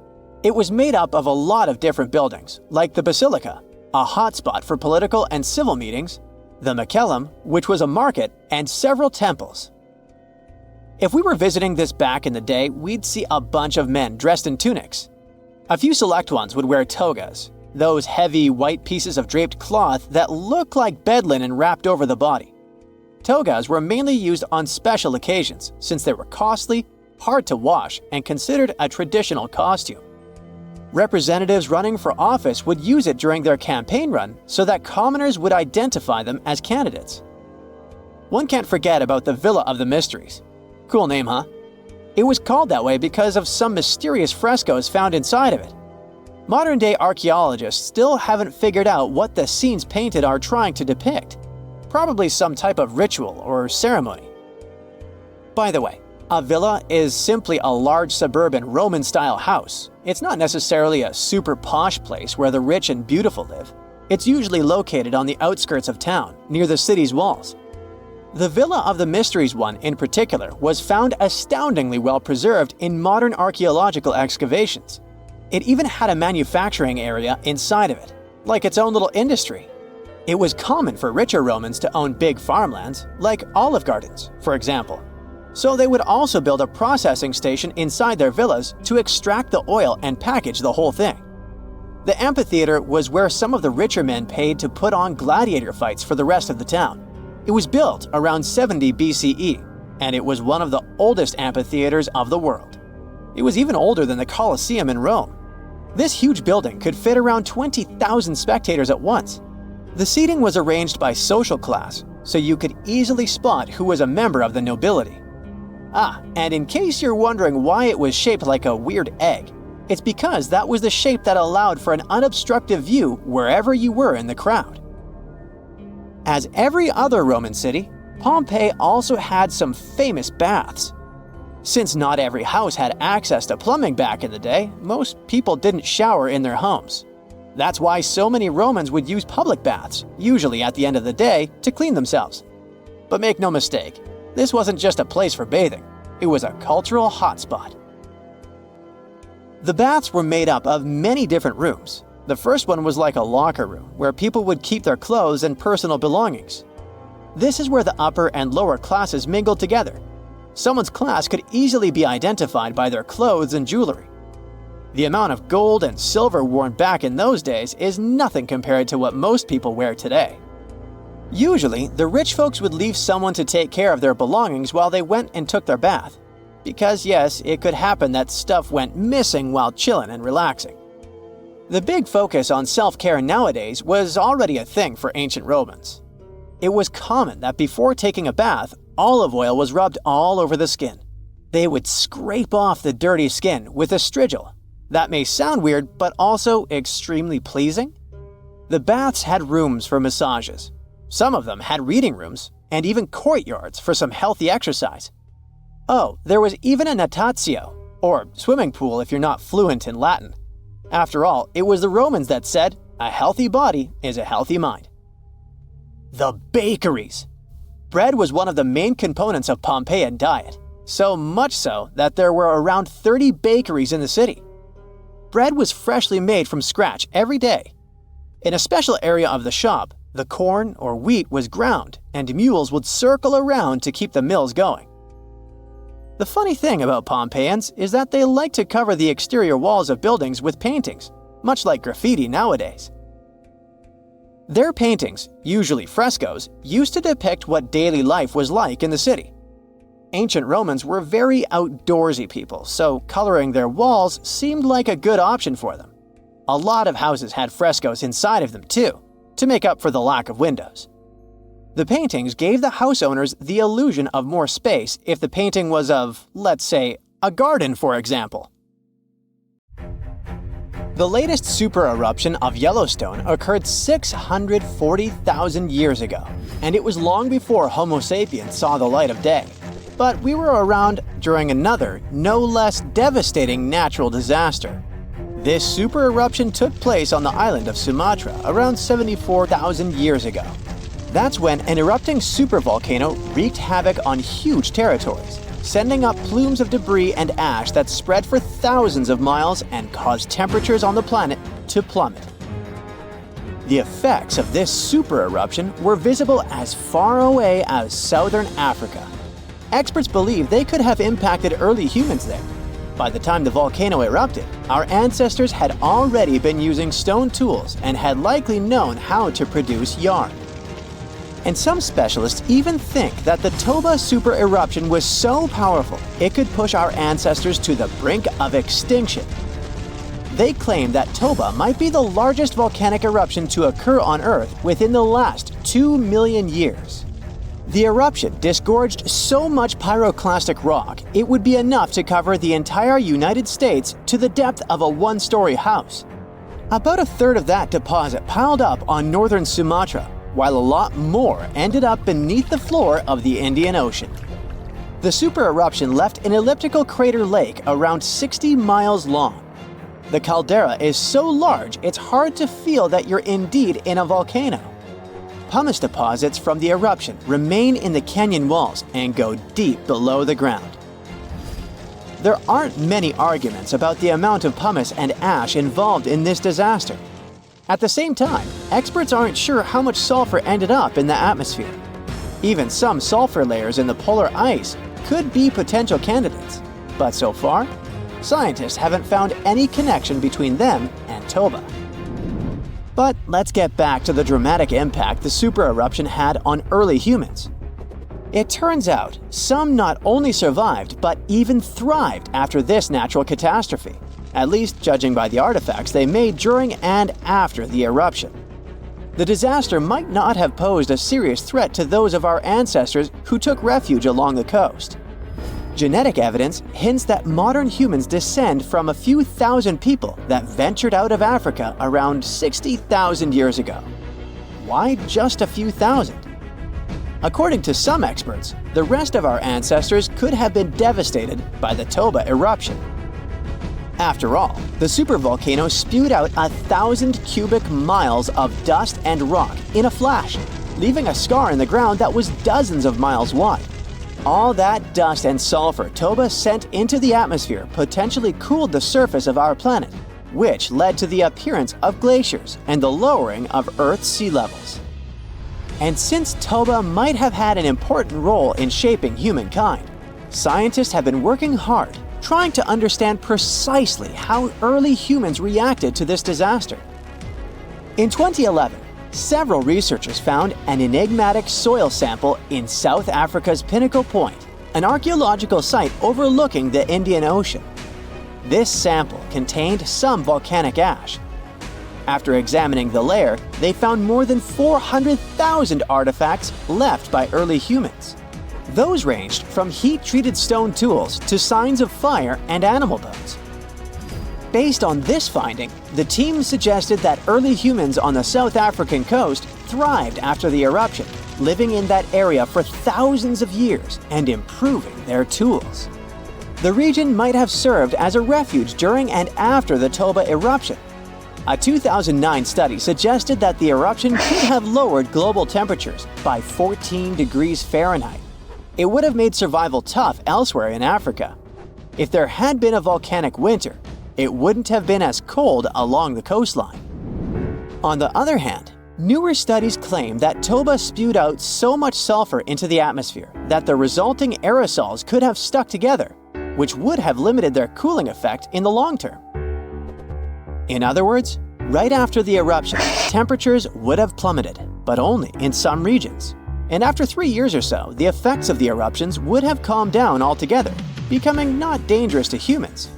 It was made up of a lot of different buildings, like the Basilica, a hotspot for political and civil meetings, the Macellum, which was a market, and several temples. If we were visiting this back in the day, we'd see a bunch of men dressed in tunics. A few select ones would wear togas, those heavy white pieces of draped cloth that look like bed linen wrapped over the body. Togas were mainly used on special occasions since they were costly, hard to wash, and considered a traditional costume. Representatives running for office would use it during their campaign run so that commoners would identify them as candidates. One can't forget about the Villa of the Mysteries. Cool name, huh? It was called that way because of some mysterious frescoes found inside of it. Modern-day archaeologists still haven't figured out what the scenes painted are trying to depict. Probably some type of ritual or ceremony. By the way, a villa is simply a large suburban Roman-style house. It's not necessarily a super posh place where the rich and beautiful live. It's usually located on the outskirts of town, near the city's walls. The Villa of the Mysteries one, in particular, was found astoundingly well preserved in modern archaeological excavations. It even had a manufacturing area inside of it, like its own little industry. It was common for richer Romans to own big farmlands, like olive gardens, for example. So they would also build a processing station inside their villas to extract the oil and package the whole thing. The amphitheater was where some of the richer men paid to put on gladiator fights for the rest of the town. It was built around 70 BCE, and it was one of the oldest amphitheaters of the world. It was even older than the Colosseum in Rome. This huge building could fit around 20,000 spectators at once. The seating was arranged by social class, so you could easily spot who was a member of the nobility. And in case you're wondering why it was shaped like a weird egg, it's because that was the shape that allowed for an unobstructed view wherever you were in the crowd. As every other Roman city, Pompeii also had some famous baths. Since not every house had access to plumbing back in the day, most people didn't shower in their homes. That's why so many Romans would use public baths, usually at the end of the day, to clean themselves. But make no mistake, this wasn't just a place for bathing, it was a cultural hotspot. The baths were made up of many different rooms. The first one was like a locker room, where people would keep their clothes and personal belongings. This is where the upper and lower classes mingled together. Someone's class could easily be identified by their clothes and jewelry. The amount of gold and silver worn back in those days is nothing compared to what most people wear today. Usually, the rich folks would leave someone to take care of their belongings while they went and took their bath. Because yes, it could happen that stuff went missing while chilling and relaxing. The big focus on self-care nowadays was already a thing for ancient Romans. It was common that before taking a bath, olive oil was rubbed all over the skin. They would scrape off the dirty skin with a strigil. That may sound weird, but also extremely pleasing. The baths had rooms for massages. Some of them had reading rooms, and even courtyards for some healthy exercise. Oh, there was even a natatio, or swimming pool if you're not fluent in Latin. After all, it was the Romans that said, "A healthy body is a healthy mind." The bakeries. Bread was one of the main components of Pompeian diet, so much so that there were around 30 bakeries in the city. Bread was freshly made from scratch every day. In a special area of the shop, the corn or wheat was ground, and mules would circle around to keep the mills going. The funny thing about Pompeians is that they like to cover the exterior walls of buildings with paintings, much like graffiti nowadays. Their paintings, usually frescoes, used to depict what daily life was like in the city. Ancient Romans were very outdoorsy people, so coloring their walls seemed like a good option for them. A lot of houses had frescoes inside of them too, to make up for the lack of windows. The paintings gave the house owners the illusion of more space if the painting was of, let's say, a garden, for example. The latest super eruption of Yellowstone occurred 640,000 years ago, and it was long before Homo sapiens saw the light of day. But we were around during another, no less devastating natural disaster. This super eruption took place on the island of Sumatra around 74,000 years ago. That's when an erupting supervolcano wreaked havoc on huge territories, sending up plumes of debris and ash that spread for thousands of miles and caused temperatures on the planet to plummet. The effects of this super eruption were visible as far away as southern Africa. Experts believe they could have impacted early humans there. By the time the volcano erupted, our ancestors had already been using stone tools and had likely known how to produce yarn. And some specialists even think that the Toba super eruption was so powerful it could push our ancestors to the brink of extinction. They claim that Toba might be the largest volcanic eruption to occur on Earth within the last 2 million years. The eruption disgorged so much pyroclastic rock it would be enough to cover the entire United States to the depth of a one-story house. About a third of that deposit piled up on northern Sumatra, while a lot more ended up beneath the floor of the Indian Ocean. The super eruption left an elliptical crater lake around 60 miles long. The caldera is so large it's hard to feel that you're indeed in a volcano. Pumice deposits from the eruption remain in the canyon walls and go deep below the ground. There aren't many arguments about the amount of pumice and ash involved in this disaster. At the same time, experts aren't sure how much sulfur ended up in the atmosphere. Even some sulfur layers in the polar ice could be potential candidates, but so far, scientists haven't found any connection between them and Toba. But let's get back to the dramatic impact the super eruption had on early humans. It turns out some not only survived but even thrived after this natural catastrophe, at least judging by the artifacts they made during and after the eruption. The disaster might not have posed a serious threat to those of our ancestors who took refuge along the coast. Genetic evidence hints that modern humans descend from a few thousand people that ventured out of Africa around 60,000 years ago. Why just a few thousand? According to some experts, the rest of our ancestors could have been devastated by the Toba eruption. After all, the supervolcano spewed out 1,000 cubic miles of dust and rock in a flash, leaving a scar in the ground that was dozens of miles wide. All that dust and sulfur Toba sent into the atmosphere potentially cooled the surface of our planet, which led to the appearance of glaciers and the lowering of Earth's sea levels. And since Toba might have had an important role in shaping humankind, scientists have been working hard trying to understand precisely how early humans reacted to this disaster. In 2011, several researchers found an enigmatic soil sample in South Africa's Pinnacle Point, an archaeological site overlooking the Indian Ocean. This sample contained some volcanic ash. After examining the layer, they found more than 400,000 artifacts left by early humans. Those ranged from heat-treated stone tools to signs of fire and animal bones. Based on this finding, the team suggested that early humans on the South African coast thrived after the eruption, living in that area for thousands of years and improving their tools. The region might have served as a refuge during and after the Toba eruption. A 2009 study suggested that the eruption could have lowered global temperatures by 14 degrees Fahrenheit. It would have made survival tough elsewhere in Africa. If there had been a volcanic winter, it wouldn't have been as cold along the coastline. On the other hand, newer studies claim that Toba spewed out so much sulfur into the atmosphere that the resulting aerosols could have stuck together, which would have limited their cooling effect in the long term. In other words, right after the eruption, temperatures would have plummeted, but only in some regions. And after 3 years or so, the effects of the eruptions would have calmed down altogether, becoming not dangerous to humans.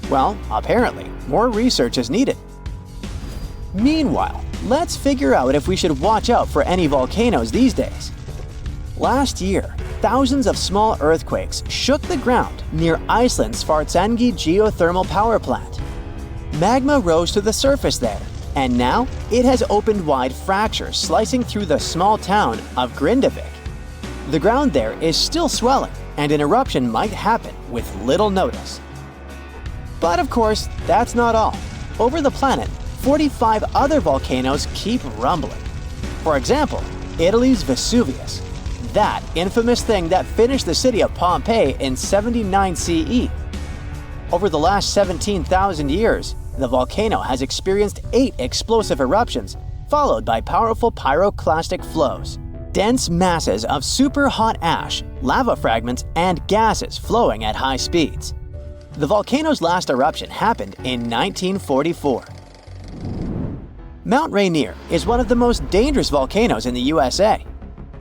Well, apparently, more research is needed. Meanwhile, let's figure out if we should watch out for any volcanoes these days. Last year, thousands of small earthquakes shook the ground near Iceland's Svartsengi geothermal power plant. Magma rose to the surface there, and now it has opened wide fractures slicing through the small town of Grindavik. The ground there is still swelling, and an eruption might happen with little notice. But of course, that's not all. Over the planet, 45 other volcanoes keep rumbling. For example, Italy's Vesuvius, that infamous thing that finished the city of Pompeii in 79 CE. Over the last 17,000 years, the volcano has experienced 8 explosive eruptions, followed by powerful pyroclastic flows, dense masses of super hot ash, lava fragments, and gases flowing at high speeds. The volcano's last eruption happened in 1944. Mount Rainier is one of the most dangerous volcanoes in the USA.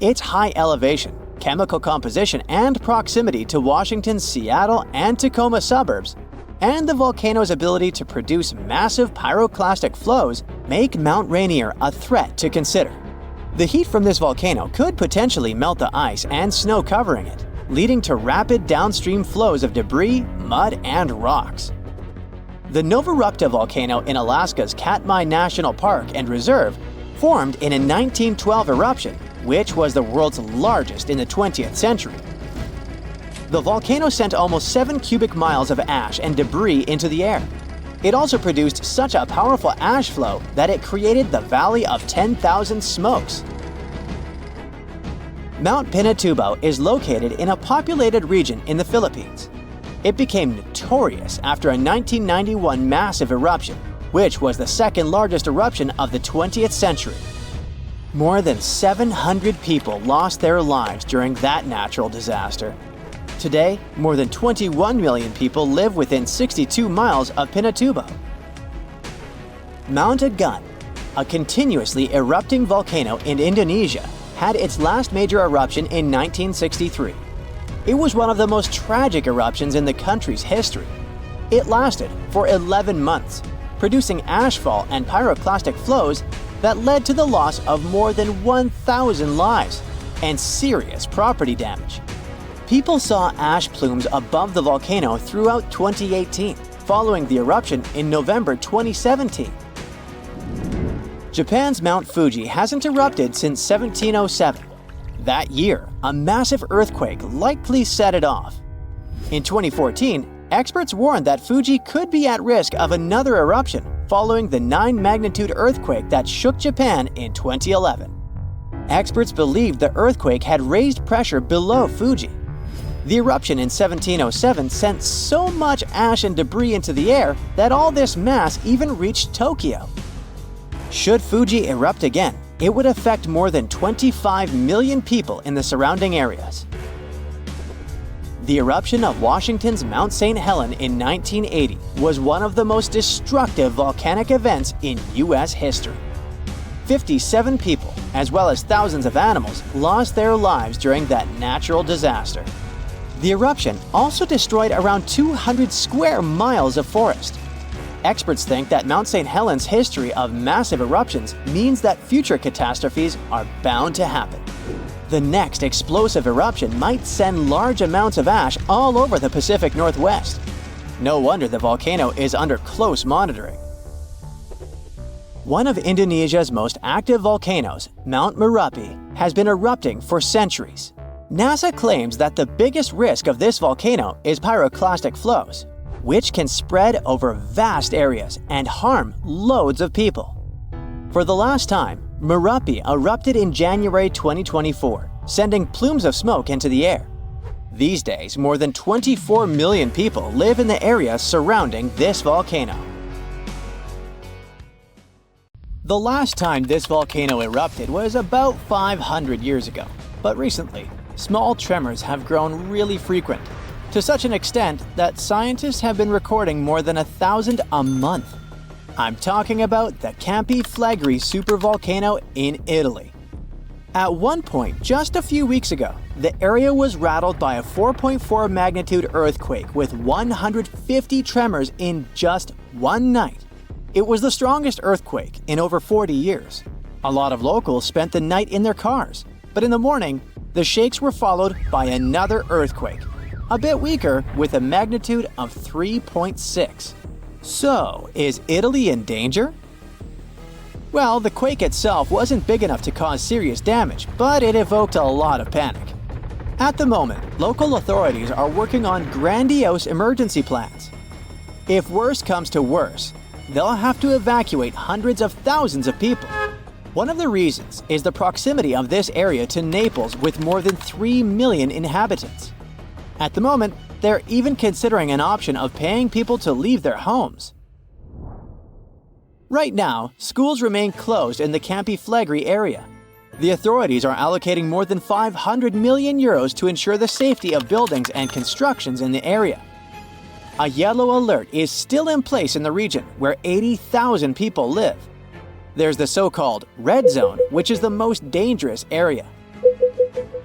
Its high elevation, chemical composition, and proximity to Washington's Seattle and Tacoma suburbs, and the volcano's ability to produce massive pyroclastic flows make Mount Rainier a threat to consider. The heat from this volcano could potentially melt the ice and snow covering it, leading to rapid downstream flows of debris, mud, and rocks. The Novarupta volcano in Alaska's Katmai National Park and Reserve formed in a 1912 eruption, which was the world's largest in the 20th century. The volcano sent almost 7 cubic miles of ash and debris into the air. It also produced such a powerful ash flow that it created the Valley of 10,000 Smokes. Mount Pinatubo is located in a populated region in the Philippines. It became notorious after a 1991 massive eruption, which was the second largest eruption of the 20th century. More than 700 people lost their lives during that natural disaster. Today, more than 21 million people live within 62 miles of Pinatubo. Mount Agun, a continuously erupting volcano in Indonesia, had its last major eruption in 1963. It was one of the most tragic eruptions in the country's history. It lasted for 11 months, producing ashfall and pyroclastic flows that led to the loss of more than 1,000 lives and serious property damage. People saw ash plumes above the volcano throughout 2018, following the eruption in November 2017. Japan's Mount Fuji hasn't erupted since 1707. That year, a massive earthquake likely set it off. In 2014, experts warned that Fuji could be at risk of another eruption following the 9-magnitude earthquake that shook Japan in 2011. Experts believed the earthquake had raised pressure below Fuji. The eruption in 1707 sent so much ash and debris into the air that all this mass even reached Tokyo. Should Fuji erupt again, it would affect more than 25 million people in the surrounding areas. The eruption of Washington's Mount St. Helens in 1980 was one of the most destructive volcanic events in U.S. history. 57 people, as well as thousands of animals, lost their lives during that natural disaster. The eruption also destroyed around 200 square miles of forest. Experts think that Mount St. Helens' history of massive eruptions means that future catastrophes are bound to happen. The next explosive eruption might send large amounts of ash all over the Pacific Northwest. No wonder the volcano is under close monitoring. One of Indonesia's most active volcanoes, Mount Merapi, has been erupting for centuries. NASA claims that the biggest risk of this volcano is pyroclastic flows, which can spread over vast areas and harm loads of people. For the last time, Merapi erupted in January 2024, sending plumes of smoke into the air. These days, more than 24 million people live in the area surrounding this volcano. The last time this volcano erupted was about 500 years ago, but recently, small tremors have grown really frequent, to such an extent that scientists have been recording more than 1,000 a month. I'm talking about the Campi Flegrei supervolcano in Italy. At one point, just a few weeks ago, the area was rattled by a 4.4 magnitude earthquake with 150 tremors in just one night. It was the strongest earthquake in over 40 years. A lot of locals spent the night in their cars, but in the morning, the shakes were followed by another earthquake, a bit weaker with a magnitude of 3.6. So, is Italy in danger? Well, the quake itself wasn't big enough to cause serious damage, but it evoked a lot of panic. At the moment, local authorities are working on grandiose emergency plans. If worse comes to worse, they'll have to evacuate hundreds of thousands of people. One of the reasons is the proximity of this area to Naples with more than 3 million inhabitants. At the moment, they're even considering an option of paying people to leave their homes. Right now, schools remain closed in the Campi Flegrei area. The authorities are allocating more than 500 million euros to ensure the safety of buildings and constructions in the area. a yellow alert is still in place in the region where 80,000 people live. There's the so-called red zone, which is the most dangerous area.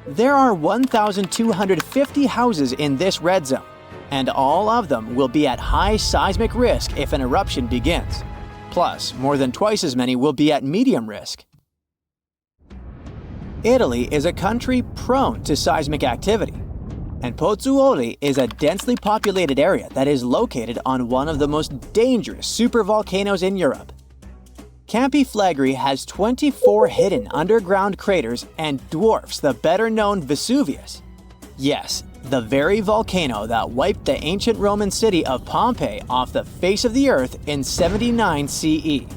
There are 1,250 houses in this red zone, and all of them will be at high seismic risk if an eruption begins. Plus, more than twice as many will be at medium risk. Italy is a country prone to seismic activity, and Pozzuoli is a densely populated area that is located on one of the most dangerous supervolcanoes in Europe. Campi Flegrei has 24 hidden underground craters and dwarfs the better-known Vesuvius. Yes, the very volcano that wiped the ancient Roman city of Pompeii off the face of the earth in 79 CE.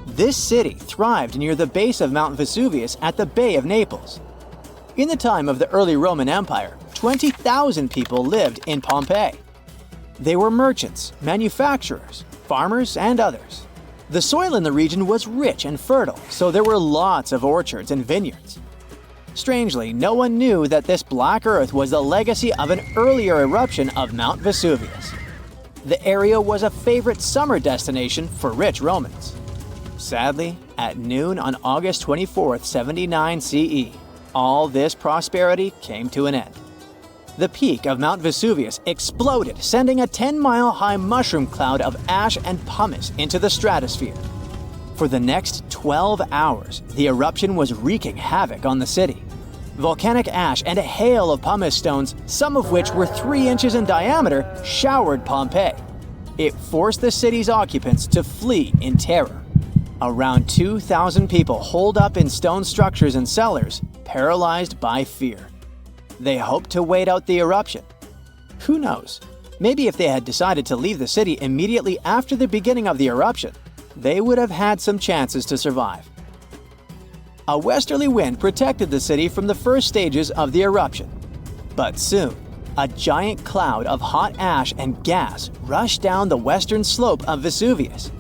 This city thrived near the base of Mount Vesuvius at the Bay of Naples. In the time of the early Roman Empire, 20,000 people lived in Pompeii. They were merchants, manufacturers, farmers, and others. The soil in the region was rich and fertile, so there were lots of orchards and vineyards. Strangely, no one knew that this black earth was the legacy of an earlier eruption of Mount Vesuvius. The area was a favorite summer destination for rich Romans. Sadly, at noon on August 24, 79 CE, all this prosperity came to an end. The peak of Mount Vesuvius exploded, sending a 10-mile-high mushroom cloud of ash and pumice into the stratosphere. For the next 12 hours, the eruption was wreaking havoc on the city. Volcanic ash and a hail of pumice stones, some of which were 3 inches in diameter, showered Pompeii. It forced the city's occupants to flee in terror. Around 2,000 people holed up in stone structures and cellars, paralyzed by fear. They hoped to wait out the eruption. Who knows? Maybe if they had decided to leave the city immediately after the beginning of the eruption, they would have had some chances to survive. A westerly wind protected the city from the first stages of the eruption. But soon, a giant cloud of hot ash and gas rushed down the western slope of Vesuvius.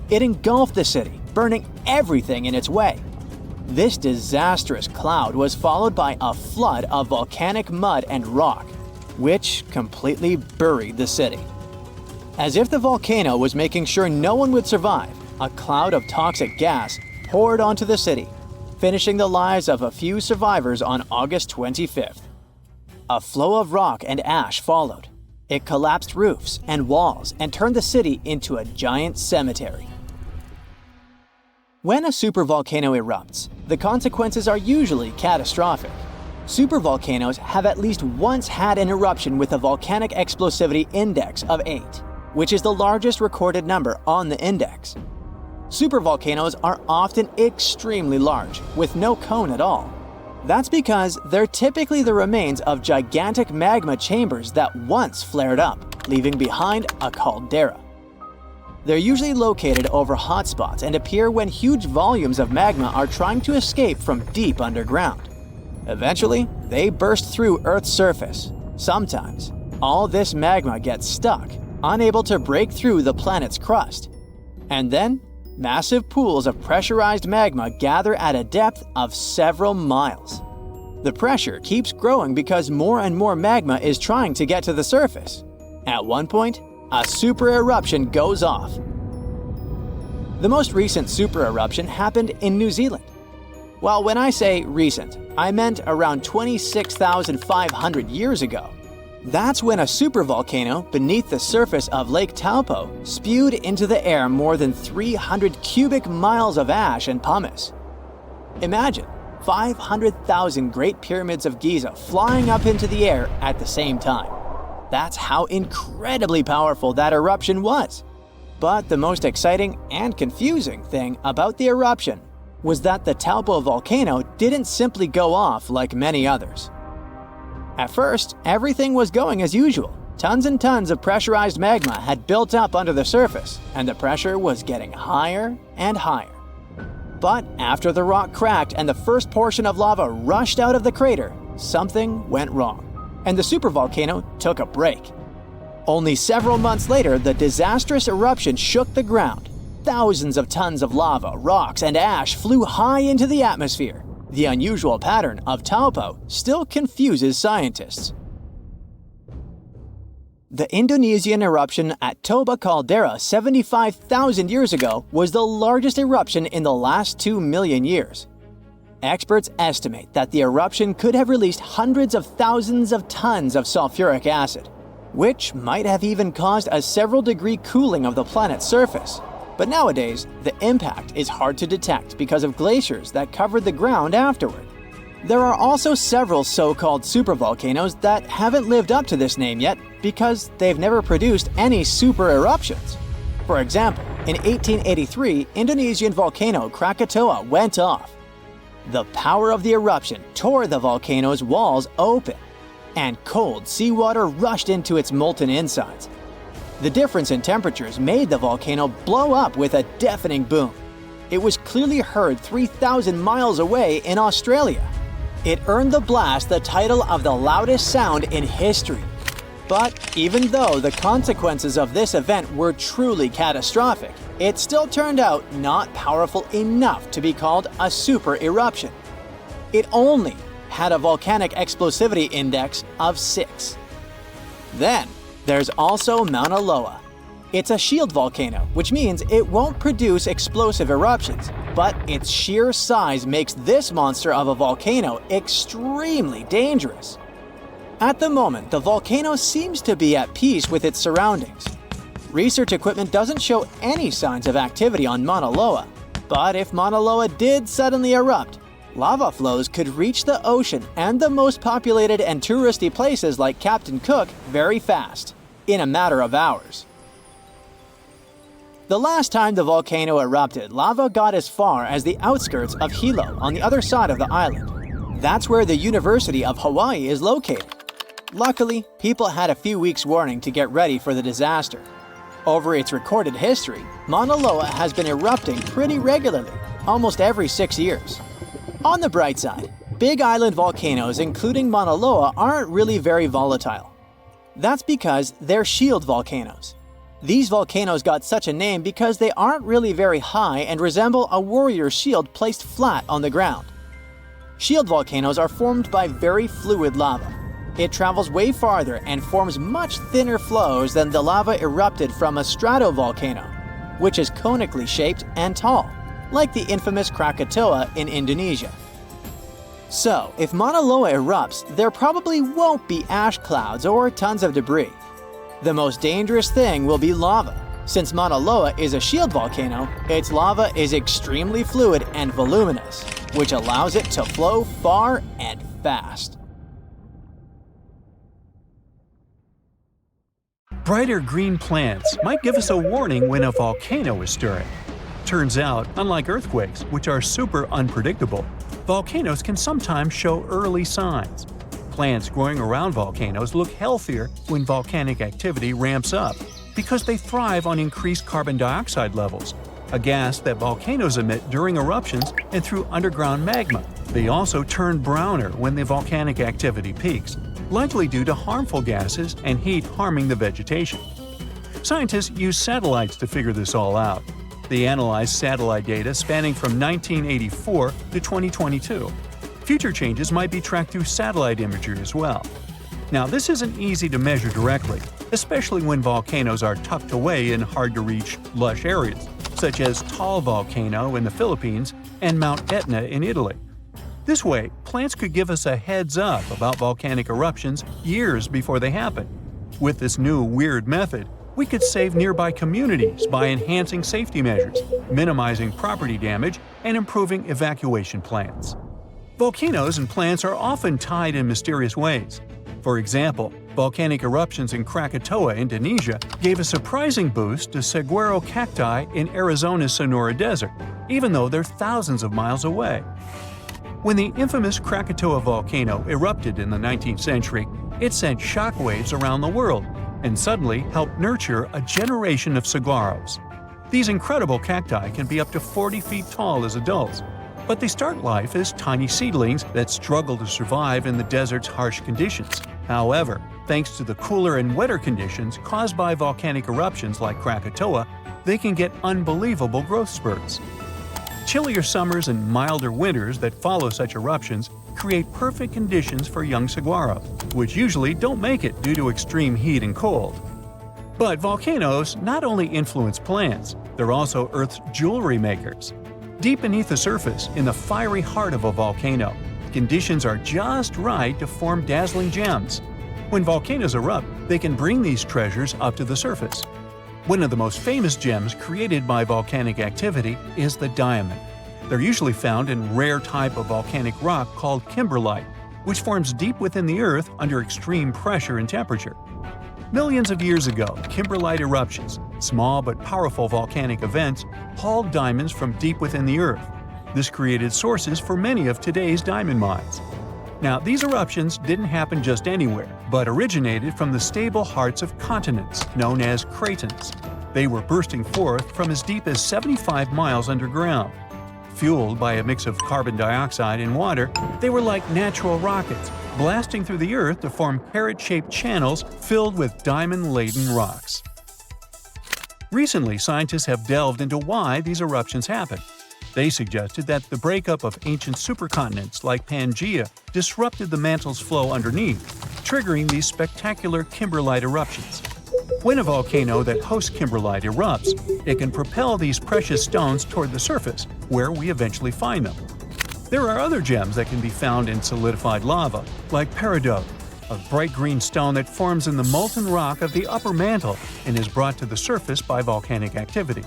It engulfed the city, burning everything in its way. This disastrous cloud was followed by a flood of volcanic mud and rock, which completely buried the city. As if the volcano was making sure no one would survive, a cloud of toxic gas poured onto the city, finishing the lives of a few survivors on August 25th. A flow of rock and ash followed. It collapsed roofs and walls and turned the city into a giant cemetery. When a supervolcano erupts, the consequences are usually catastrophic. Supervolcanoes have at least once had an eruption with a volcanic explosivity index of 8, which is the largest recorded number on the index. Supervolcanoes are often extremely large, with no cone at all. That's because they're typically the remains of gigantic magma chambers that once flared up, leaving behind a caldera. They're usually located over hotspots and appear when huge volumes of magma are trying to escape from deep underground. Eventually, they burst through Earth's surface. Sometimes, all this magma gets stuck, unable to break through the planet's crust. And then, massive pools of pressurized magma gather at a depth of several miles. The pressure keeps growing because more and more magma is trying to get to the surface. At one point, a super eruption goes off. The most recent super eruption happened in New Zealand. Well, when I say recent, I meant around 26,500 years ago. That's when a supervolcano beneath the surface of Lake Taupo spewed into the air more than 300 cubic miles of ash and pumice. Imagine 500,000 Great Pyramids of Giza flying up into the air at the same time. That's how incredibly powerful that eruption was. But the most exciting and confusing thing about the eruption was that the Taupo volcano didn't simply go off like many others. At first, everything was going as usual. Tons and tons of pressurized magma had built up under the surface, and the pressure was getting higher and higher. But after the rock cracked and the first portion of lava rushed out of the crater, something went wrong, and the supervolcano took a break. Only several months later, the disastrous eruption shook the ground. Thousands of tons of lava, rocks, and ash flew high into the atmosphere. The unusual pattern of Taupo still confuses scientists. The Indonesian eruption at Toba caldera 75,000 years ago was the largest eruption in the last 2 million years. Experts estimate that the eruption could have released hundreds of thousands of tons of sulfuric acid, which might have even caused a several-degree cooling of the planet's surface. But nowadays, the impact is hard to detect because of glaciers that covered the ground afterward. There are also several so-called supervolcanoes that haven't lived up to this name yet because they've never produced any super eruptions. For example, in 1883, Indonesian volcano Krakatoa went off. The power of the eruption tore the volcano's walls open, and cold seawater rushed into its molten insides. The difference in temperatures made the volcano blow up with a deafening boom. It was clearly heard 3,000 miles away in Australia. It earned the blast the title of the loudest sound in history. But even though the consequences of this event were truly catastrophic, it still turned out not powerful enough to be called a super eruption. It only had a volcanic explosivity index of 6. Then, there's also Mauna Loa. It's a shield volcano, which means it won't produce explosive eruptions, but its sheer size makes this monster of a volcano extremely dangerous. At the moment, the volcano seems to be at peace with its surroundings. Research equipment doesn't show any signs of activity on Mauna Loa, but if Mauna Loa did suddenly erupt, lava flows could reach the ocean and the most populated and touristy places like Captain Cook very fast, in a matter of hours. The last time the volcano erupted, lava got as far as the outskirts of Hilo on the other side of the island. That's where the University of Hawaii is located. Luckily, people had a few weeks' warning to get ready for the disaster. Over its recorded history, Mauna Loa has been erupting pretty regularly, almost every 6 years. On the bright side, big island volcanoes including Mauna Loa aren't really very volatile. That's because they're shield volcanoes. These volcanoes got such a name because they aren't really very high and resemble a warrior's shield placed flat on the ground. Shield volcanoes are formed by very fluid lava. It travels way farther and forms much thinner flows than the lava erupted from a stratovolcano, which is conically shaped and tall, like the infamous Krakatoa in Indonesia. So, if Mauna Loa erupts, there probably won't be ash clouds or tons of debris. The most dangerous thing will be lava. Since Mauna Loa is a shield volcano, its lava is extremely fluid and voluminous, which allows it to flow far and fast. Brighter green plants might give us a warning when a volcano is stirring. Turns out, unlike earthquakes, which are super unpredictable, volcanoes can sometimes show early signs. Plants growing around volcanoes look healthier when volcanic activity ramps up because they thrive on increased carbon dioxide levels, a gas that volcanoes emit during eruptions and through underground magma. They also turn browner when the volcanic activity peaks, likely due to harmful gases and heat harming the vegetation. Scientists use satellites to figure this all out. They analyzed satellite data spanning from 1984 to 2022. Future changes might be tracked through satellite imagery as well. Now, this isn't easy to measure directly, especially when volcanoes are tucked away in hard-to-reach, lush areas, such as Taal Volcano in the Philippines and Mount Etna in Italy. This way, plants could give us a heads up about volcanic eruptions years before they happen. With this new weird method, we could save nearby communities by enhancing safety measures, minimizing property damage, and improving evacuation plans. Volcanoes and plants are often tied in mysterious ways. For example, volcanic eruptions in Krakatoa, Indonesia, gave a surprising boost to saguaro cacti in Arizona's Sonora Desert, even though they're thousands of miles away. When the infamous Krakatoa volcano erupted in the 19th century, it sent shockwaves around the world and suddenly helped nurture a generation of saguaros. These incredible cacti can be up to 40 feet tall as adults, but they start life as tiny seedlings that struggle to survive in the desert's harsh conditions. However, thanks to the cooler and wetter conditions caused by volcanic eruptions like Krakatoa, they can get unbelievable growth spurts. Chillier summers and milder winters that follow such eruptions create perfect conditions for young saguaro, which usually don't make it due to extreme heat and cold. But volcanoes not only influence plants, they're also Earth's jewelry makers. Deep beneath the surface, in the fiery heart of a volcano, conditions are just right to form dazzling gems. When volcanoes erupt, they can bring these treasures up to the surface. One of the most famous gems created by volcanic activity is the diamond. They're usually found in rare type of volcanic rock called kimberlite, which forms deep within the Earth under extreme pressure and temperature. Millions of years ago, kimberlite eruptions, small but powerful volcanic events, hauled diamonds from deep within the Earth. This created sources for many of today's diamond mines. Now, these eruptions didn't happen just anywhere, but originated from the stable hearts of continents, known as cratons. They were bursting forth from as deep as 75 miles underground. Fueled by a mix of carbon dioxide and water, they were like natural rockets, blasting through the Earth to form carrot-shaped channels filled with diamond-laden rocks. Recently, scientists have delved into why these eruptions happen. They suggested that the breakup of ancient supercontinents like Pangaea disrupted the mantle's flow underneath, triggering these spectacular kimberlite eruptions. When a volcano that hosts kimberlite erupts, it can propel these precious stones toward the surface, where we eventually find them. There are other gems that can be found in solidified lava, like peridot, a bright green stone that forms in the molten rock of the upper mantle and is brought to the surface by volcanic activity.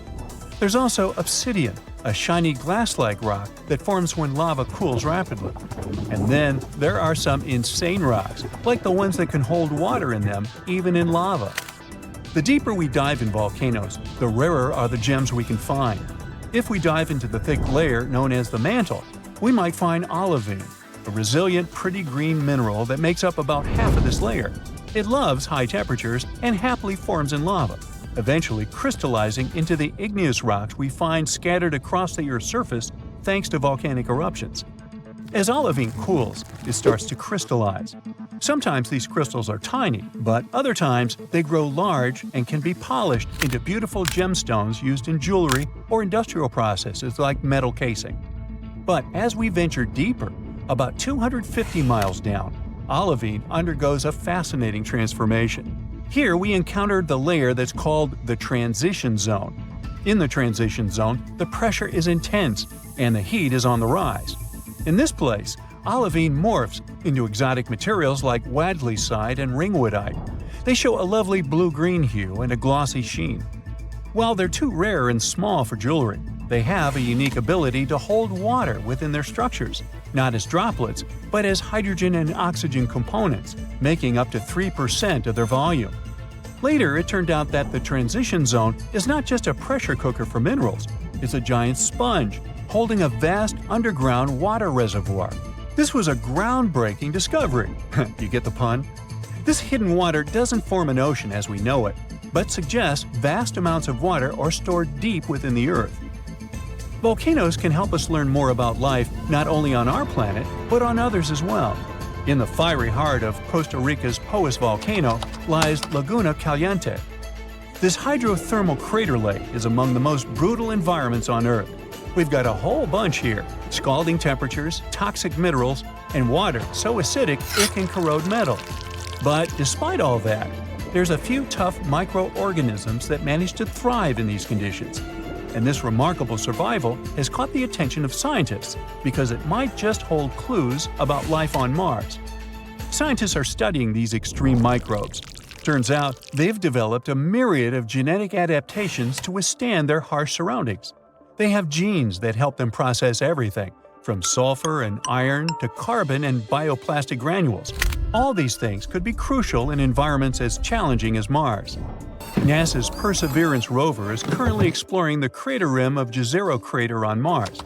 There's also obsidian, a shiny glass-like rock that forms when lava cools rapidly. And then there are some insane rocks, like the ones that can hold water in them, even in lava. The deeper we dive in volcanoes, the rarer are the gems we can find. If we dive into the thick layer known as the mantle, we might find olivine, a resilient, pretty green mineral that makes up about half of this layer. It loves high temperatures and happily forms in lava, eventually crystallizing into the igneous rocks we find scattered across the Earth's surface thanks to volcanic eruptions. As olivine cools, it starts to crystallize. Sometimes these crystals are tiny, but other times they grow large and can be polished into beautiful gemstones used in jewelry or industrial processes like metal casing. But as we venture deeper, about 250 miles down, olivine undergoes a fascinating transformation. Here we encountered the layer that's called the transition zone. In the transition zone, the pressure is intense and the heat is on the rise. In this place, olivine morphs into exotic materials like wadleysite and ringwoodite. They show a lovely blue-green hue and a glossy sheen. While they're too rare and small for jewelry, they have a unique ability to hold water within their structures, not as droplets, but as hydrogen and oxygen components, making up to 3% of their volume. Later, it turned out that the transition zone is not just a pressure cooker for minerals, it's a giant sponge, holding a vast underground water reservoir. This was a groundbreaking discovery. You get the pun? This hidden water doesn't form an ocean as we know it, but suggests vast amounts of water are stored deep within the Earth. Volcanoes can help us learn more about life not only on our planet, but on others as well. In the fiery heart of Costa Rica's Poas volcano lies Laguna Caliente. This hydrothermal crater lake is among the most brutal environments on Earth. We've got a whole bunch here: scalding temperatures, toxic minerals, and water so acidic it can corrode metal. But despite all that, there's a few tough microorganisms that manage to thrive in these conditions. And this remarkable survival has caught the attention of scientists because it might just hold clues about life on Mars. Scientists are studying these extreme microbes. Turns out they've developed a myriad of genetic adaptations to withstand their harsh surroundings. They have genes that help them process everything, from sulfur and iron to carbon and bioplastic granules. All these things could be crucial in environments as challenging as Mars. NASA's Perseverance rover is currently exploring the crater rim of Jezero crater on Mars.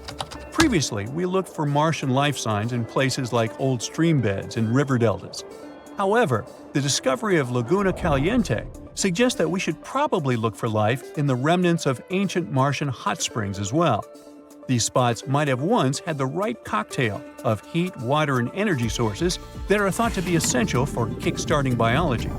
Previously, we looked for Martian life signs in places like old stream beds and river deltas. However, the discovery of Laguna Caliente suggests that we should probably look for life in the remnants of ancient Martian hot springs as well. These spots might have once had the right cocktail of heat, water, and energy sources that are thought to be essential for kickstarting biology.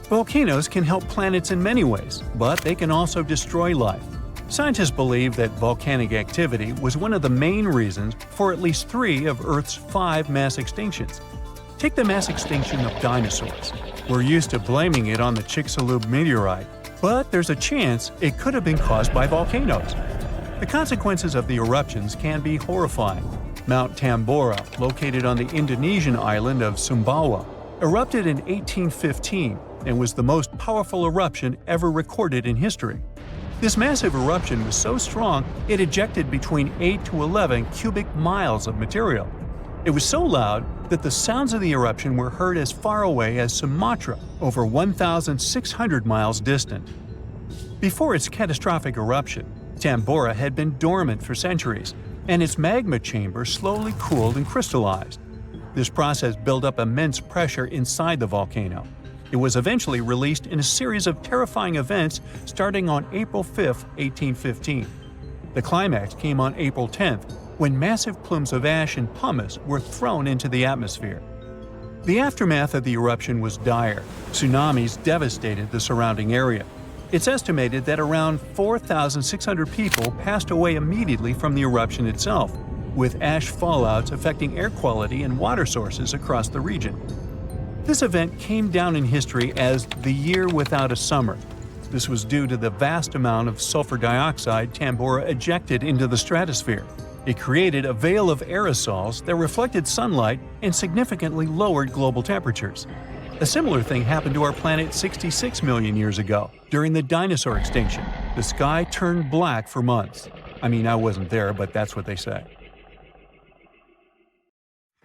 Volcanoes can help planets in many ways, but they can also destroy life. Scientists believe that volcanic activity was one of the main reasons for at least 3 of Earth's 5 mass extinctions. Take the mass extinction of dinosaurs. We're used to blaming it on the Chicxulub meteorite, but there's a chance it could have been caused by volcanoes. The consequences of the eruptions can be horrifying. Mount Tambora, located on the Indonesian island of Sumbawa, erupted in 1815 and was the most powerful eruption ever recorded in history. This massive eruption was so strong it ejected between 8 to 11 cubic miles of material. It was so loud that the sounds of the eruption were heard as far away as Sumatra, over 1,600 miles distant. Before its catastrophic eruption, Tambora had been dormant for centuries, and its magma chamber slowly cooled and crystallized. This process built up immense pressure inside the volcano. It was eventually released in a series of terrifying events starting on April 5, 1815. The climax came on April 10th, when massive plumes of ash and pumice were thrown into the atmosphere. The aftermath of the eruption was dire. Tsunamis devastated the surrounding area. It's estimated that around 4,600 people passed away immediately from the eruption itself, with ash fallouts affecting air quality and water sources across the region. This event came down in history as the year without a summer. This was due to the vast amount of sulfur dioxide Tambora ejected into the stratosphere. It created a veil of aerosols that reflected sunlight and significantly lowered global temperatures. A similar thing happened to our planet 66 million years ago, during the dinosaur extinction. The sky turned black for months. I mean, I wasn't there, but that's what they say.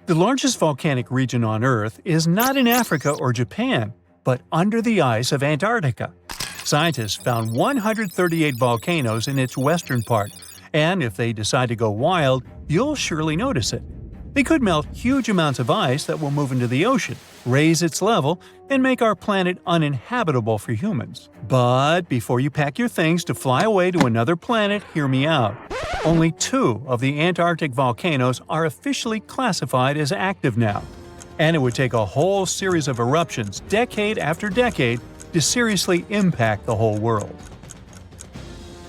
The largest volcanic region on Earth is not in Africa or Japan, but under the ice of Antarctica. Scientists found 138 volcanoes in its western part, and if they decide to go wild, you'll surely notice it. They could melt huge amounts of ice that will move into the ocean, raise its level, and make our planet uninhabitable for humans. But before you pack your things to fly away to another planet, hear me out. Only 2 of the Antarctic volcanoes are officially classified as active now, and it would take a whole series of eruptions, decade after decade, to seriously impact the whole world.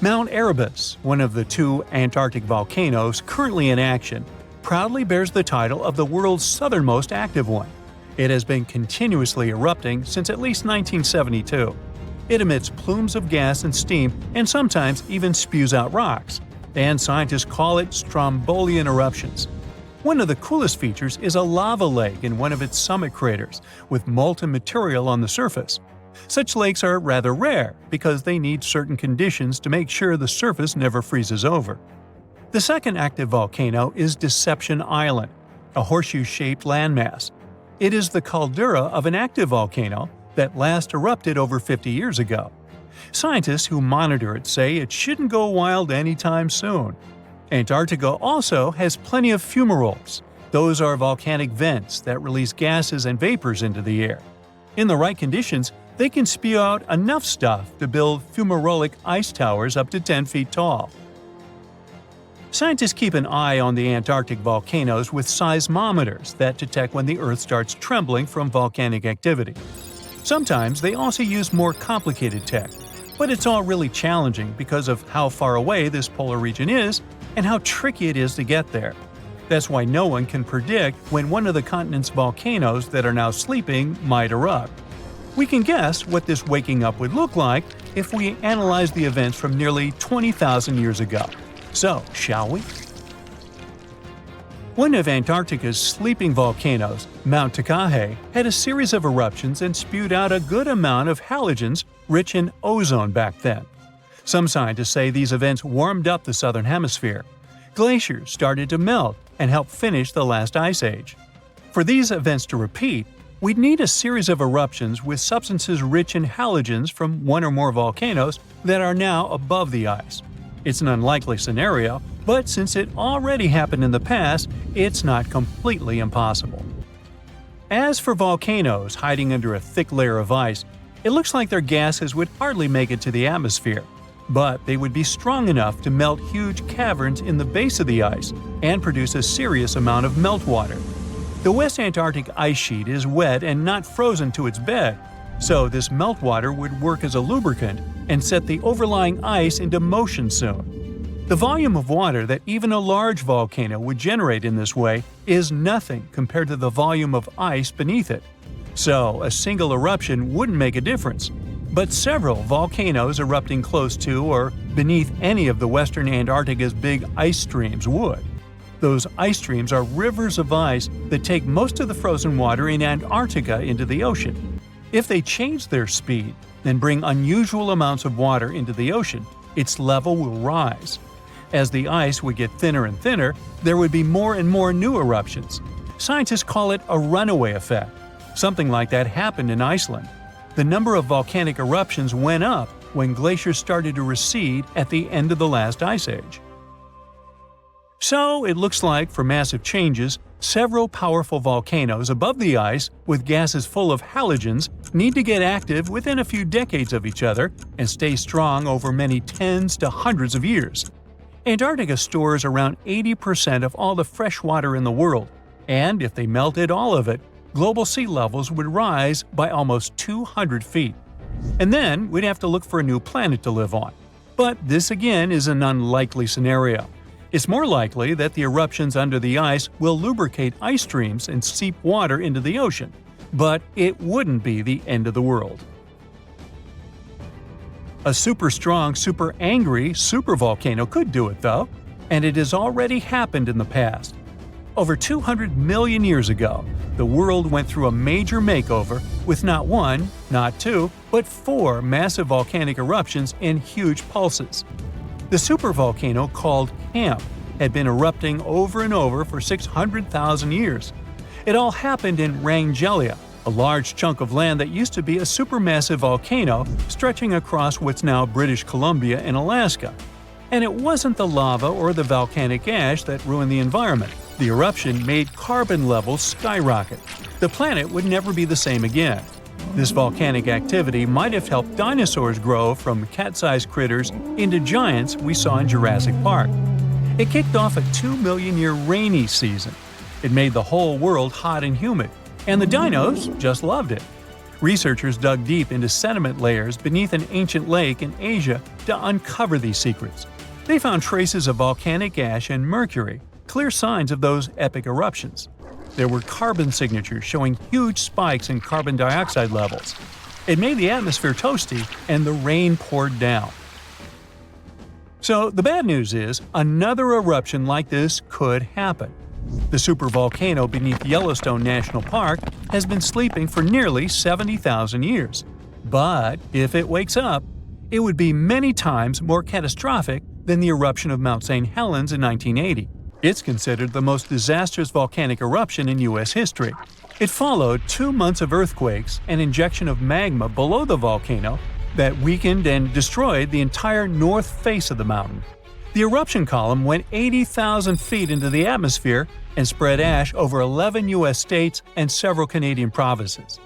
Mount Erebus, one of the 2 Antarctic volcanoes currently in action, proudly bears the title of the world's southernmost active one. It has been continuously erupting since at least 1972. It emits plumes of gas and steam and sometimes even spews out rocks, and scientists call it Strombolian eruptions. One of the coolest features is a lava lake in one of its summit craters, with molten material on the surface. Such lakes are rather rare because they need certain conditions to make sure the surface never freezes over. The second active volcano is Deception Island, a horseshoe-shaped landmass. It is the caldera of an active volcano that last erupted over 50 years ago. Scientists who monitor it say it shouldn't go wild anytime soon. Antarctica also has plenty of fumaroles. Those are volcanic vents that release gases and vapors into the air. In the right conditions, they can spew out enough stuff to build fumarolic ice towers up to 10 feet tall. Scientists keep an eye on the Antarctic volcanoes with seismometers that detect when the Earth starts trembling from volcanic activity. Sometimes they also use more complicated tech, but it's all really challenging because of how far away this polar region is and how tricky it is to get there. That's why no one can predict when one of the continent's volcanoes that are now sleeping might erupt. We can guess what this waking up would look like if we analyze the events from nearly 20,000 years ago. So, shall we? One of Antarctica's sleeping volcanoes, Mount Takahe, had a series of eruptions and spewed out a good amount of halogens rich in ozone back then. Some scientists say these events warmed up the southern hemisphere. Glaciers started to melt and help finish the last ice age. For these events to repeat, we'd need a series of eruptions with substances rich in halogens from one or more volcanoes that are now above the ice. It's an unlikely scenario, but since it already happened in the past, it's not completely impossible. As for volcanoes hiding under a thick layer of ice, it looks like their gases would hardly make it to the atmosphere, but they would be strong enough to melt huge caverns in the base of the ice and produce a serious amount of meltwater. The West Antarctic ice sheet is wet and not frozen to its bed, so this meltwater would work as a lubricant and set the overlying ice into motion soon. The volume of water that even a large volcano would generate in this way is nothing compared to the volume of ice beneath it. So, a single eruption wouldn't make a difference. But several volcanoes erupting close to or beneath any of the western Antarctica's big ice streams would. Those ice streams are rivers of ice that take most of the frozen water in Antarctica into the ocean. If they change their speed and bring unusual amounts of water into the ocean, its level will rise. As the ice would get thinner and thinner, there would be more and more new eruptions. Scientists call it a runaway effect. Something like that happened in Iceland. The number of volcanic eruptions went up when glaciers started to recede at the end of the last ice age. So, it looks like, for massive changes, several powerful volcanoes above the ice with gases full of halogens need to get active within a few decades of each other and stay strong over many tens to hundreds of years. Antarctica stores around 80% of all the fresh water in the world, and if they melted all of it, global sea levels would rise by almost 200 feet. And then we'd have to look for a new planet to live on. But this again is an unlikely scenario. It's more likely that the eruptions under the ice will lubricate ice streams and seep water into the ocean, but it wouldn't be the end of the world. A super strong, super angry supervolcano could do it though, and it has already happened in the past. Over 200 million years ago, the world went through a major makeover with not one, not two, but 4 massive volcanic eruptions in huge pulses. The supervolcano called Camp had been erupting over and over for 600,000 years. It all happened in Wrangell, a large chunk of land that used to be a supermassive volcano stretching across what's now British Columbia and Alaska. And it wasn't the lava or the volcanic ash that ruined the environment. The eruption made carbon levels skyrocket. The planet would never be the same again. This volcanic activity might have helped dinosaurs grow from cat-sized critters into giants we saw in Jurassic Park. It kicked off a 2 million year rainy season. It made the whole world hot and humid, and the dinos just loved it. Researchers dug deep into sediment layers beneath an ancient lake in Asia to uncover these secrets. They found traces of volcanic ash and mercury, clear signs of those epic eruptions. There were carbon signatures showing huge spikes in carbon dioxide levels. It made the atmosphere toasty, and the rain poured down. So the bad news is, another eruption like this could happen. The supervolcano beneath Yellowstone National Park has been sleeping for nearly 70,000 years. But if it wakes up, it would be many times more catastrophic than the eruption of Mount St. Helens in 1980. It's considered the most disastrous volcanic eruption in U.S. history. It followed 2 months of earthquakes and injection of magma below the volcano that weakened and destroyed the entire north face of the mountain. The eruption column went 80,000 feet into the atmosphere and spread ash over 11 U.S. states and several Canadian provinces.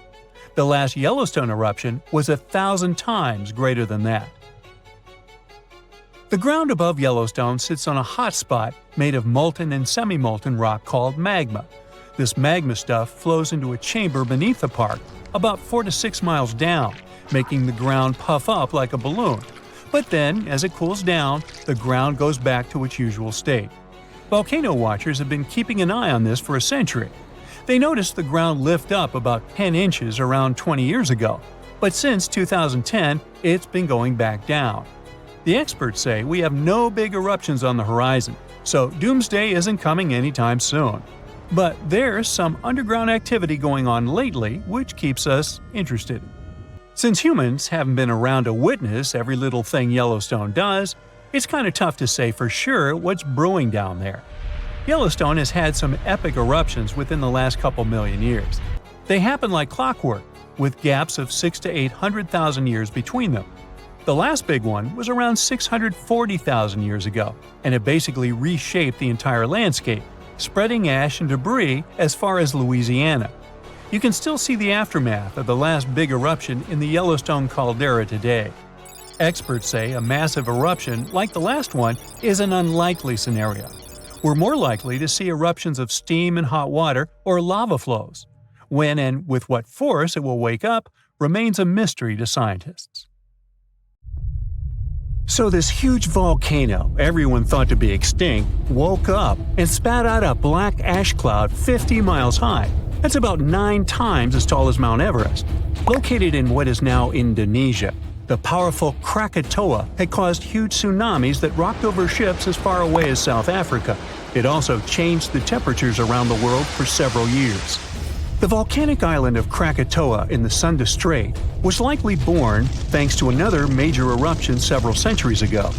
The last Yellowstone eruption was 1,000 times greater than that. The ground above Yellowstone sits on a hot spot made of molten and semi-molten rock called magma. This magma stuff flows into a chamber beneath the park, about 4 to 6 miles down, making the ground puff up like a balloon. But then, as it cools down, the ground goes back to its usual state. Volcano watchers have been keeping an eye on this for a century. They noticed the ground lift up about 10 inches around 20 years ago, but since 2010, it's been going back down. The experts say we have no big eruptions on the horizon, so doomsday isn't coming anytime soon. But there's some underground activity going on lately which keeps us interested. Since humans haven't been around to witness every little thing Yellowstone does, it's kind of tough to say for sure what's brewing down there. Yellowstone has had some epic eruptions within the last couple million years. They happen like clockwork, with gaps of 600,000 to 800,000 years between them. The last big one was around 640,000 years ago, and it basically reshaped the entire landscape, spreading ash and debris as far as Louisiana. You can still see the aftermath of the last big eruption in the Yellowstone caldera today. Experts say a massive eruption like the last one is an unlikely scenario. We're more likely to see eruptions of steam and hot water or lava flows. When and with what force it will wake up remains a mystery to scientists. So this huge volcano, everyone thought to be extinct, woke up and spat out a black ash cloud 50 miles high. That's about 9 times as tall as Mount Everest. Located in what is now Indonesia, the powerful Krakatoa had caused huge tsunamis that rocked over ships as far away as South Africa. It also changed the temperatures around the world for several years. The volcanic island of Krakatoa in the Sunda Strait was likely born thanks to another major eruption several centuries ago.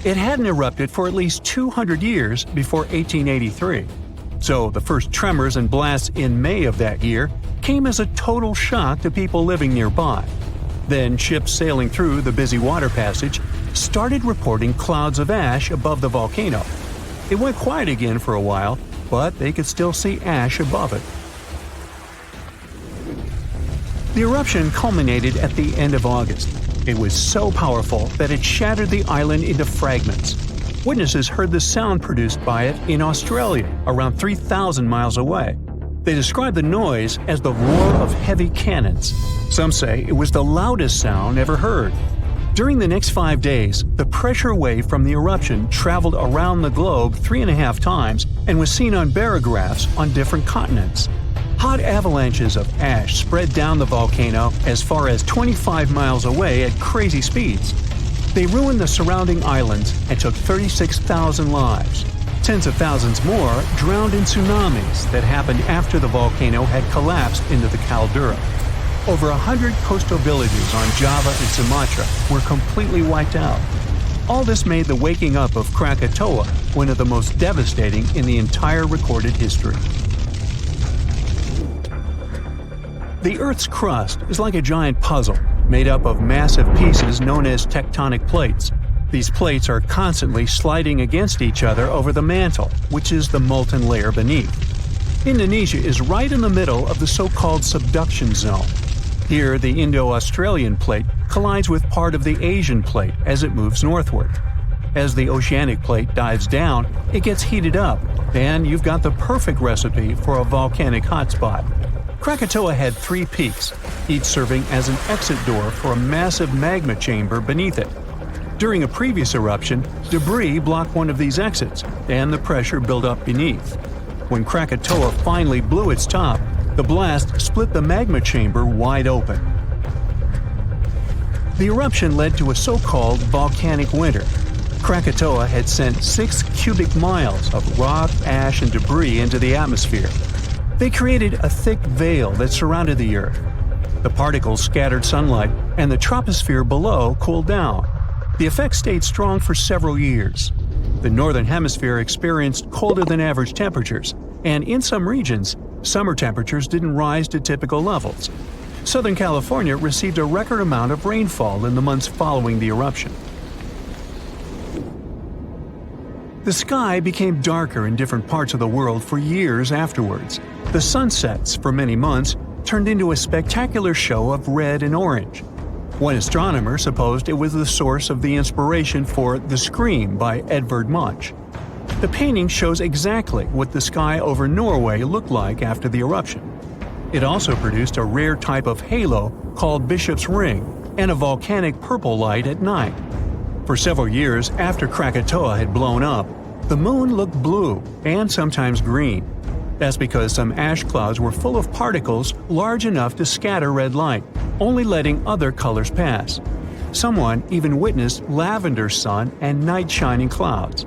It hadn't erupted for at least 200 years before 1883. So the first tremors and blasts in May of that year came as a total shock to people living nearby. Then ships sailing through the busy water passage started reporting clouds of ash above the volcano. It went quiet again for a while, but they could still see ash above it. The eruption culminated at the end of August. It was so powerful that it shattered the island into fragments. Witnesses heard the sound produced by it in Australia, around 3,000 miles away. They describe the noise as the roar of heavy cannons. Some say it was the loudest sound ever heard. During the next 5 days, the pressure wave from the eruption traveled around the globe 3.5 times and was seen on barographs on different continents. Hot avalanches of ash spread down the volcano as far as 25 miles away at crazy speeds. They ruined the surrounding islands and took 36,000 lives. Tens of thousands more drowned in tsunamis that happened after the volcano had collapsed into the caldera. Over 100 coastal villages on Java and Sumatra were completely wiped out. All this made the waking up of Krakatoa one of the most devastating in the entire recorded history. The Earth's crust is like a giant puzzle, made up of massive pieces known as tectonic plates. These plates are constantly sliding against each other over the mantle, which is the molten layer beneath. Indonesia is right in the middle of the so-called subduction zone. Here, the Indo-Australian plate collides with part of the Asian plate as it moves northward. As the oceanic plate dives down, it gets heated up, and you've got the perfect recipe for a volcanic hotspot. Krakatoa had 3 peaks, each serving as an exit door for a massive magma chamber beneath it. During a previous eruption, debris blocked one of these exits, and the pressure built up beneath. When Krakatoa finally blew its top, the blast split the magma chamber wide open. The eruption led to a so-called volcanic winter. Krakatoa had sent 6 cubic miles of rock, ash, and debris into the atmosphere. They created a thick veil that surrounded the Earth. The particles scattered sunlight, and the troposphere below cooled down. The effect stayed strong for several years. The Northern Hemisphere experienced colder than average temperatures, and in some regions, summer temperatures didn't rise to typical levels. Southern California received a record amount of rainfall in the months following the eruption. The sky became darker in different parts of the world for years afterwards. The sunsets, for many months, turned into a spectacular show of red and orange. One astronomer supposed it was the source of the inspiration for The Scream by Edvard Munch. The painting shows exactly what the sky over Norway looked like after the eruption. It also produced a rare type of halo called Bishop's Ring and a volcanic purple light at night. For several years after Krakatoa had blown up, the moon looked blue and sometimes green. That's because some ash clouds were full of particles large enough to scatter red light, only letting other colors pass. Someone even witnessed lavender sun and night-shining clouds.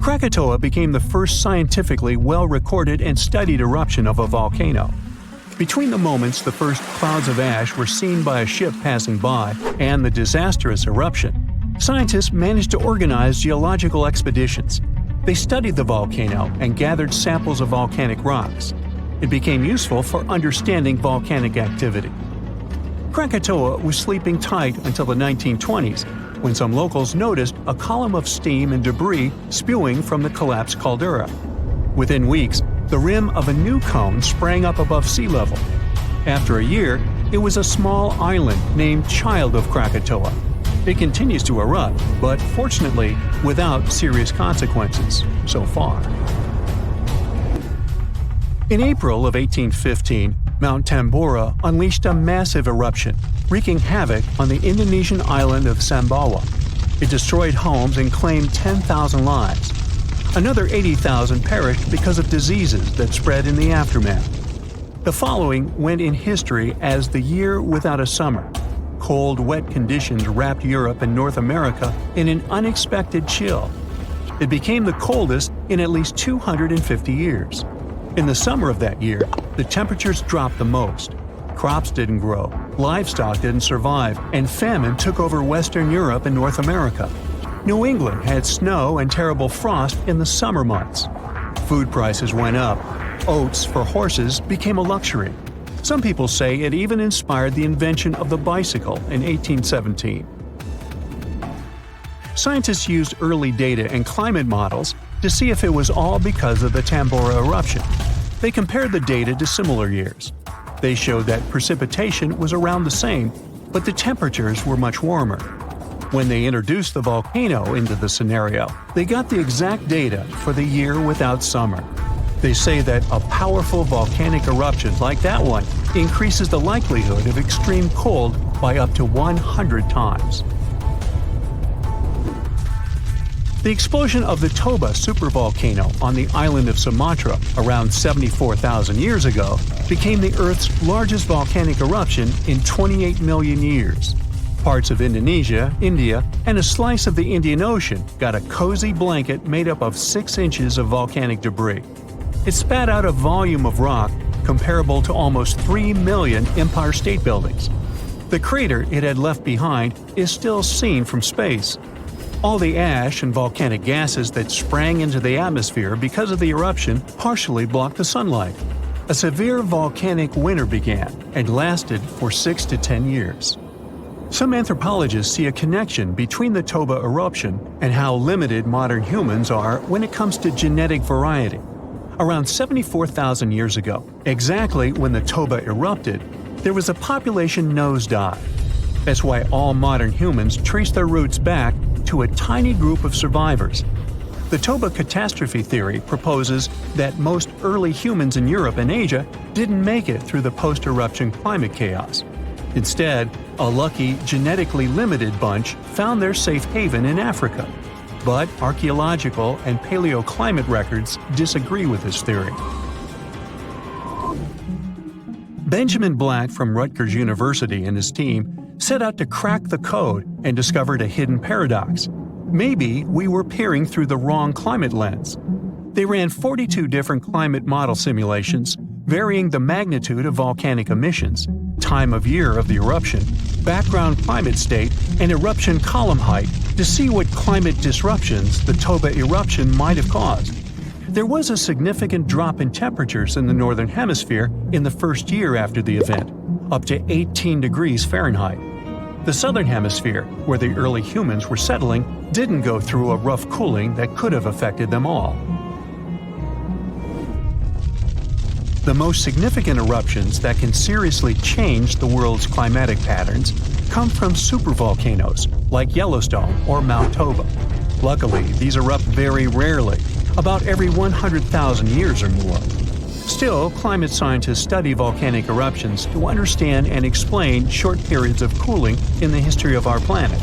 Krakatoa became the first scientifically well-recorded and studied eruption of a volcano. Between the moments the first clouds of ash were seen by a ship passing by and the disastrous eruption, scientists managed to organize geological expeditions. They studied the volcano and gathered samples of volcanic rocks. It became useful for understanding volcanic activity. Krakatoa was sleeping tight until the 1920s, when some locals noticed a column of steam and debris spewing from the collapsed caldera. Within weeks, the rim of a new cone sprang up above sea level. After a year, it was a small island named Child of Krakatoa. It continues to erupt, but fortunately without serious consequences so far. In April of 1815, Mount Tambora unleashed a massive eruption, wreaking havoc on the Indonesian island of Sumbawa. It destroyed homes and claimed 10,000 lives. Another 80,000 perished because of diseases that spread in the aftermath. The following went in history as the year without a summer. Cold, wet conditions wrapped Europe and North America in an unexpected chill. It became the coldest in at least 250 years. In the summer of that year, the temperatures dropped the most. Crops didn't grow, livestock didn't survive, and famine took over Western Europe and North America. New England had snow and terrible frost in the summer months. Food prices went up. Oats for horses became a luxury. Some people say it even inspired the invention of the bicycle in 1817. Scientists used early data and climate models to see if it was all because of the Tambora eruption. They compared the data to similar years. They showed that precipitation was around the same, but the temperatures were much warmer. When they introduced the volcano into the scenario, they got the exact data for the year without summer. They say that a powerful volcanic eruption like that one increases the likelihood of extreme cold by up to 100 times. The explosion of the Toba supervolcano on the island of Sumatra around 74,000 years ago became the Earth's largest volcanic eruption in 28 million years. Parts of Indonesia, India, and a slice of the Indian Ocean got a cozy blanket made up of 6 inches of volcanic debris. It spat out a volume of rock comparable to almost 3 million Empire State Buildings. The crater it had left behind is still seen from space. All the ash and volcanic gases that sprang into the atmosphere because of the eruption partially blocked the sunlight. A severe volcanic winter began and lasted for 6 to 10 years. Some anthropologists see a connection between the Toba eruption and how limited modern humans are when it comes to genetic variety. Around 74,000 years ago, exactly when the Toba erupted, there was a population nosedive. That's why all modern humans trace their roots back to a tiny group of survivors. The Toba catastrophe theory proposes that most early humans in Europe and Asia didn't make it through the post-eruption climate chaos. Instead, a lucky, genetically limited bunch found their safe haven in Africa. But archaeological and paleoclimate records disagree with this theory. Benjamin Black from Rutgers University and his team set out to crack the code and discovered a hidden paradox. Maybe we were peering through the wrong climate lens. They ran 42 different climate model simulations, varying the magnitude of volcanic emissions, time of year of the eruption, background climate state, and eruption column height to see what climate disruptions the Toba eruption might have caused. There was a significant drop in temperatures in the northern hemisphere in the first year after the event, up to 18 degrees Fahrenheit. The southern hemisphere, where the early humans were settling, didn't go through a rough cooling that could have affected them all. The most significant eruptions that can seriously change the world's climatic patterns come from supervolcanoes, like Yellowstone or Mount Toba. Luckily, these erupt very rarely, about every 100,000 years or more. Still, climate scientists study volcanic eruptions to understand and explain short periods of cooling in the history of our planet.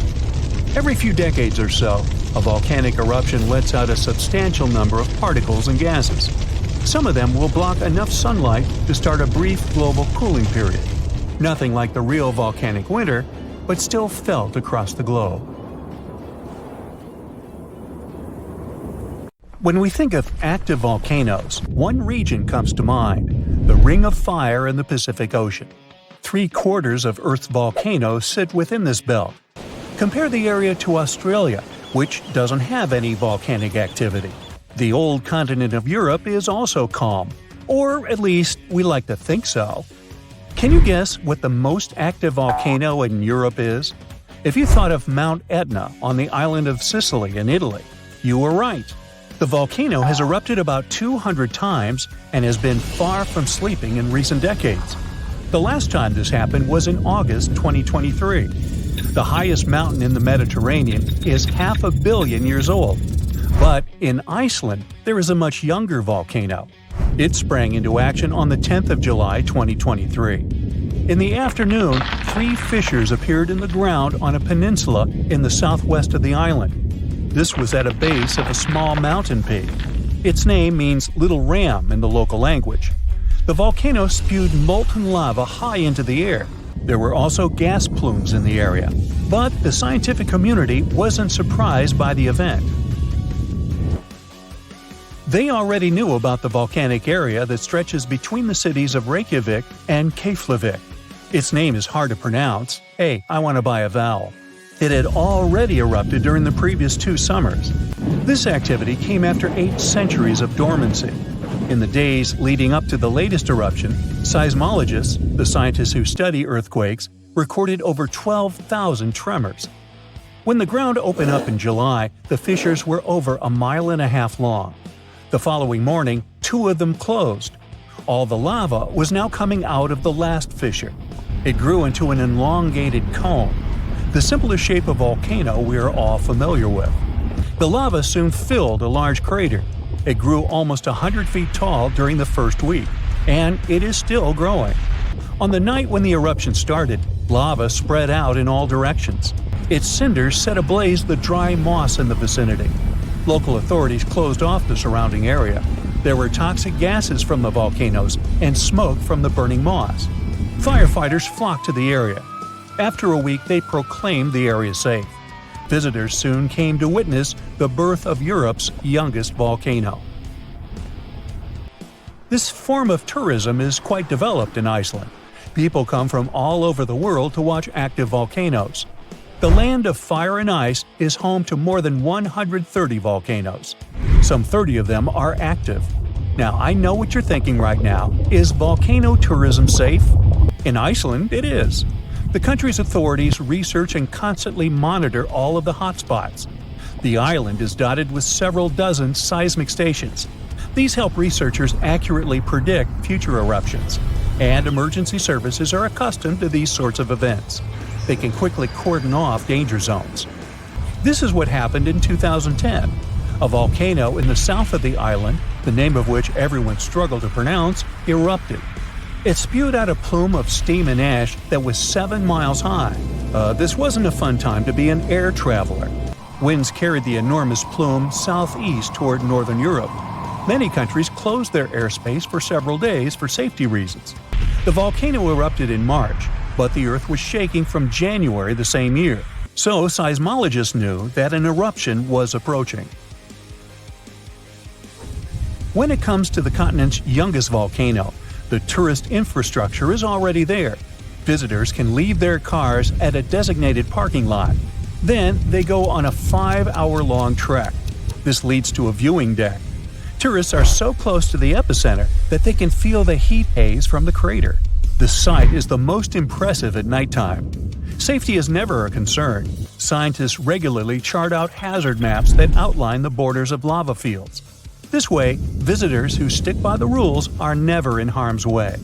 Every few decades or so, a volcanic eruption lets out a substantial number of particles and gases. Some of them will block enough sunlight to start a brief global cooling period. Nothing like the real volcanic winter, but still felt across the globe. When we think of active volcanoes, one region comes to mind: the Ring of Fire in the Pacific Ocean. 3/4 of Earth's volcanoes sit within this belt. Compare the area to Australia, which doesn't have any volcanic activity. The old continent of Europe is also calm, or at least we like to think so. Can you guess what the most active volcano in Europe is? If you thought of Mount Etna on the island of Sicily in Italy, you were right. The volcano has erupted about 200 times and has been far from sleeping in recent decades. The last time this happened was in August 2023. The highest mountain in the Mediterranean is 500 million years old. But in Iceland, there is a much younger volcano. It sprang into action on the 10th of July 2023. In the afternoon, 3 fissures appeared in the ground on a peninsula in the southwest of the island. This was at a base of a small mountain peak. Its name means little ram in the local language. The volcano spewed molten lava high into the air. There were also gas plumes in the area. But the scientific community wasn't surprised by the event. They already knew about the volcanic area that stretches between the cities of Reykjavik and Keflavik. Its name is hard to pronounce. Hey, I want to buy a vowel. It had already erupted during the previous 2 summers. This activity came after 8 centuries of dormancy. In the days leading up to the latest eruption, seismologists, the scientists who study earthquakes, recorded over 12,000 tremors. When the ground opened up in July, the fissures were over 1.5 miles long. The following morning, 2 of them closed. All the lava was now coming out of the last fissure. It grew into an elongated cone, the simplest shape of volcano we are all familiar with. The lava soon filled a large crater. It grew almost 100 feet tall during the first week, and it is still growing. On the night when the eruption started, lava spread out in all directions. Its cinders set ablaze the dry moss in the vicinity. Local authorities closed off the surrounding area. There were toxic gases from the volcanoes and smoke from the burning moss. Firefighters flocked to the area. After a week, they proclaimed the area safe. Visitors soon came to witness the birth of Europe's youngest volcano. This form of tourism is quite developed in Iceland. People come from all over the world to watch active volcanoes. The land of fire and ice is home to more than 130 volcanoes. Some 30 of them are active. Now, I know what you're thinking right now. Is volcano tourism safe? In Iceland, it is. The country's authorities research and constantly monitor all of the hotspots. The island is dotted with several dozen seismic stations. These help researchers accurately predict future eruptions, and emergency services are accustomed to these sorts of events. They can quickly cordon off danger zones. This is what happened in 2010. A volcano in the south of the island, the name of which everyone struggled to pronounce, erupted. It spewed out a plume of steam and ash that was 7 miles high. This wasn't a fun time to be an air traveler. Winds carried the enormous plume southeast toward northern Europe. Many countries closed their airspace for several days for safety reasons. The volcano erupted in March, but the Earth was shaking from January the same year, so seismologists knew that an eruption was approaching. When it comes to the continent's youngest volcano, the tourist infrastructure is already there. Visitors can leave their cars at a designated parking lot. Then they go on a 5-hour-long trek. This leads to a viewing deck. Tourists are so close to the epicenter that they can feel the heat haze from the crater. The sight is the most impressive at nighttime. Safety is never a concern. Scientists regularly chart out hazard maps that outline the borders of lava fields. This way, visitors who stick by the rules are never in harm's way.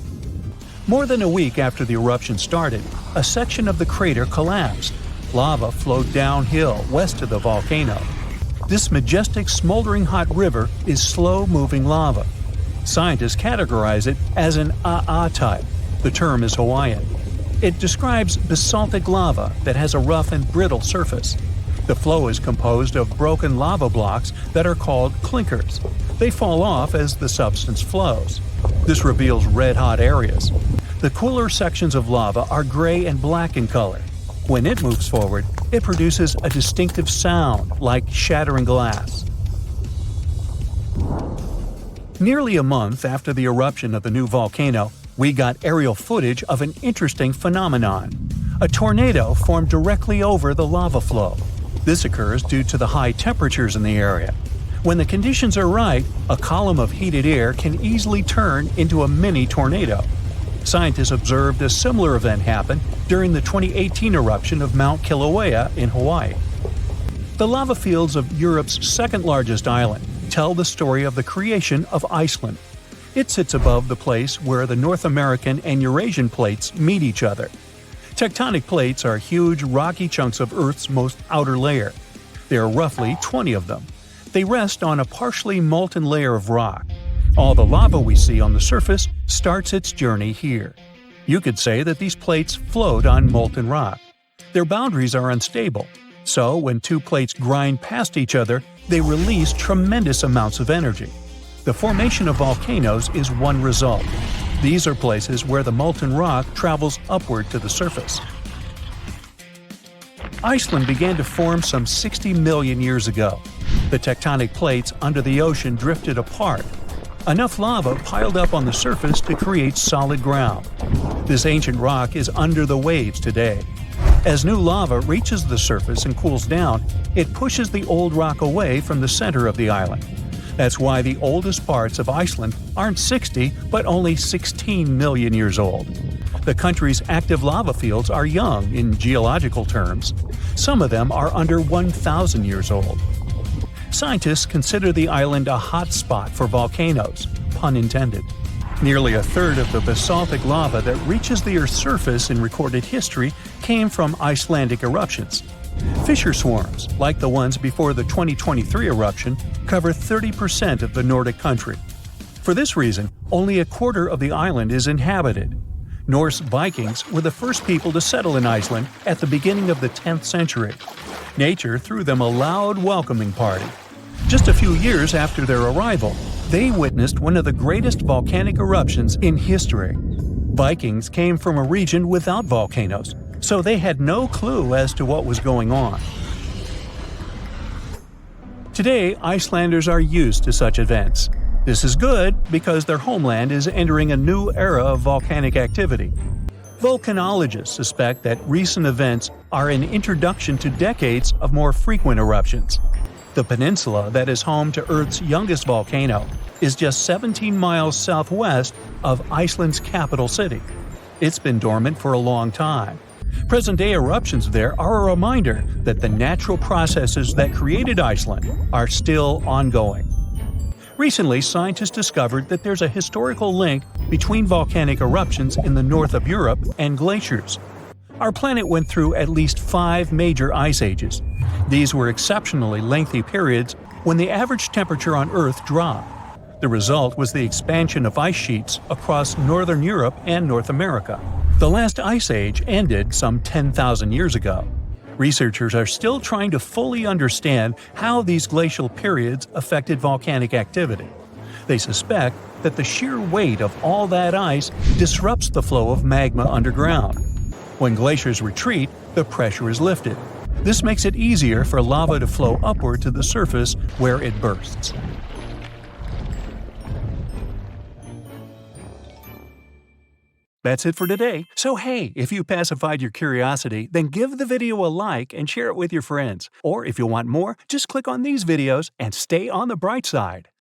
More than a week after the eruption started, a section of the crater collapsed. Lava flowed downhill west of the volcano. This majestic smoldering hot river is slow-moving lava. Scientists categorize it as an AA type. The term is Hawaiian. It describes basaltic lava that has a rough and brittle surface. The flow is composed of broken lava blocks that are called clinkers. They fall off as the substance flows. This reveals red-hot areas. The cooler sections of lava are gray and black in color. When it moves forward, it produces a distinctive sound like shattering glass. Nearly a month after the eruption of the new volcano, we got aerial footage of an interesting phenomenon. A tornado formed directly over the lava flow. This occurs due to the high temperatures in the area. When the conditions are right, a column of heated air can easily turn into a mini tornado. Scientists observed a similar event happen during the 2018 eruption of Mount Kilauea in Hawaii. The lava fields of Europe's second-largest island tell the story of the creation of Iceland. It sits above the place where the North American and Eurasian plates meet each other. Tectonic plates are huge, rocky chunks of Earth's most outer layer. There are roughly 20 of them. They rest on a partially molten layer of rock. All the lava we see on the surface starts its journey here. You could say that these plates float on molten rock. Their boundaries are unstable. So, when two plates grind past each other, they release tremendous amounts of energy. The formation of volcanoes is one result. These are places where the molten rock travels upward to the surface. Iceland began to form some 60 million years ago. The tectonic plates under the ocean drifted apart. Enough lava piled up on the surface to create solid ground. This ancient rock is under the waves today. As new lava reaches the surface and cools down, it pushes the old rock away from the center of the island. That's why the oldest parts of Iceland aren't 60, but only 16 million years old. The country's active lava fields are young in geological terms. Some of them are under 1,000 years old. Scientists consider the island a hot spot for volcanoes, pun intended. Nearly a third of the basaltic lava that reaches the Earth's surface in recorded history came from Icelandic eruptions. Fissure swarms, like the ones before the 2023 eruption, cover 30% of the Nordic country. For this reason, only a quarter of the island is inhabited. Norse Vikings were the first people to settle in Iceland at the beginning of the 10th century. Nature threw them a loud welcoming party. Just a few years after their arrival, they witnessed one of the greatest volcanic eruptions in history. Vikings came from a region without volcanoes, so they had no clue as to what was going on. Today, Icelanders are used to such events. This is good because their homeland is entering a new era of volcanic activity. Volcanologists suspect that recent events are an introduction to decades of more frequent eruptions. The peninsula that is home to Earth's youngest volcano is just 17 miles southwest of Iceland's capital city. It's been dormant for a long time. Present-day eruptions there are a reminder that the natural processes that created Iceland are still ongoing. Recently, scientists discovered that there's a historical link between volcanic eruptions in the north of Europe and glaciers. Our planet went through at least 5 major ice ages. These were exceptionally lengthy periods when the average temperature on Earth dropped. The result was the expansion of ice sheets across northern Europe and North America. The last ice age ended some 10,000 years ago. Researchers are still trying to fully understand how these glacial periods affected volcanic activity. They suspect that the sheer weight of all that ice disrupts the flow of magma underground. When glaciers retreat, the pressure is lifted. This makes it easier for lava to flow upward to the surface where it bursts. That's it for today. So hey, if you pacified your curiosity, then give the video a like and share it with your friends. Or if you want more, just click on these videos and stay on the bright side.